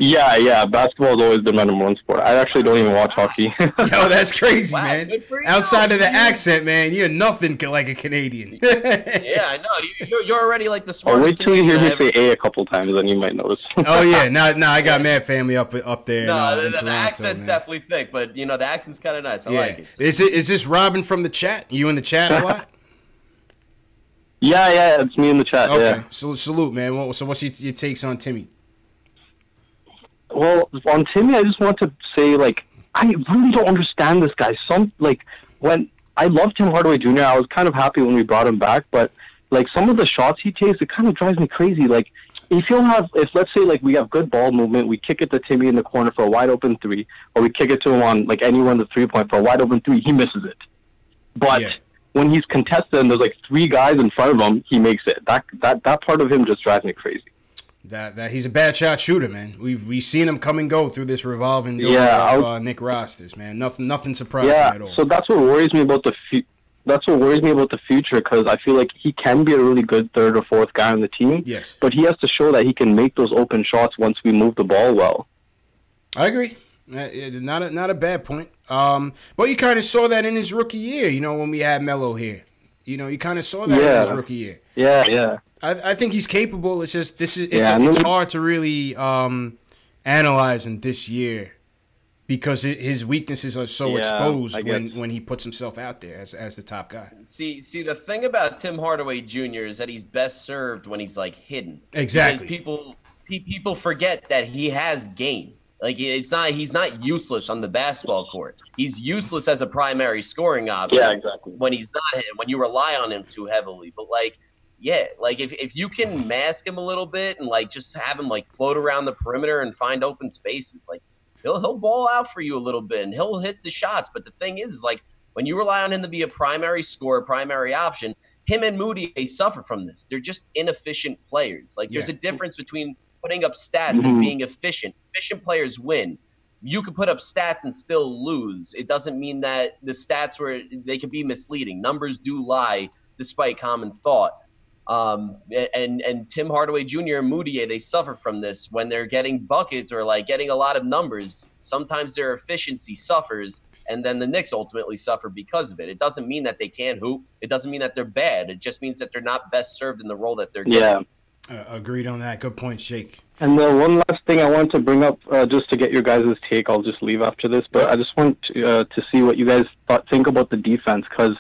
Yeah. Basketball has always been my number one sport. I actually don't even watch hockey. Yo, that's crazy, man. Outside of the accent, man, you're nothing like a Canadian. Yeah, I know. You're already like the smartest. Wait till you hear me say A a couple times, then you might notice. Oh yeah, no, I got mad family up there. No, in the Toronto, accent's definitely thick, but the accent's kind of nice. I like it. Is this Robin from the chat? You in the chat a lot? Yeah, it's me in the chat. Okay, yeah. So salute, man. So what's your takes on Timmy? Well, on Timmy, I just want to say, I really don't understand this guy. When I loved Tim Hardaway Jr., I was kind of happy when we brought him back, but, some of the shots he takes, it kind of drives me crazy. If let's say, we have good ball movement, we kick it to Timmy in the corner for a wide-open three, or we kick it to him on, anyone the three-point for a wide-open three, he misses it. But when he's contested and there's, three guys in front of him, he makes it. That part of him just drives me crazy. That he's a bad shot shooter, man. We've seen him come and go through this revolving door of Nick rosters, man. Nothing surprising at all. So that's what worries me about the future, because I feel like he can be a really good third or fourth guy on the team. Yes, but he has to show that he can make those open shots once we move the ball well. I agree. Not a bad point. But you kind of saw that in his rookie year. When we had Melo here. You kind of saw that in his rookie year. Yeah. I think he's capable. It's just it's hard to really analyze him this year because his weaknesses are so exposed when he puts himself out there as the top guy. See, the thing about Tim Hardaway Jr. is that he's best served when he's hidden. Exactly. Because people forget that he has game. He's not useless on the basketball court. He's useless as a primary scoring option. Yeah, exactly. When he's not hidden, when you rely on him too heavily. But if you can mask him a little bit and just have him float around the perimeter and find open spaces, he'll ball out for you a little bit and he'll hit the shots. But the thing is when you rely on him to be a primary scorer, primary option, him and Moody, they suffer from this. They're just inefficient players. There's a difference between putting up stats and being efficient. Efficient players win. You could put up stats and still lose. It doesn't mean that the stats they can be misleading. Numbers do lie despite common thought. And Tim Hardaway Jr. and Moutier, they suffer from this when they're getting buckets or getting a lot of numbers. Sometimes their efficiency suffers, and then the Knicks ultimately suffer because of it. It doesn't mean that they can't hoop. It doesn't mean that they're bad. It just means that they're not best served in the role that they're getting. Agreed on that. Good point, Shake. And one last thing I wanted to bring up, just to get your guys' take. I'll just leave after this, but I just want to see what you guys think about the defense, because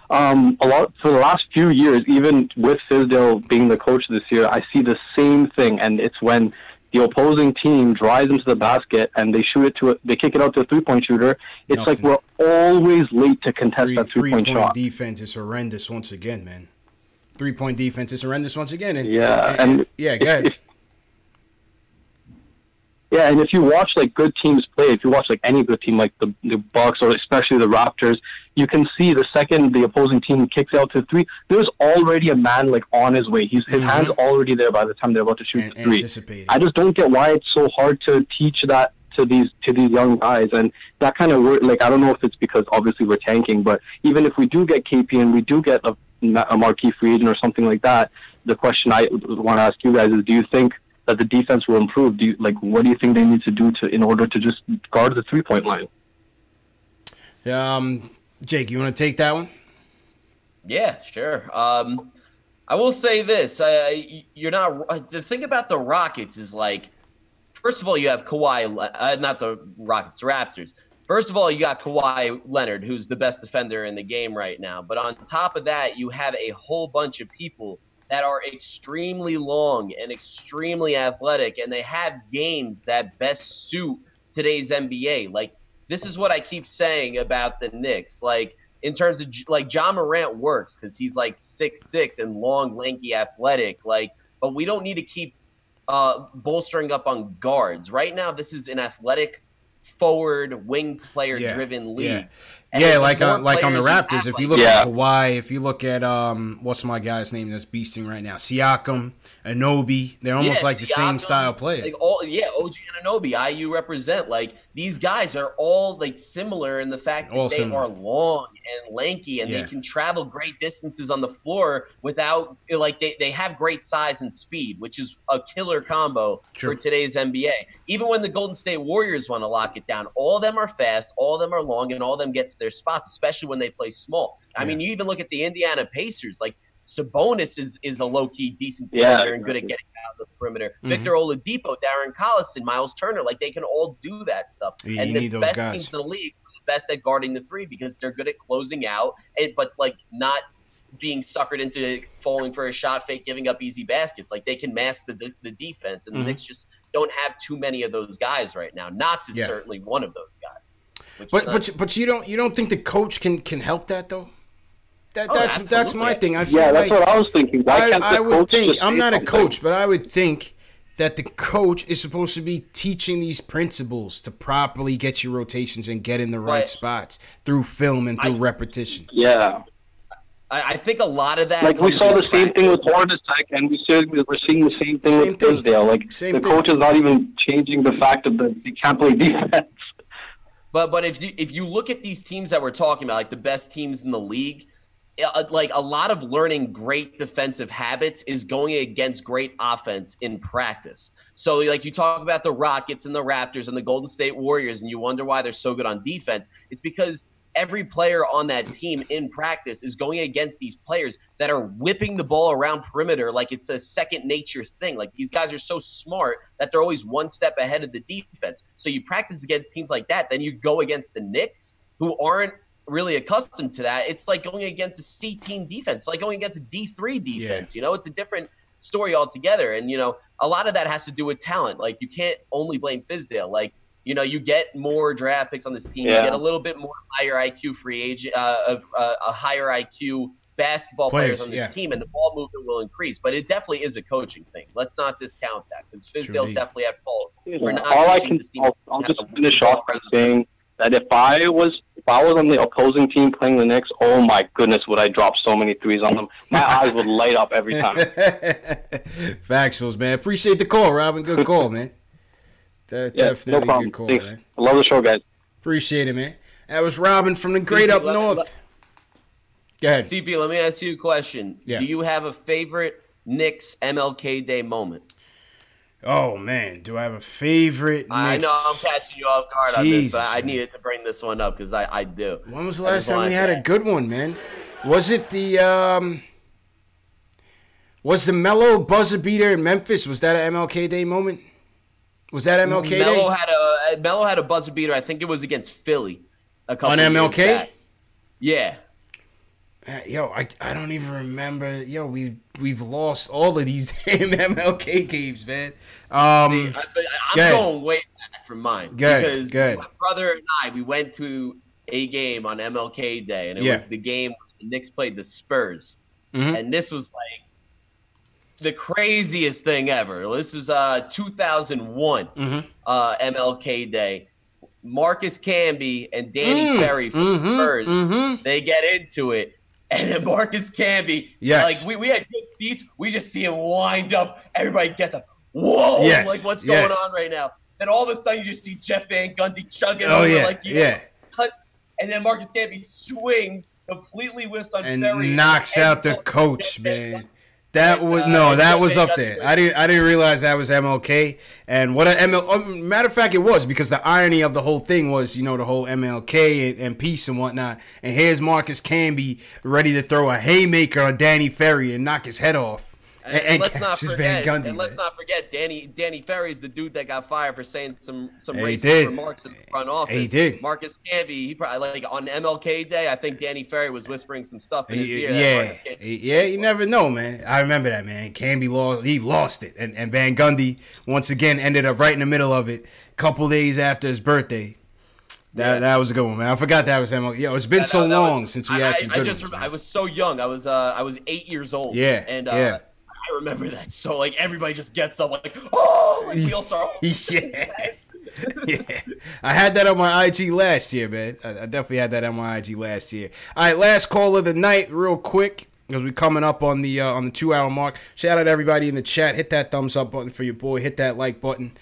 for the last few years, even with Fizdale being the coach this year, I see the same thing, and it's when the opposing team drives into the basket and they they kick it out to a three-point shooter. It's we're always late to contest that three-point shot. Defense is horrendous once again, man. Three-point defense is horrendous once again. Go ahead. And if you watch good teams play, if you watch any good team like the Bucks or especially the Raptors, you can see the second the opposing team kicks out to three, there's already a man on his way. His hand's already there by the time they're about to shoot the three. I just don't get why it's so hard to teach that to these young guys, and that kind of I don't know if it's because obviously we're tanking, but even if we do get KP and we do get a marquee free agent or something like that, the question I want to ask you guys is, do you think that the defense will improve? What do you think they need to do in order to just guard the three-point line? Jake, you want to take that one? Yeah, sure. I will say this: you're not. The thing about the Rockets is first of all, you have Kawhi, not the Rockets, the Raptors. First of all, you got Kawhi Leonard, who's the best defender in the game right now. But on top of that, you have a whole bunch of people that are extremely long and extremely athletic, and they have games that best suit today's NBA. Like, this is what I keep saying about the Knicks. Like, in terms of, like, Ja Morant works because he's, like, 6'6" and long, lanky, athletic. Like, but we don't need to keep bolstering up on guards. Right now, this is an athletic, forward, wing player-driven league. Yeah, like on the Raptors, if you look at Kawhi, if you look at what's my guy's name that's beasting right now, Siakam, Anunoby, they're almost like the same style player. Like OG Anunoby, IU represent. Like, these guys are all like similar in the fact that they are long and lanky, and they can travel great distances on the floor without, like, they have great size and speed, which is a killer combo for today's NBA. Even when the Golden State Warriors want to lock it down, all of them are fast, all of them are long, and all of them get to their spots, especially when they play small. I mean, you even look at the Indiana Pacers, like, Sabonis is a low-key decent defender and good at getting out of the perimeter. Victor Oladipo, Darren Collison, Miles Turner, like, they can all do that stuff. And the best teams in the league are the best at guarding the three because they're good at closing out, but, like, not being suckered into falling for a shot fake, giving up easy baskets. Like, they can mask the defense, and the Knicks just don't have too many of those guys right now. Knox is certainly one of those guys. But you don't think the coach can help that though? That's my thing. I feel that's what I was thinking. I would think, I'm not a coach, but I would think that the coach is supposed to be teaching these principles to properly get your rotations and get in the right spots through film and through repetition. Yeah. I think a lot of that. Like, we saw the same thing with Hornacek, and we're seeing the same thing with Tisdale. Like, the coach is not even changing the fact that they can't play defense. But if you look at these teams that we're talking about, like the best teams in the league, like, a lot of learning great defensive habits is going against great offense in practice. So, like, you talk about the Rockets and the Raptors and the Golden State Warriors, and you wonder why they're so good on defense. It's because every player on that team in practice is going against these players that are whipping the ball around perimeter like it's a second nature thing. Like, these guys are so smart that they're always one step ahead of the defense. So you practice against teams like that, then you go against the Knicks, who aren't really accustomed to that. It's like going against a C team defense. It's like going against a D3 defense. You know, it's a different story altogether. And, you know, a lot of that has to do with talent. Like, you can't only blame Fizdale. Like, you know, you get more draft picks on this team. You get a little bit more higher IQ free agent, a higher IQ basketball players on this team, and the ball movement will increase. But it definitely is a coaching thing. Let's not discount that, because Fizdale's definitely at fault. We're not I'll just finish off by saying that if I was on the opposing team playing the Knicks, oh my goodness, would I drop so many threes on them? My eyes would light up every time. Factuals, man. Appreciate the call, Robin. Good call, man. Definitely no problem. Good call, Thanks. man. I love the show, guys. Appreciate it, man. That was Robin from the great up north. Go ahead. CP, let me ask you a question. Do you have a favorite Knicks MLK Day moment? Oh, man. Do I have a favorite Knicks? I know I'm catching you off guard on this, but I needed to bring this one up because I do. When was the last time we had a good one, man? Was it the was the Melo buzzer beater in Memphis? Was that an MLK Day moment? Was that MLK Day? Melo had a buzzer beater. I think it was against Philly a couple on years MLK? back. Yeah. Yo, I don't even remember. Yo, we've lost all of these damn MLK games, man. I'm going way back from mine. Because my brother and I, we went to a game on MLK Day, and it was the game the Knicks played the Spurs. And this was like the craziest thing ever. This is 2001 MLK Day. Marcus Camby and Danny Ferry from the Spurs, they get into it. And then Marcus Camby, like, we had good seats. We just see him wind up. Everybody gets up. Whoa! Like, what's going on right now? Then all of a sudden, you just see Jeff Van Gundy chugging over, and then Marcus Camby swings, completely whiffs on Ferry. And knocks out the coach, man. That was up there. I didn't realize that was MLK. And what matter of fact, it was, because the irony of the whole thing was, you know, the whole MLK and peace and whatnot. And here's Marcus Camby ready to throw a haymaker on Danny Ferry and knock his head off. And let's not catches forget, Van Gundy. and let's not forget, Danny Ferry's the dude that got fired for saying some He racist did. remarks in the front office. He did. Marcus Camby, he probably like on MLK Day. I think Danny Ferry was whispering some stuff in his ear. Yeah, you never know, man. I remember that, man. Camby lost it, and Van Gundy once again ended up right in the middle of it. A couple days after his birthday. That was a good one, man. I forgot that was MLK. Yo, it's been so long since we had some good ones. I was so young. I was 8 years old. Yeah, and yeah. I remember that. So like everybody just gets up like, oh, like we all start. Yeah. Yeah. I had that on my IG last year, man. I definitely had that on my IG last year. All right, last call of the night, real quick, because we're coming up on the 2-hour mark. Shout out to everybody in the chat. Hit that thumbs up button for your boy. Hit that like button.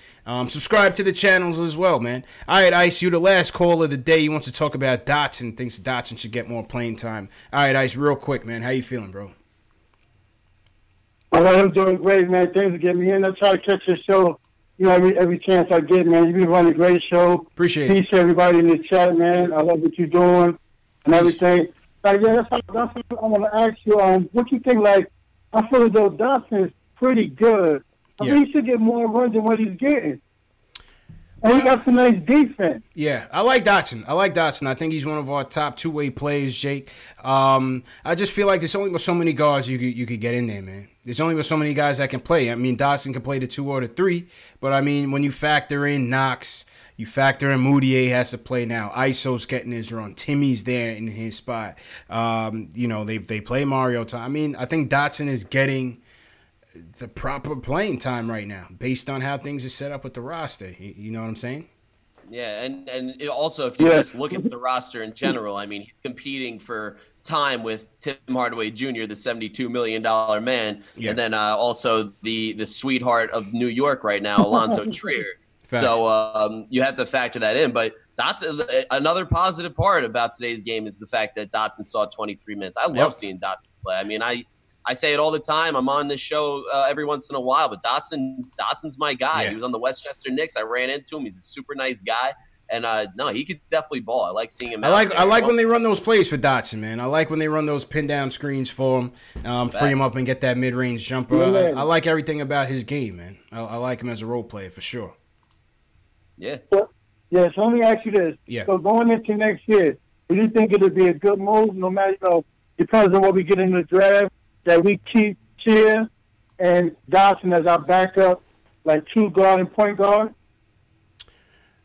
Subscribe to the channels as well, man. All right, Ice, you the last call of the day. You want to talk about Dotson. Thinks Dotson should get more playing time. All right, Ice, real quick, man. How you feeling, bro? I'm doing great, man. Thanks for getting me in. I try to catch your show, every chance I get, man. You've been running a great show. Appreciate it. Peace to everybody in the chat, man. I love what you're doing and everything. Like, yeah, that's what I want to ask you. What you think? Like, I feel as though Dotson is pretty good. I think he should get more runs than what he's getting. And he got some nice defense. Yeah, I like Dotson. I think he's one of our top two-way players, Jake. I just feel like there's only so many guards you could get in there, man. There's only so many guys that can play. I mean, Dotson can play the 2 or the 3, but I mean, when you factor in Knox, you factor in Moutier has to play now. ISO's getting his run. Timmy's there in his spot. They play Mario time. I mean, I think Dotson is getting the proper playing time right now based on how things are set up with the roster. You know what I'm saying? Yeah, and it also, if you just look at the roster in general, I mean, he's competing for time with Tim Hardaway Jr., the $72 million man, and then also the sweetheart of New York right now, Alonzo Trier. So you have to factor that in. But another positive part about today's game is the fact that Dotson saw 23 minutes. I love seeing Dotson play. I mean, I say it all the time. I'm on this show every once in a while, but Dotson's my guy. Yeah. He was on the Westchester Knicks. I ran into him. He's a super nice guy. And no, he could definitely ball. I like seeing him. I like when they run those plays for Dotson, man. I like when they run those pin down screens for him, free him up and get that mid range jumper. I like everything about his game, man. I like him as a role player for sure. Yeah. Yeah. So let me ask you this. Yeah. So going into next year, do you think it'll be a good move, no matter depends on what we get in the draft, that we keep Cheer and Dotson as our backup, like 2 guard and point guard?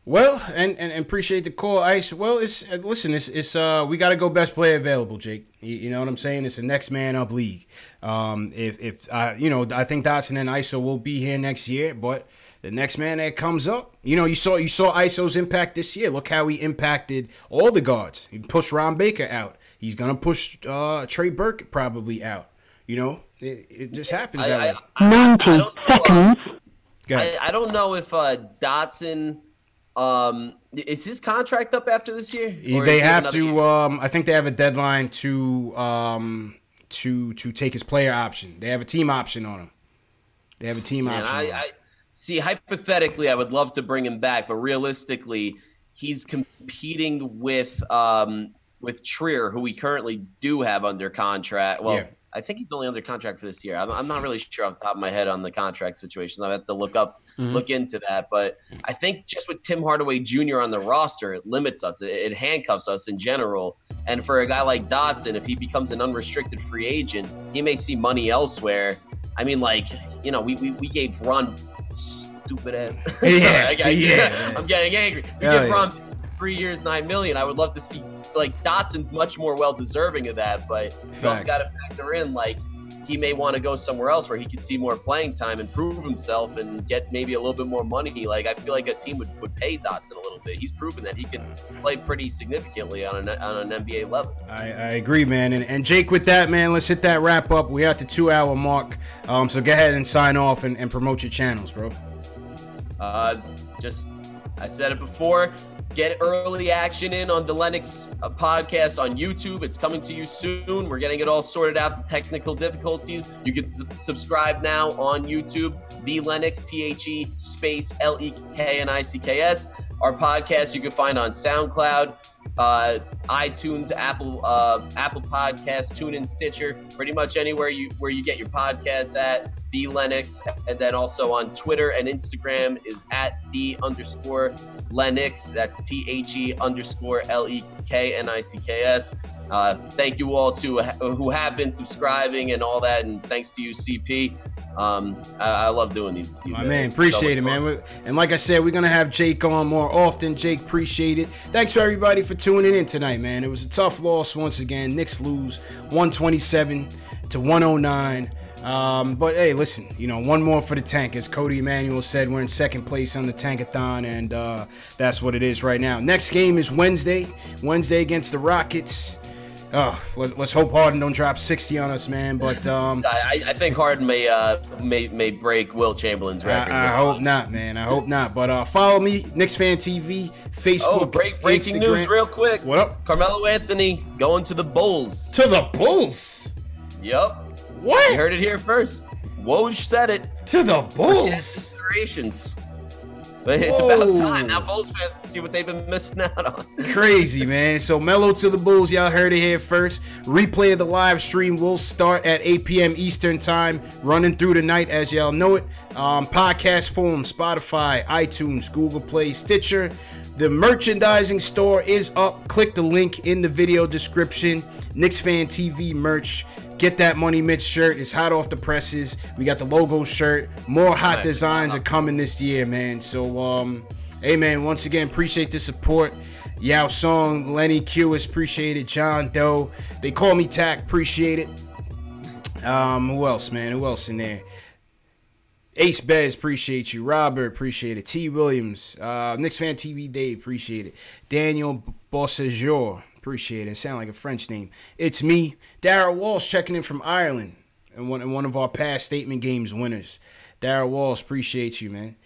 Well, and appreciate the call, Ice. Well, it's we got to go best player available, Jake. You know what I'm saying? It's a next man up league. I think Dotson and ISO will be here next year, but the next man that comes up, you saw ISO's impact this year. Look how he impacted all the guards. He pushed Ron Baker out. He's gonna push Trey Burke probably out. It just happens that way. 90 seconds. I don't know if Dotson. Is his contract up after this year? They have to. I think they have a deadline to take his player option. They have a team option on him. They have a team option. See, hypothetically, I would love to bring him back, but realistically, he's competing with Trier, who we currently do have under contract. Well. Yeah. I think he's only under contract for this year. I'm not really sure off the top of my head on the contract situation. I have to look into that. But I think just with Tim Hardaway Jr. on the roster, it limits us. It handcuffs us in general. And for a guy like Dotson, if he becomes an unrestricted free agent, he may see money elsewhere. I mean, we gave Ron stupid ass. I'm getting angry. We gave Ron 3 years, $9 million. I would love to see Dotson's much more well deserving of that, but you also got to factor in he may want to go somewhere else where he could see more playing time and prove himself and get maybe a little bit more money. I feel like a team would pay Dotson a little bit. He's proven that he can play pretty significantly on an NBA level. I agree, man. And Jake, with that, man, let's hit that wrap up. We're at the 2-hour mark. So go ahead and sign off and promote your channels, bro. I said it before. Get early action in on the Lennox podcast on YouTube. It's coming to you soon. We're getting it all sorted out, the technical difficulties. You can subscribe now on YouTube, The Lennox, THE space LEKNICKS. Our podcast you can find on SoundCloud, iTunes, Apple Podcasts, TuneIn, Stitcher, pretty much anywhere where you get your podcasts at, the Lennox. And then also on Twitter and Instagram is at @the_Lennox. That's THE_LEKNICKS. Thank you all who have been subscribing and all that, and thanks to you, CP. I love doing these. My man, appreciate it, man. And like I said, we're gonna have Jake on more often. Jake, appreciate it. Thanks for everybody for tuning in tonight, man. It was a tough loss once again. Knicks lose 127-109. But hey, listen, one more for the tank. As Cody Emanuel said, we're in second place on the Tankathon, and that's what it is right now. Next game is Wednesday against the Rockets. Let's hope Harden don't drop 60 on us, man. But I think Harden may break Wilt Chamberlain's record. I hope not, man. I hope not. But follow me, KnicksFanTV, Facebook, breaking Instagram. news, real quick. What up? Carmelo Anthony going to the Bulls. To the Bulls? Yup. What? You heard it here first. Woj said it. To the Bulls. Considerations. But it's about time. Now Bulls fans can see what they've been missing out on. Crazy, man. So Melo to the Bulls. Y'all heard it here first. Replay of the live stream will start at 8 p.m. Eastern time, running through the night as y'all know it. Podcast form, Spotify, iTunes, Google Play, Stitcher. The merchandising store is up. Click the link in the video description. KnicksFanTV merch. Get that Money Mitch shirt. It's hot off the presses. We got the logo shirt. More hot designs are coming this year, man. So, hey, man, once again, appreciate the support. Yao Song, Lenny Qis, appreciate it. John Doe. They call me Tack, appreciate it. Who else, man? Who else in there? Ace Bez, appreciate you. Robert, appreciate it. T. Williams, KnicksFanTV Dave, appreciate it. Daniel Bossejor, appreciate it. Sound like a French name. It's me, Darryl Walsh, checking in from Ireland, and one of our past statement games winners. Darryl Walsh, appreciate you, man.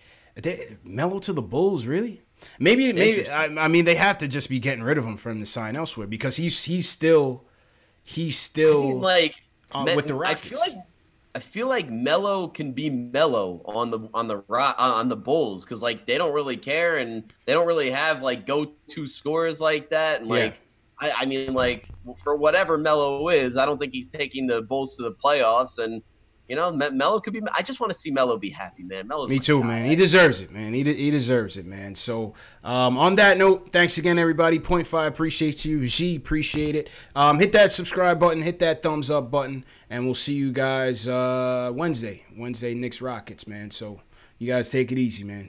Melo to the Bulls, really? Maybe. I mean, they have to just be getting rid of him for him to sign elsewhere because he's still like with the Rockets. I feel like Melo can be Melo on the Bulls because like they don't really care and they don't really have like go-to scorers like that. And like I mean like for whatever Melo is, I don't think he's taking the Bulls to the playoffs. And Melo could be. I just want to see Melo be happy, man. Me too, man. He deserves it, man. He deserves it, man. So, on that note, thanks again, everybody. Point 5, appreciate you. G, appreciate it. Hit that subscribe button, hit that thumbs up button, and we'll see you guys Wednesday. Knicks Rockets, man. So, you guys take it easy, man.